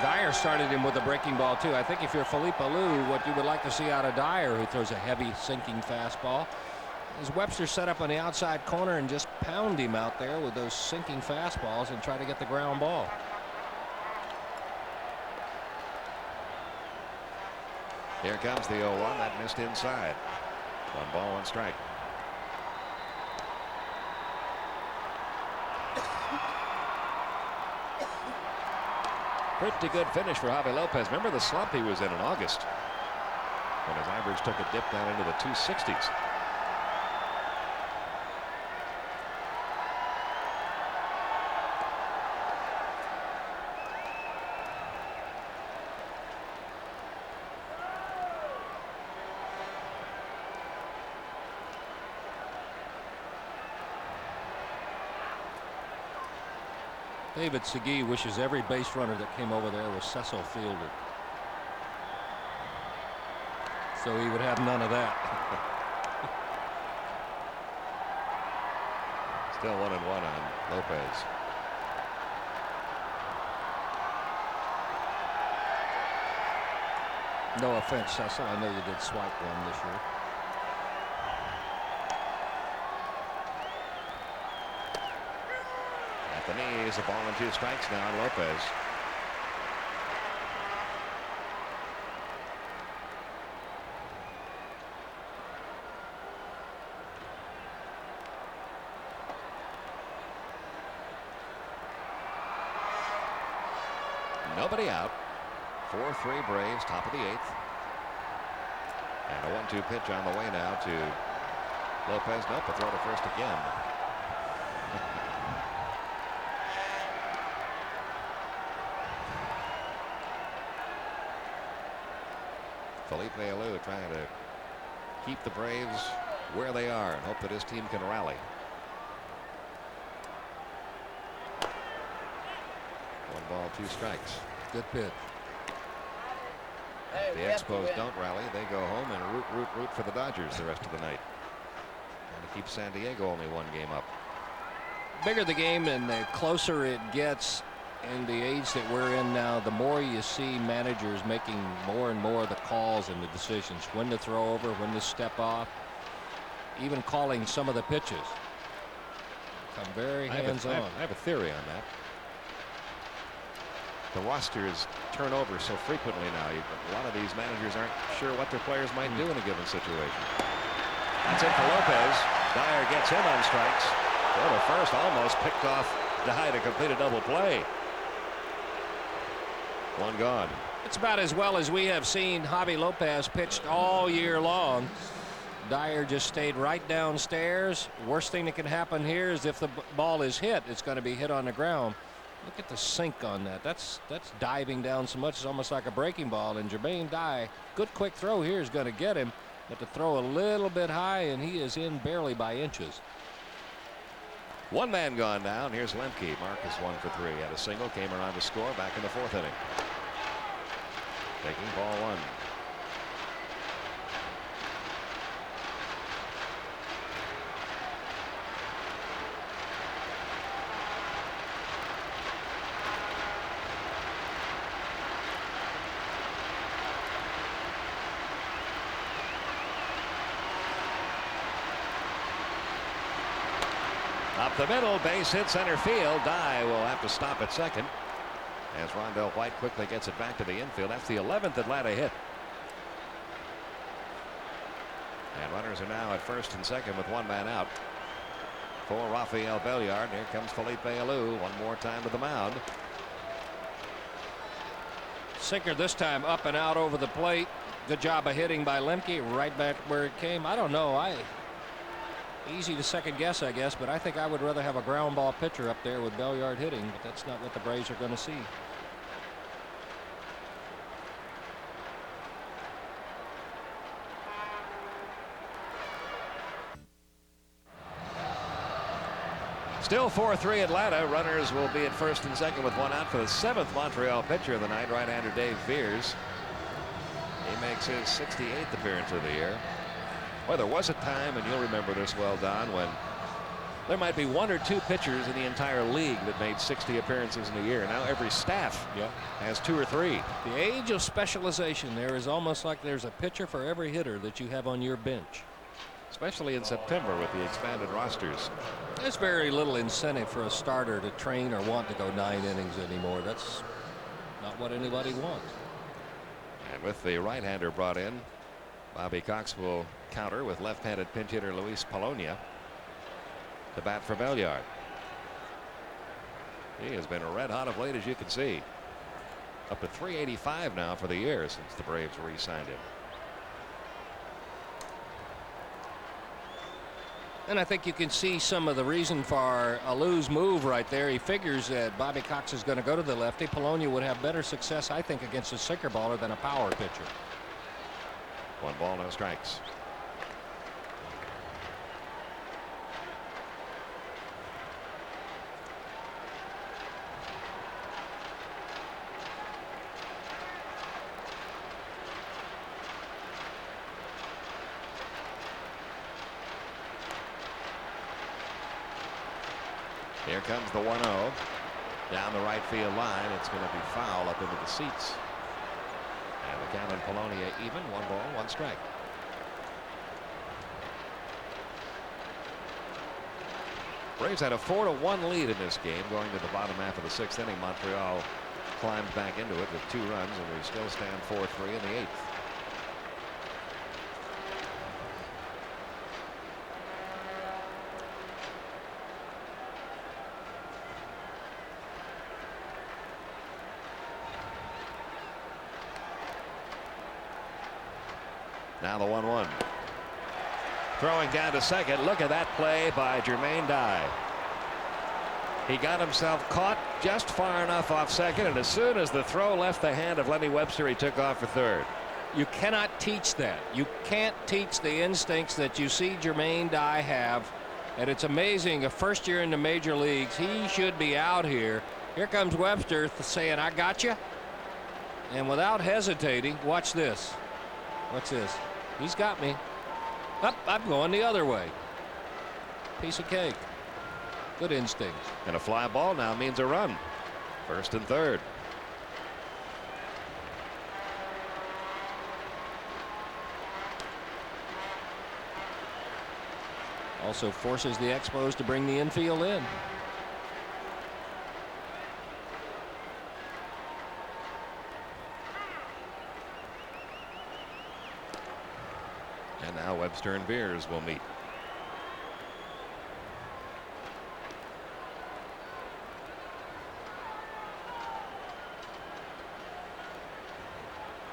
Dyer started him with a breaking ball too. I think if you're Felipe Alou, what you would like to see out of Dyer, who throws a heavy sinking fastball, is Webster set up on the outside corner and just pound him out there with those sinking fastballs and try to get the ground ball. Here comes the 0-1. That missed inside. 1 ball, 1 strike. Pretty good finish for Javi Lopez. Remember the slump he was in August when his average took a dip down into the 260s. David Segui wishes every base runner that came over there was Cecil Fielder, so he would have none of that. Still 1-1 on Lopez. No offense, Cecil. I know you did swipe one this year. At the knees, a ball and 2 strikes now on Lopez. Nobody out. 4-3 Braves, top of the 8th. And a 1-2 pitch on the way now to Lopez. Nope, a throw to first again. Felipe Alou trying to keep the Braves where they are and hope that his team can rally. 1 ball, 2 strikes. Good pitch. The Expos don't rally. They go home and root for the Dodgers the rest of the night. And to keep San Diego only 1 game up. Bigger the game and the closer it gets in the age that we're in now, the more you see managers making more and more of the calls and the decisions. When to throw over, when to step off, even calling some of the pitches. Become very hands-on. I have a theory on that. The rosters turn over so frequently now. A lot of these managers aren't sure what their players might do in a given situation. That's it for Lopez. Dyer gets him on strikes. Go to first, almost picked off Dye to complete a double play. 1 gone. It's about as well as we have seen Javi Lopez pitched all year long. Dyer just stayed right downstairs. Worst thing that can happen here is if the ball is hit, it's going to be hit on the ground. Look at the sink on that. That's diving down so much it's almost like a breaking ball. And Jermaine Dye, good quick throw here is going to get him, but to throw a little bit high and he is in barely by inches. 1 man gone now, and here's Lemke. Marcus 1 for 3. Had a single, came around to score back in the 4th inning. Taking ball 1. Up the middle, base hit center field. Dye will have to stop at second as Rondell White quickly gets it back to the infield. That's the 11th Atlanta hit. And runners are now at first and second with 1 man out for Rafael Belliard. Here comes Felipe Alou one more time to the mound. Sinker this time up and out over the plate. Good job of hitting by Lemke, right back where it came. I don't know. Easy to second guess, I guess, but I think I would rather have a ground ball pitcher up there with Belliard hitting, but that's not what the Braves are going to see. Still 4-3 Atlanta. Runners will be at first and second with one out for the 7th Montreal pitcher of the night, right-hander Dave Veers. He makes his 68th appearance of the year. Well, there was a time, and you'll remember this well, Don, when there might be 1 or 2 pitchers in the entire league that made 60 appearances in a year. Now every staff has 2 or 3. The age of specialization. There is almost like there's a pitcher for every hitter that you have on your bench. Especially in September with the expanded rosters. There's very little incentive for a starter to train or want to go 9 innings anymore. That's not what anybody wants. And with the right-hander brought in, Bobby Cox will counter with left-handed pinch hitter Luis Polonia to bat for Belliard. He has been red hot of late, as you can see. Up to 385 now for the year since the Braves re-signed him. And I think you can see some of the reason for Alou's move right there. He figures that Bobby Cox is going to go to the lefty. Polonia would have better success, I think, against a sinker baller than a power pitcher. 1 ball, no strikes. Here comes the 1-0 down the right field line. It's going to be foul up into the seats. And the count on Polonia even. 1 ball, 1 strike. Braves had a 4-1 lead in this game going to the bottom half of the 6th inning. Montreal climbed back into it with 2 runs, and we still stand 4-3 in the 8th. Now the 1-1. Throwing down to second. Look at that play by Jermaine Dye. He got himself caught just far enough off second, and as soon as the throw left the hand of Lenny Webster, he took off for third. You cannot teach that. You can't teach the instincts that you see Jermaine Dye have. And it's amazing, a first year in the major leagues, he should be out here. Here comes Webster saying, I got you. And without hesitating, watch this. What's this? He's got me. Up, I'm going the other way. Piece of cake. Good instinct. And a fly ball now means a run. 1st and 3rd. Also forces the Expos to bring the infield in. And now Webster and Veers will meet.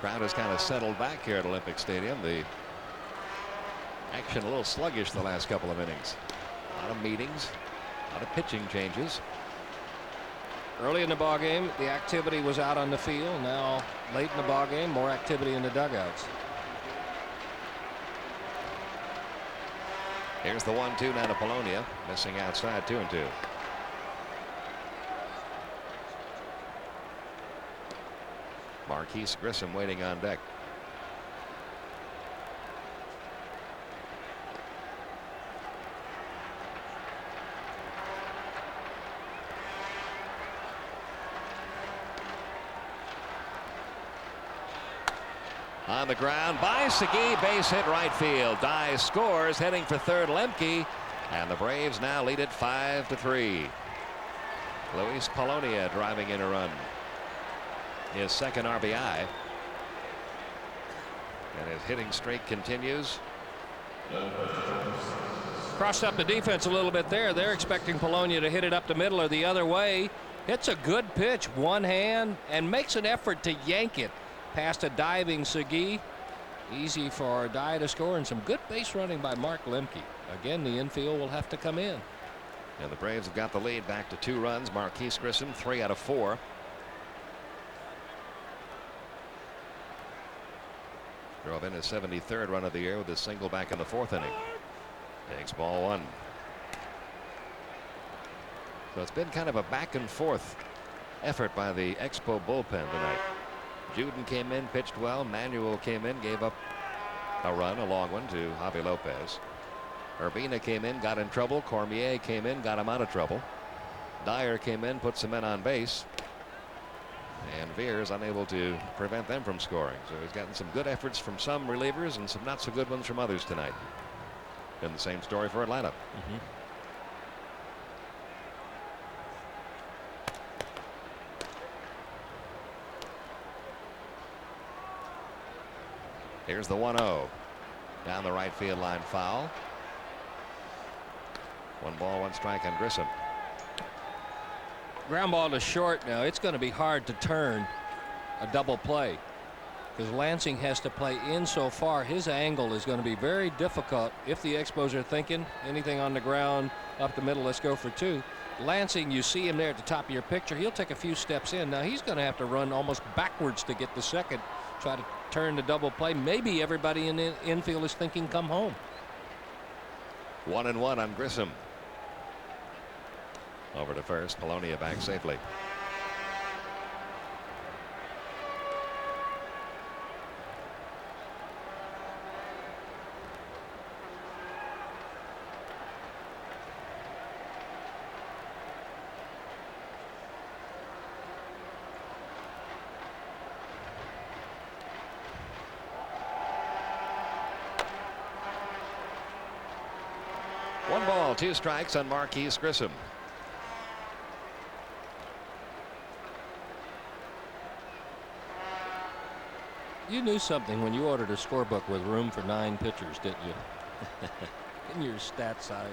Crowd has kind of settled back here at Olympic Stadium. The action a little sluggish the last couple of innings. A lot of meetings, a lot of pitching changes. Early in the ball game, the activity was out on the field. Now, late in the ball game, more activity in the dugouts. Here's the 1-2 now to Polonia, missing outside, 2-2. Marquise Grissom waiting on deck. On the ground by Segui, base hit right field. Dye scores, heading for third Lemke, and the Braves now lead it 5-3. Luis Polonia driving in a run. His 2nd RBI. And his hitting streak continues. Crossed up the defense a little bit there. They're expecting Polonia to hit it up the middle or the other way. Hits a good pitch, one hand, and makes an effort to yank it past a diving Segui. Easy for Dye to score, and some good base running by Mark Lemke. Again, the infield will have to come in. And the Braves have got the lead back to 2 runs. Marquise Grissom 3 out of 4. Drove in his 73rd run of the year with a single back in the 4th inning. Takes ball 1. So it's been kind of a back and forth effort by the Expo bullpen tonight. Juden came in, pitched well. Manuel came in, gave up a run, a long one, to Javi Lopez. Urbina came in, got in trouble. Cormier came in, got him out of trouble. Dyer came in, put some men on base. And Veers unable to prevent them from scoring. So he's gotten some good efforts from some relievers and some not so good ones from others tonight. And the same story for Atlanta. Here's the 1-0. Down the right field line, foul. 1 ball, 1 strike on Grissom. Ground ball to short now. It's going to be hard to turn a double play because Lansing has to play in so far. His angle is going to be very difficult if the Expos are thinking anything on the ground up the middle. Let's go for 2. Lansing, you see him there at the top of your picture. He'll take a few steps in. Now he's going to have to run almost backwards to get the second, try to turn the double play. Maybe everybody in the infield is thinking come home. 1-1 on Grissom. Over to first. Polonia back safely. One ball, 2 strikes on Marquise Grissom. You knew something when you ordered a scorebook with room for 9 pitchers, didn't you? In your stat side.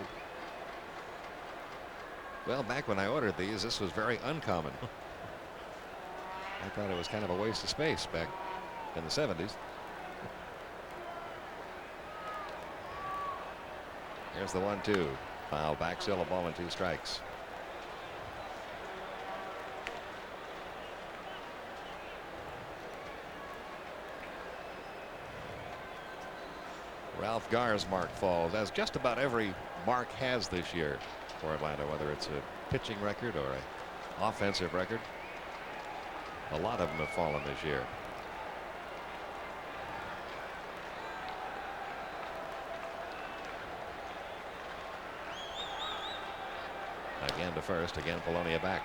Well, back when I ordered these, this was very uncommon. I thought it was kind of a waste of space back in the 70s. Here's the 1-2. Foul back, still a ball and 2 strikes. Ralph Gar's mark falls, as just about every mark has this year for Atlanta, whether it's a pitching record or an offensive record. A lot of them have fallen this year. Again to first, again Polonia back.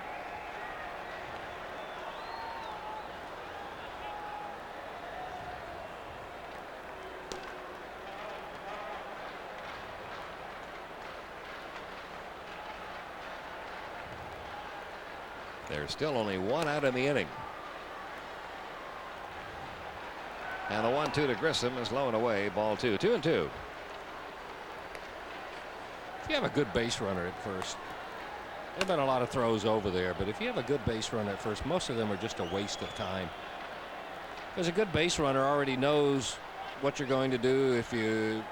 There's still only 1 out in the inning. And the 1-2 to Grissom is low and away. Ball 2. 2-2. If you have a good base runner at first, there have been a lot of throws over there, but if you have a good base runner at first, most of them are just a waste of time. Because a good base runner already knows what you're going to do if you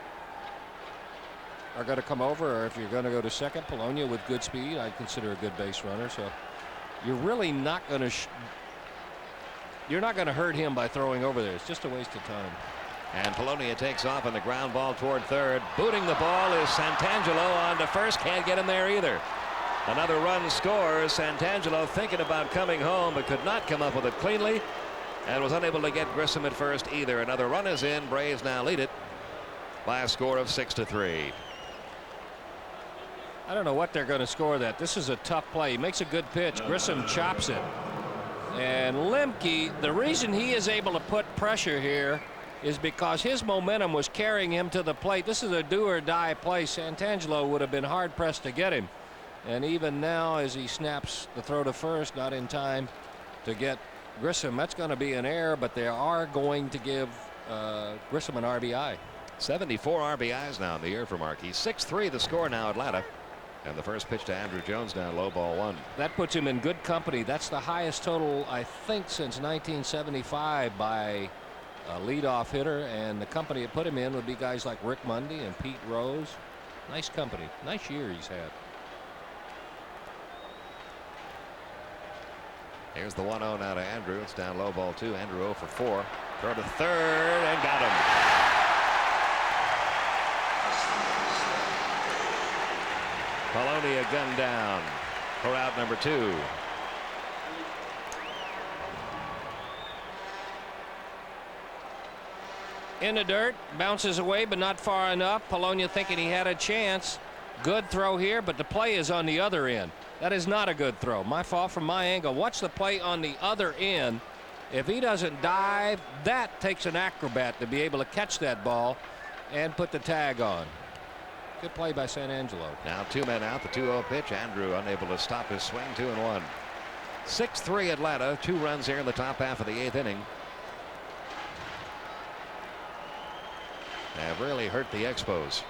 are going to come over or if you're going to go to second. Polonia with good speed, I'd consider a good base runner. So you're really not going to you're not going to hurt him by throwing over there. It's just a waste of time. And Polonia takes off on the ground ball toward third. Booting the ball is Santangelo on to first. Can't get him there either. Another run scores. Santangelo thinking about coming home but could not come up with it cleanly and was unable to get Grissom at first either. Another run is in. Braves now lead it by a score of 6-3. I don't know what they're going to score that. This is a tough play. He makes a good pitch. Grissom chops it. And Lemke, the reason he is able to put pressure here is because his momentum was carrying him to the plate. This is a do or die play. Santangelo would have been hard pressed to get him. And even now, as he snaps the throw to first, not in time to get Grissom, that's going to be an error, but they are going to give Grissom an RBI. 74 RBIs now in the year for Markey. 6-3 the score now, Atlanta. And the first pitch to Andrew Jones now, low ball 1. That puts him in good company. That's the highest total, I think, since 1975 by a leadoff hitter. And the company it put him in would be guys like Rick Mundy and Pete Rose. Nice company. Nice year he's had. Here's the 1-0 now to Andrew. It's down low, ball 2. Andrew 0 for 4. Throw to third and got him. Polonia gunned down. for out number 2. In the dirt, bounces away, but not far enough. Polonia thinking he had a chance. Good throw here, but the play is on the other end. That is not a good throw. My fault from my angle. Watch the play on the other end. If he doesn't dive, that takes an acrobat to be able to catch that ball and put the tag on. Good play by San Angelo. Now 2 men out, the 2-0 pitch. Andrew unable to stop his swing, 2-1. 6-3 Atlanta, 2 runs here in the top half of the 8th inning. Have really hurt the Expos.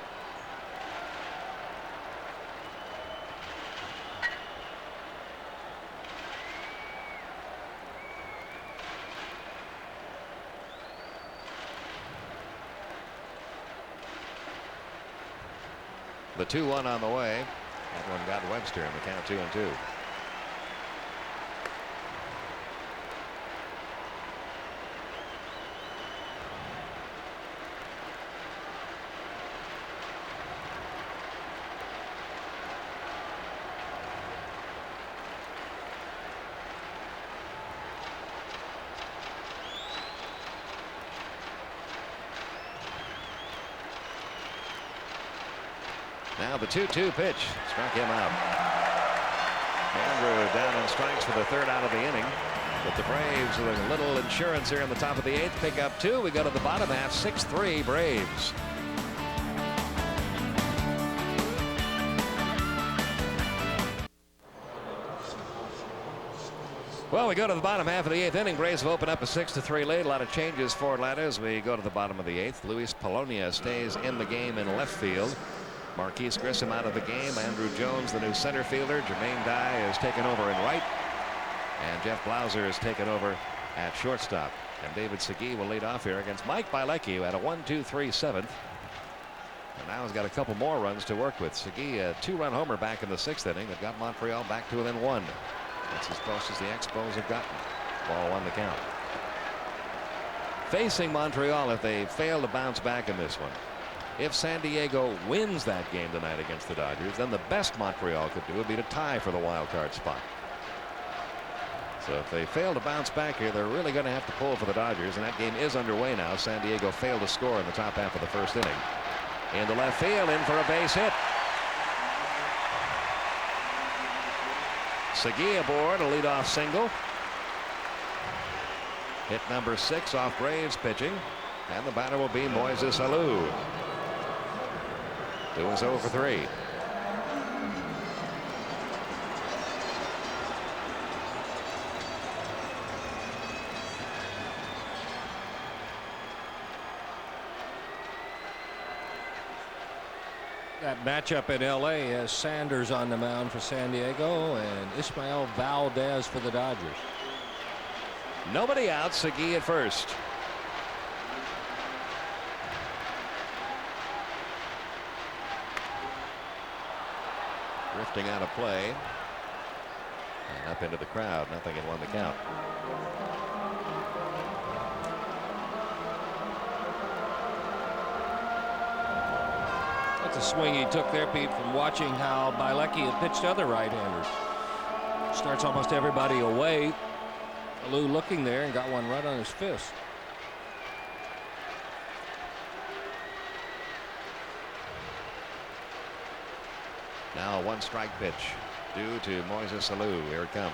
The 2-1 on the way. That one got Webster in the count 2-2. Now the 2-2 pitch struck him out. Andrew down in strikes for the 3rd out of the inning. But the Braves with a little insurance here in the top of the 8th. Pick up 2. We go to the bottom half. 6-3 Braves. Well, we go to the bottom half of the 8th inning. Braves have opened up a 6-3 lead. A lot of changes for Atlanta as we go to the bottom of the 8th. Luis Polonia stays in the game in left field. Marquise Grissom out of the game. Andrew Jones, the new center fielder. Jermaine Dye has taken over in right. And Jeff Blauser has taken over at shortstop. And David Segui will lead off here against Mike Bielecki, who had a 1-2-3 7th. And now he's got a couple more runs to work with. Segui, a 2-run homer back in the 6th inning that got Montreal back to within 1. That's as close as the Expos have gotten. Ball 1 the count. Facing Montreal if they fail to bounce back in this one. If San Diego wins that game tonight against the Dodgers, then the best Montreal could do would be to tie for the wild card spot. So if they fail to bounce back here, they're really going to have to pull for the Dodgers, and that game is underway now. San Diego failed to score in the top half of the 1st inning. Into left field, in for a base hit. Segui aboard, a leadoff single. Hit number 6 off Braves pitching, and the batter will be Moises Alou. Doing so for 3. That matchup in L.A. has Sanders on the mound for San Diego and Ismael Valdez for the Dodgers. Nobody out. Segui at first. Drifting out of play and up into the crowd. Nothing in 1 the count. That's a swing he took there, Pete, from watching how Bielecki had pitched other right-handers. Starts almost everybody away. Alou looking there and got one right on his fist. Now a 1-strike pitch due to Moises Alou. Here it comes.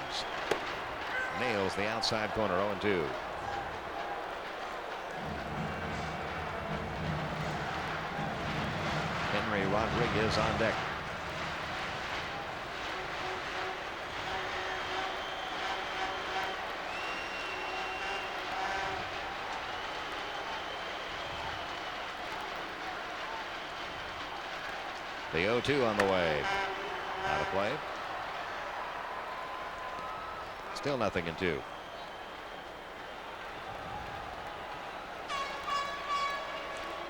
Nails the outside corner. 0-2. Henry Rodriguez on deck. The 0-2 on the way. Out of play. Still nothing in 2.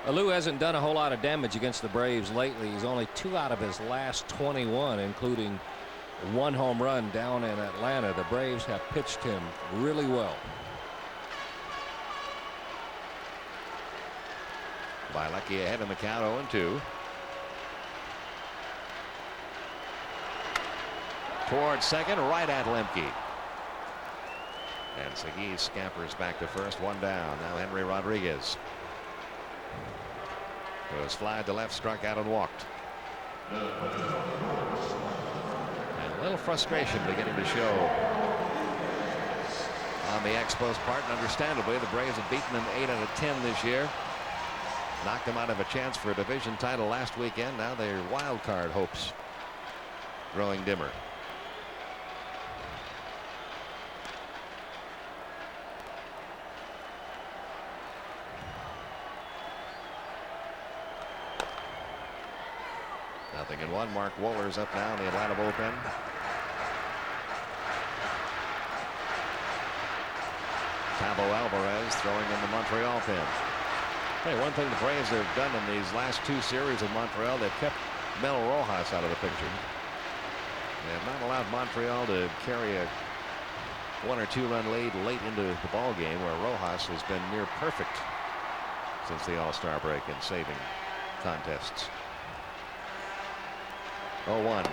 Alou hasn't done a whole lot of damage against the Braves lately. He's only 2 out of his last 21, including 1 home run down in Atlanta. The Braves have pitched him really well. Bielecki ahead in the count. 0-2. Towards second, right at Lemke. And Segui scampers back to first, one down. Now Henry Rodriguez, who has flied to left, struck out and walked. And a little frustration beginning to show on the Expos part, and understandably the Braves have beaten them 8 out of 10 this year. Knocked them out of a chance for a division title last weekend. Now their wild card hopes growing dimmer. Nothing in one. Mark Wohler's up now in the Atlanta bullpen. Tavo Alvarez throwing in the Montreal pen. Hey, one thing the Braves have done in these last 2 series of Montreal, they've kept Mel Rojas out of the picture. They have not allowed Montreal to carry a 1 or 2 run lead late into the ball game, where Rojas has been near perfect since the All-Star break in saving contests. 0-1.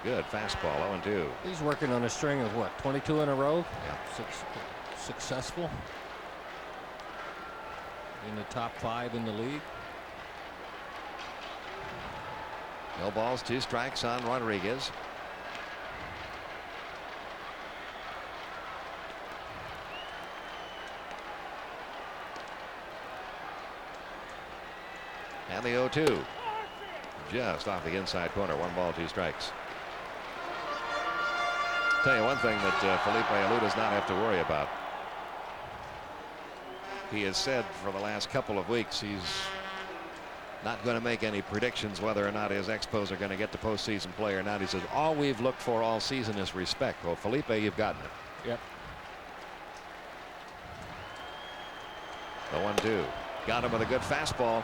Good fastball. 0-2. He's working on a string of what, 22 in a row? Yeah. Successful in the top 5 in the league. No balls, 2 strikes on Rodriguez. And the 0-2. Just off the inside corner. 1 ball, 2 strikes. Tell you one thing that Felipe Alou does not have to worry about. He has said for the last couple of weeks he's not going to make any predictions whether or not his Expos are going to get to postseason play or not. He says all we've looked for all season is respect. Well, Felipe, you've gotten it. Yep. The 1-2. Got him with a good fastball.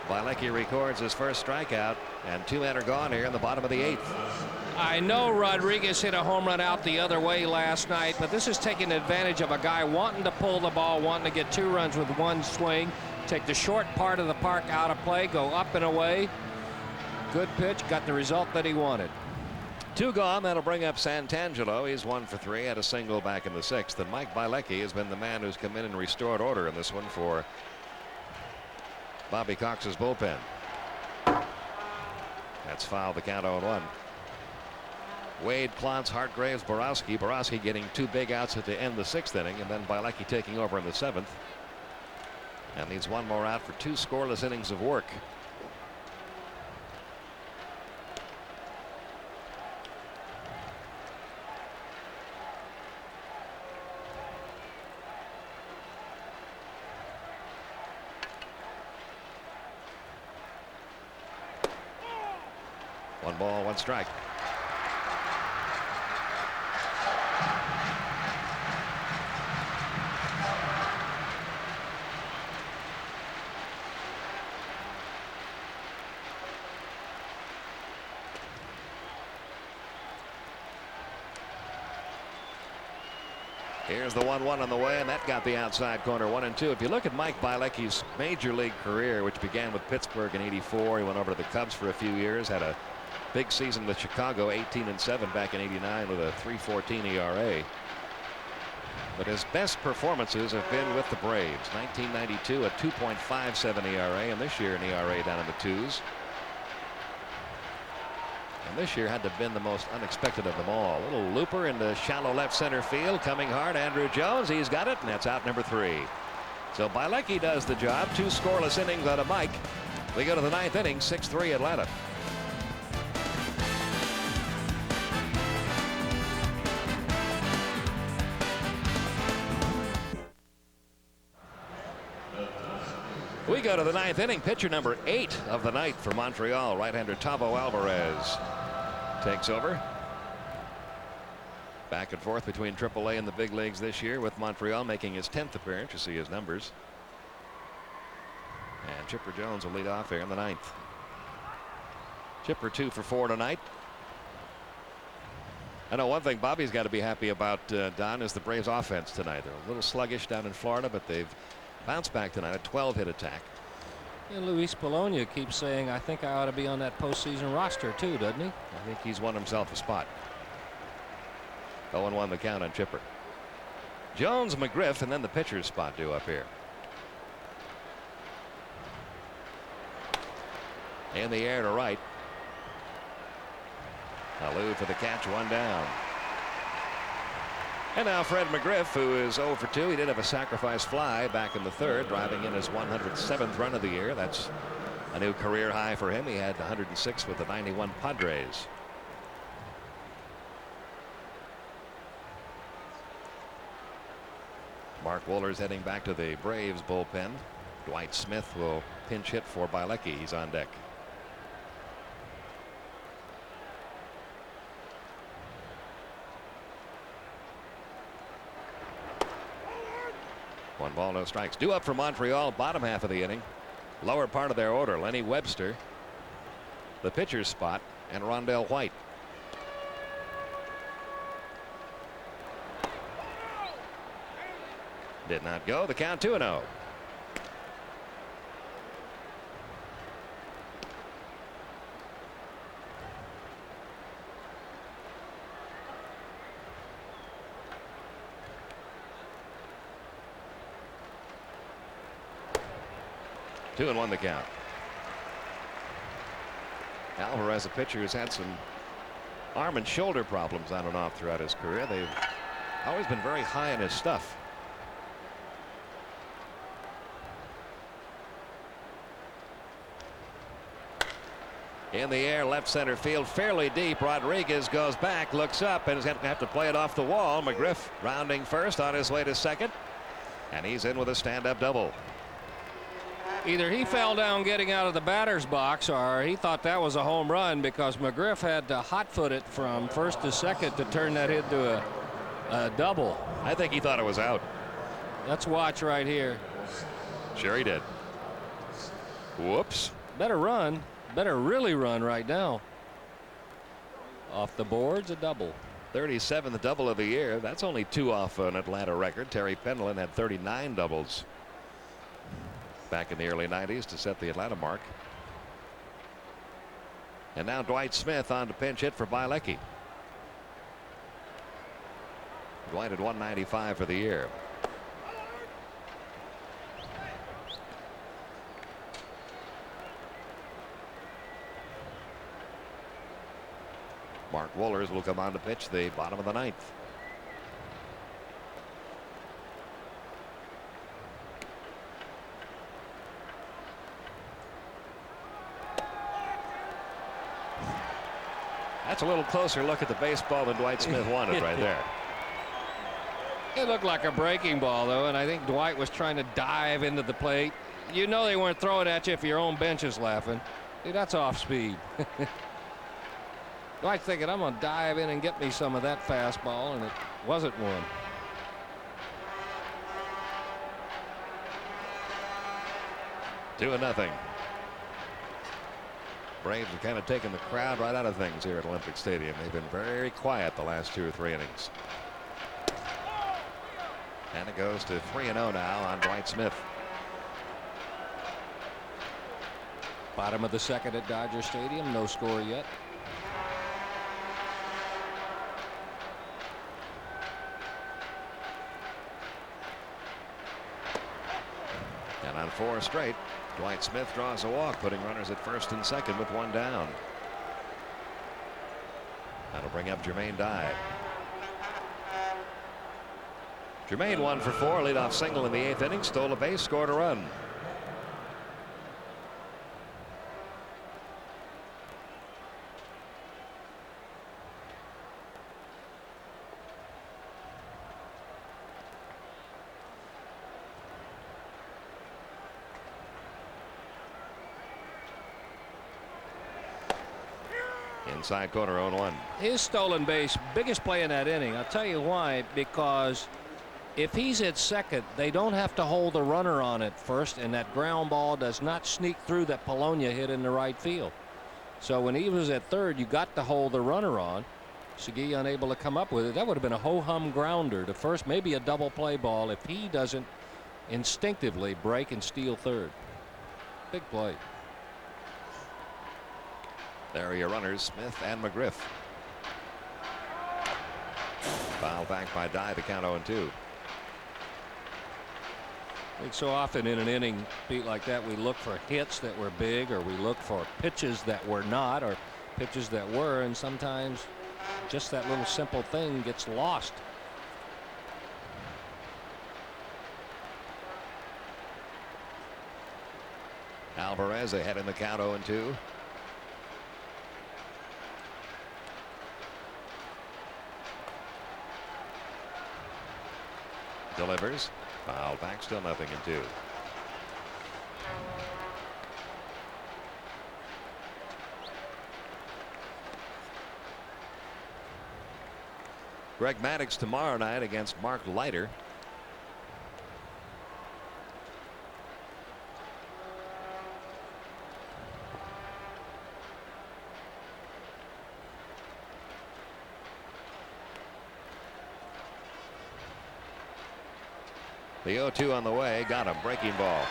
Bielecki records his first strikeout, and 2 men are gone here in the bottom of the 8th. I know Rodriguez hit a home run out the other way last night, but this is taking advantage of a guy wanting to pull the ball, wanting to get 2 runs with 1 swing, take the short part of the park out of play, go up and away. Good pitch, got the result that he wanted. 2 gone. That'll bring up Santangelo. He's 1 for 3, had a single back in the 6th. And Mike Bielecki has been the man who's come in and restored order in this one for Bobby Cox's bullpen. That's fouled, the count 0-1. Wade, Plants, Hartgraves, Borowski. Borowski getting 2 big outs at the end of the 6th inning, and then Bielecki taking over in the 7th. And needs 1 more out for 2 scoreless innings of work. One ball, 1 strike. Here's the 1-1 on the way, and that got the outside corner. 1-2. If you look at Mike Bielecki's major league career, which began with Pittsburgh in '84, he went over to the Cubs for a few years, had a big season with Chicago, 18-7 back in '89 with a 3.14 ERA. But his best performances have been with the Braves. 1992, a 2.57 ERA, and this year an ERA down in the 2s. And this year had to have been the most unexpected of them all. A little looper into shallow left center field, coming hard. Andrew Jones, he's got it, and that's out number 3. So Bielecki does the job. 2 scoreless innings out of Mike. We go to the 9th inning, 6-3 Atlanta. We go to the 9th inning. Pitcher number 8 of the night for Montreal. Right-hander Tavo Alvarez takes over. Back and forth between AAA and the big leagues this year, with Montreal making his 10th appearance. You see his numbers. And Chipper Jones will lead off here in the 9th. Chipper 2 for 4 tonight. I know one thing Bobby's got to be happy about, Don, is the Braves offense tonight. They're a little sluggish down in Florida, but they've bounced back tonight. A 12-hit attack. And Luis Polonia keeps saying, I think I ought to be on that postseason roster too, doesn't he? I think he's won himself a spot. 0-1 the count on Chipper. Jones, McGriff, and then the pitcher's spot due up here. In the air to right. Alou for the catch, 1 down. And now Fred McGriff, who is 0 for 2. He did have a sacrifice fly back in the 3rd, driving in his 107th run of the year. That's a new career high for him. He had 106 with the 91 Padres. Mark Wohlers heading back to the Braves bullpen. Dwight Smith will pinch hit for Bielecki. He's on deck. One ball, no strikes. Due up for Montreal, bottom half of the inning. Lower part of their order, Lenny Webster, the pitcher's spot, and Rondell White. Did not go. The count 2-0. Two and 1 the count. Alvarez, a pitcher who's had some arm and shoulder problems on and off throughout his career. They've always been very high in his stuff. In the air, left center field, fairly deep. Rodriguez goes back, looks up, and is going to have to play it off the wall. McGriff rounding first, on his way to second, and he's in with a stand-up double. Either he fell down getting out of the batter's box, or he thought that was a home run, because McGriff had to hot-foot it from first to second to turn that into a double. I think he thought it was out. Let's watch right here. Sure he did. Whoops. Better run. Better really run right now. Off the boards, a double. 37th double of the year. That's only 2 off an Atlanta record. Terry Pendleton had 39 doubles back in the early 90s to set the Atlanta mark. And now Dwight Smith on to pinch hit for Bielecki. Dwight at 195 for the year. Mark Wohlers will come on to pitch the bottom of the 9th. That's a little closer look at the baseball than Dwight Smith wanted right there. It looked like a breaking ball, though, and I think Dwight was trying to dive into the plate. You know they weren't throwing at you if your own bench is laughing. Dude, that's off speed. Dwight's thinking, I'm going to dive in and get me some of that fastball, and it wasn't one. Two and nothing. Braves have kind of taken the crowd right out of things here at Olympic Stadium. They've been very quiet the last 2 or 3 innings. And it goes to 3-0 now on Dwight Smith. Bottom of the 2nd at Dodger Stadium. No score yet. And on 4 straight, Dwight Smith draws a walk, putting runners at first and second with 1 down. That'll bring up Jermaine Dye. Jermaine 1 for 4, leadoff single in the 8th inning, stole a base, scored a run. Inside corner, 0-1. His stolen base, biggest play in that inning. I'll tell you why, because if he's at second, they don't have to hold the runner on at first, and that ground ball does not sneak through that Polonia hit in the right field. So when he was at third, you got to hold the runner on. Segui unable to come up with it. That would have been a ho-hum grounder to first, maybe a double play ball if he doesn't instinctively break and steal third. Big play. There are your runners, Smith and McGriff. Foul back by Dye, the count 0-2. I think so often in an inning beat like that, we look for hits that were big, or we look for pitches that were not, or pitches that were, and sometimes just that little simple thing gets lost. Alvarez ahead in the count 0-2. Delivers. Foul back, still 0-2. Greg Maddux tomorrow night against Mark Leiter. The 0-2 on the way, got a breaking ball.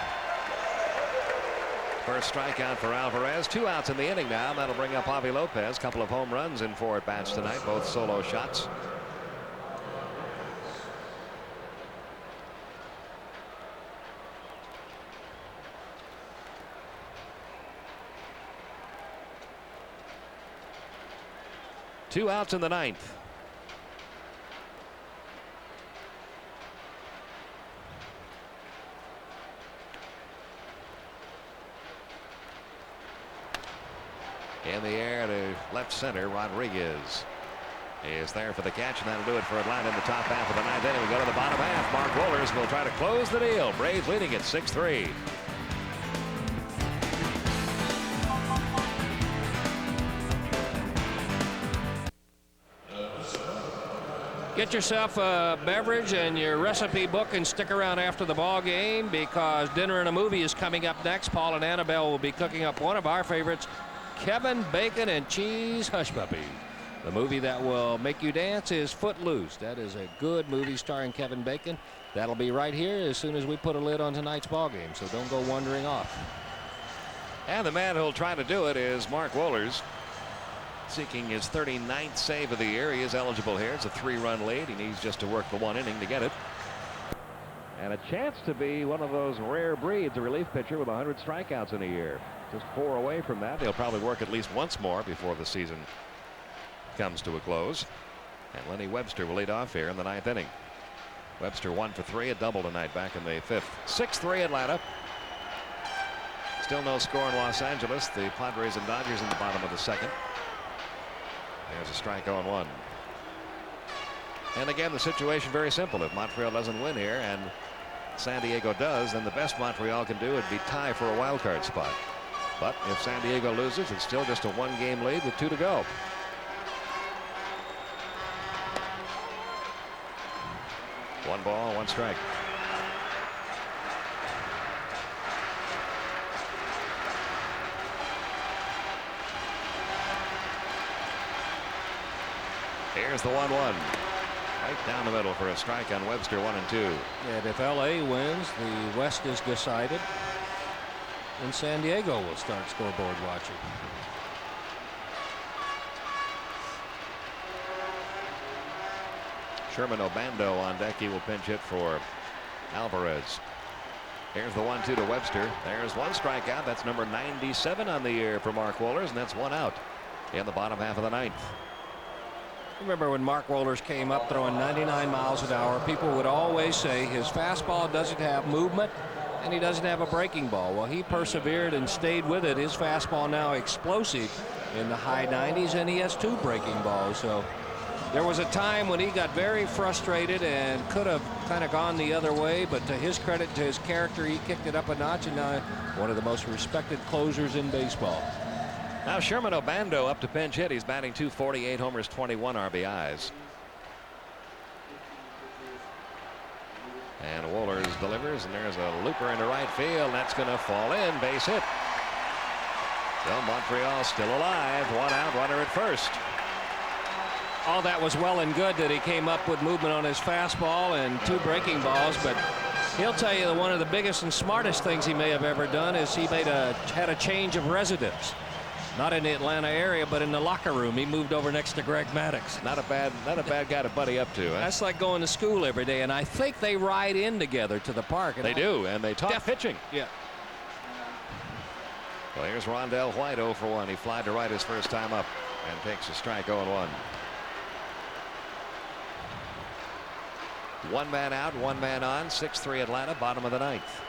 First strikeout for Alvarez. 2 outs in the inning now. That'll bring up Javi Lopez. Couple of home runs in 4 at-bats tonight, both solo shots. Two outs in the 9th. In the air to left center, Rodriguez is there for the catch, and that'll do it for Atlanta in the top half of the 9th inning. We go to the bottom half. Mark Wohlers will try to close the deal. Braves leading at 6-3. Get yourself a beverage and your recipe book and stick around after the ball game, because dinner and a movie is coming up next. Paul and Annabelle will be cooking up one of our favorites, Kevin Bacon and Cheese Hush Puppy. The movie that will make you dance is Footloose. That is a good movie starring Kevin Bacon. That'll be right here as soon as we put a lid on tonight's ball game, so don't go wandering off. And the man who'll try to do it is Mark Wohlers, seeking his 39th save of the year. He is eligible here. It's a 3-run lead. He needs just to work the 1 inning to get it. And a chance to be one of those rare breeds, a relief pitcher with 100 strikeouts in a year. Just 4 away from that. He'll probably work at least once more before the season comes to a close. And Lenny Webster will lead off here in the 9th inning. Webster 1 for 3, a double tonight back in the 5th. 6-3 Atlanta. Still no score in Los Angeles. The Padres and Dodgers in the bottom of the 2nd. There's a strike on 1. And again, the situation very simple. If Montreal doesn't win here and San Diego does, then the best Montreal can do would be tie for a wild card spot. But if San Diego loses, it's still just a 1-game lead with 2 to go. One ball, 1 strike. Here's the 1-1. Right down the middle for a strike on Webster, 1 and 2. And if LA wins, the West is decided, and San Diego will start scoreboard watching. Sherman Obando on deck. He will pinch hit for Alvarez. Here's the 1-2 to Webster. There's 1 strikeout. That's number 97 on the year for Mark Wohlers, and that's 1 out in the bottom half of the 9th. Remember when Mark Wohlers came up throwing 99 miles an hour, people would always say his fastball doesn't have movement and he doesn't have a breaking ball. Well, he persevered and stayed with it. His fastball now explosive in the high 90s, and he has 2 breaking balls. So there was a time when he got very frustrated and could have kind of gone the other way, but to his credit, to his character, he kicked it up a notch, and now one of the most respected closers in baseball. Now Sherman Obando up to pinch hit. He's batting .248 homers, 21 RBIs. And Wohlers delivers, and there's a looper into right field. That's going to fall in. Base hit. So Montreal still alive. 1 out, runner at first. All that was well and good that he came up with movement on his fastball and 2 breaking balls, but He'll tell you that one of the biggest and smartest things he may have ever done is he had a change of residence. Not in the Atlanta area, but in the locker room. He moved over next to Greg Maddux. Not a bad guy to buddy up to. Huh? That's like going to school every day, and I think they ride in together to the park. They do, and they talk pitching. Yeah. Well, here's Rondell White 0 for 1. He flied to right his first time up and takes a strike 0-1. One man out, one man on. 6-3 Atlanta, bottom of the ninth.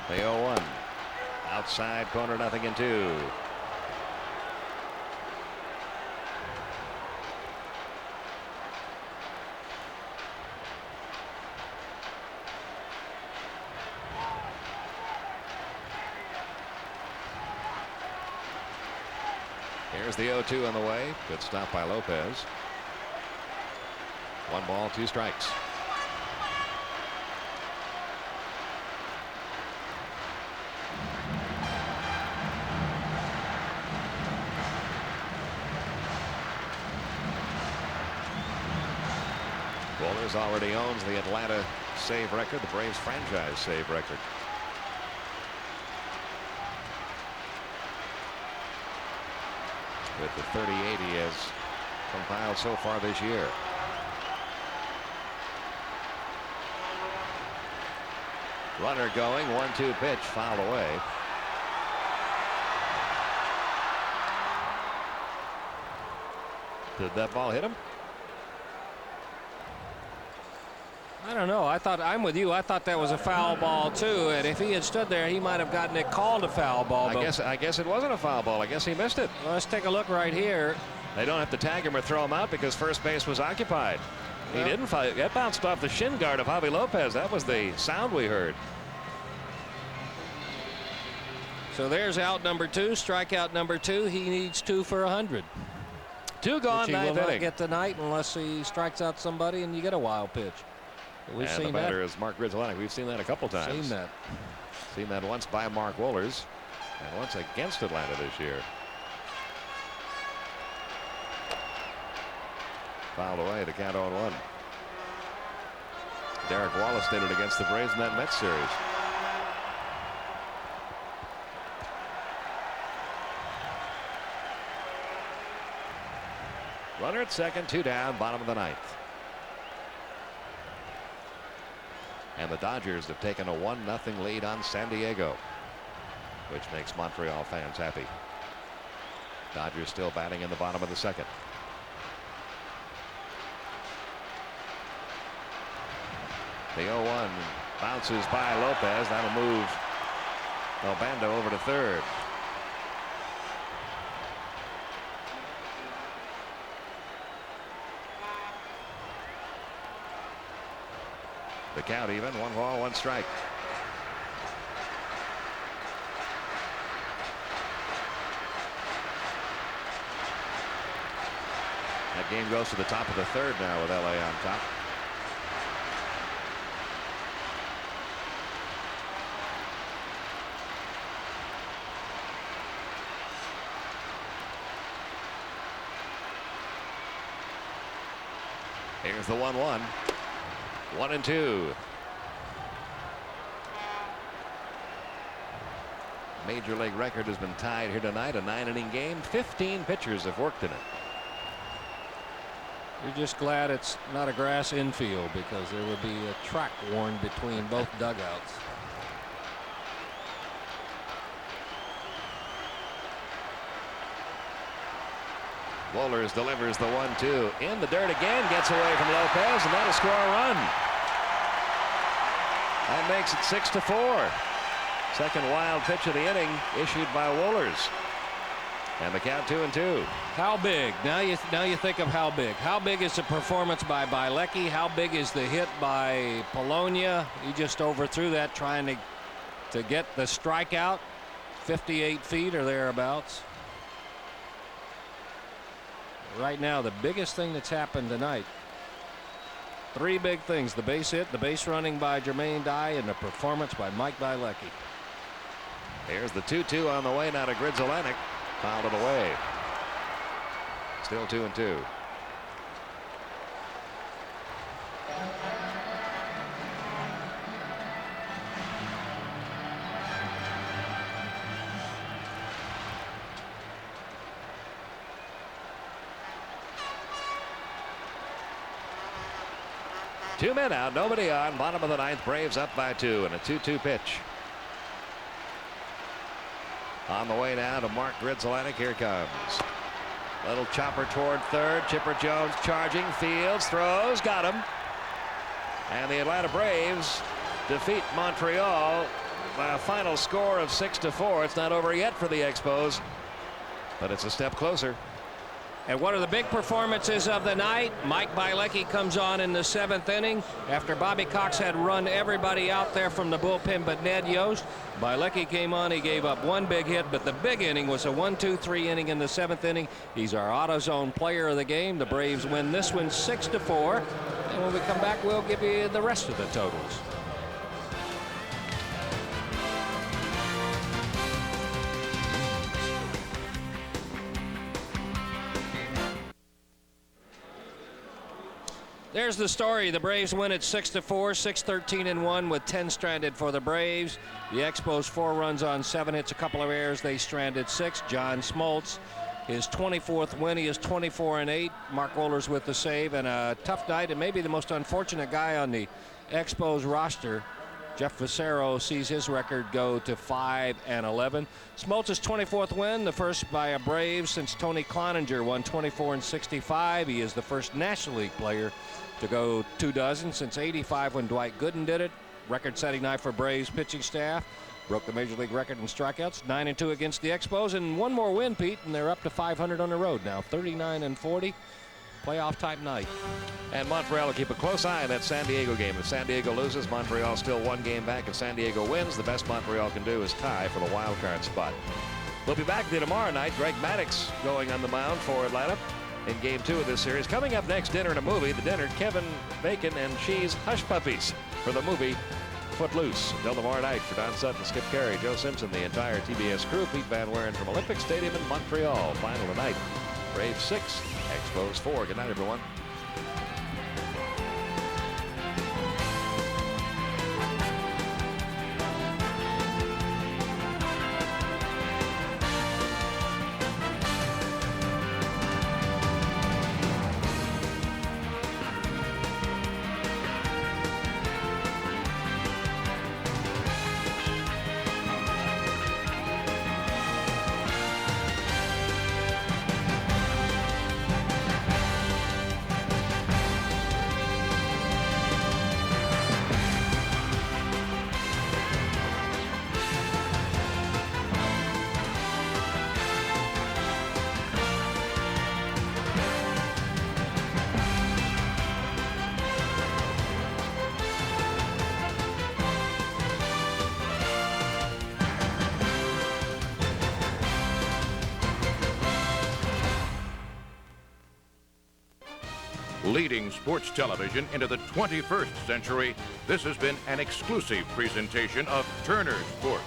The 0-1. Outside corner, 0-2. Here's the 0-2 on the way. Good stop by Lopez. 1 ball, 2 strikes. Wohlers already owns the Atlanta save record, the Braves franchise save record. With the 38 he has compiled so far this year. Runner going, 1-2 pitch, fouled away. Did that ball hit him? I don't know. I'm with you. I thought that was a foul ball too, and if he had stood there, he might have gotten it called a foul ball. I guess it wasn't a foul ball. I guess he missed it. Well, let's take a look right here. They don't have to tag him or throw him out because first base was occupied. He didn't foul. That bounced off the shin guard of Javi Lopez. That was the sound we heard. So there's out number 2, strikeout number 2. He needs 2 for 100. 2 gone, Which he will ninth not inning. get tonight unless he strikes out somebody and you get a wild pitch. We've And seen the batter that. is Mark Grizzolani. We've seen that a couple times. Seen that once by Mark Wohlers and once against Atlanta this year. Fouled away, the count 0-1. Derek Wallace did it against the Braves in that Mets series. Runner at second, 2 down, bottom of the ninth. And the Dodgers have taken a 1-0 lead on San Diego, which makes Montreal fans happy. Dodgers still batting in the bottom of the second. The 0-1 bounces by Lopez. That'll move Obando over to third. The count even, 1 ball, 1 strike. That game goes to the top of the third now with LA on top. Here's the 1-1. 1-2. Major league record has been tied here tonight. A 9-inning game. 15 pitchers have worked in it. You're just glad it's not a grass infield because there would be a track worn between both dugouts. Wohlers delivers the 1-2 in the dirt again, gets away from Lopez, and that'll score a run. That makes it 6-4. Second wild pitch of the inning issued by Wohlers. And the count 2-2. How big? Now you think of how big. How big is the performance by Bielecki? How big is the hit by Polonia? He just overthrew that trying to get the strikeout. 58 feet or thereabouts. Right now, the biggest thing that's happened tonight. 3 big things: the base hit, the base running by Jermaine Dye, and the performance by Mike Bielecki. Here's the 2-2 on the way now to Grizzolanic. Fouled it away. Still 2-2. 2 men out, nobody on. Bottom of the ninth, Braves up by 2 and a 2-2 pitch. On the way now to Mark Gridzelantic. Here comes. Little chopper toward third. Chipper Jones charging. Fields throws. Got him. And the Atlanta Braves defeat Montreal by a final score of 6-4. It's not over yet for the Expos, but it's a step closer. And one of the big performances of the night, Mike Bielecki comes on in the 7th inning after Bobby Cox had run everybody out there from the bullpen but Ned Yost. Bielecki came on. He gave up 1 big hit, but the big inning was a 1-2-3 inning in the 7th inning. He's our AutoZone player of the game. The Braves win this one 6-4. And when we come back, we'll give you the rest of the totals. There's the story. The Braves win at 6-4, 6-13-1 with 10 stranded for the Braves. The Expos 4 runs on 7 hits, a couple of errors. They stranded 6. John Smoltz, his 24th win. He is 24-8. Mark Wohlers with the save, and a tough night, and maybe the most unfortunate guy on the Expos roster. Jeff Fassero sees his record go to 5-11. Smoltz's 24th win, the first by a Brave since Tony Cloninger won 24-65. He is the first National League player to go 2 dozen since '85 when Dwight Gooden did it. Record-setting night for Braves pitching staff. Broke the Major League record in strikeouts. 9-2 against the Expos, and 1 more win, Pete, and they're up to 500 on the road now. 39-40. Playoff-type night. And Montreal will keep a close eye on that San Diego game. If San Diego loses, Montreal still 1 game back. If San Diego wins, the best Montreal can do is tie for the wild card spot. We'll be back there tomorrow night. Greg Maddux going on the mound for Atlanta in Game 2 of this series. Coming up next, dinner and a movie. The dinner, Kevin Bacon and Cheese Hush Puppies for the movie Footloose. Until tomorrow night, for Don Sutton, Skip Carey, Joe Simpson, the entire TBS crew, Pete Van Wieren from Olympic Stadium in Montreal. Final tonight, Braves 6, Expos 4. Good night, everyone. Leading sports television into the 21st century, this has been an exclusive presentation of Turner Sports.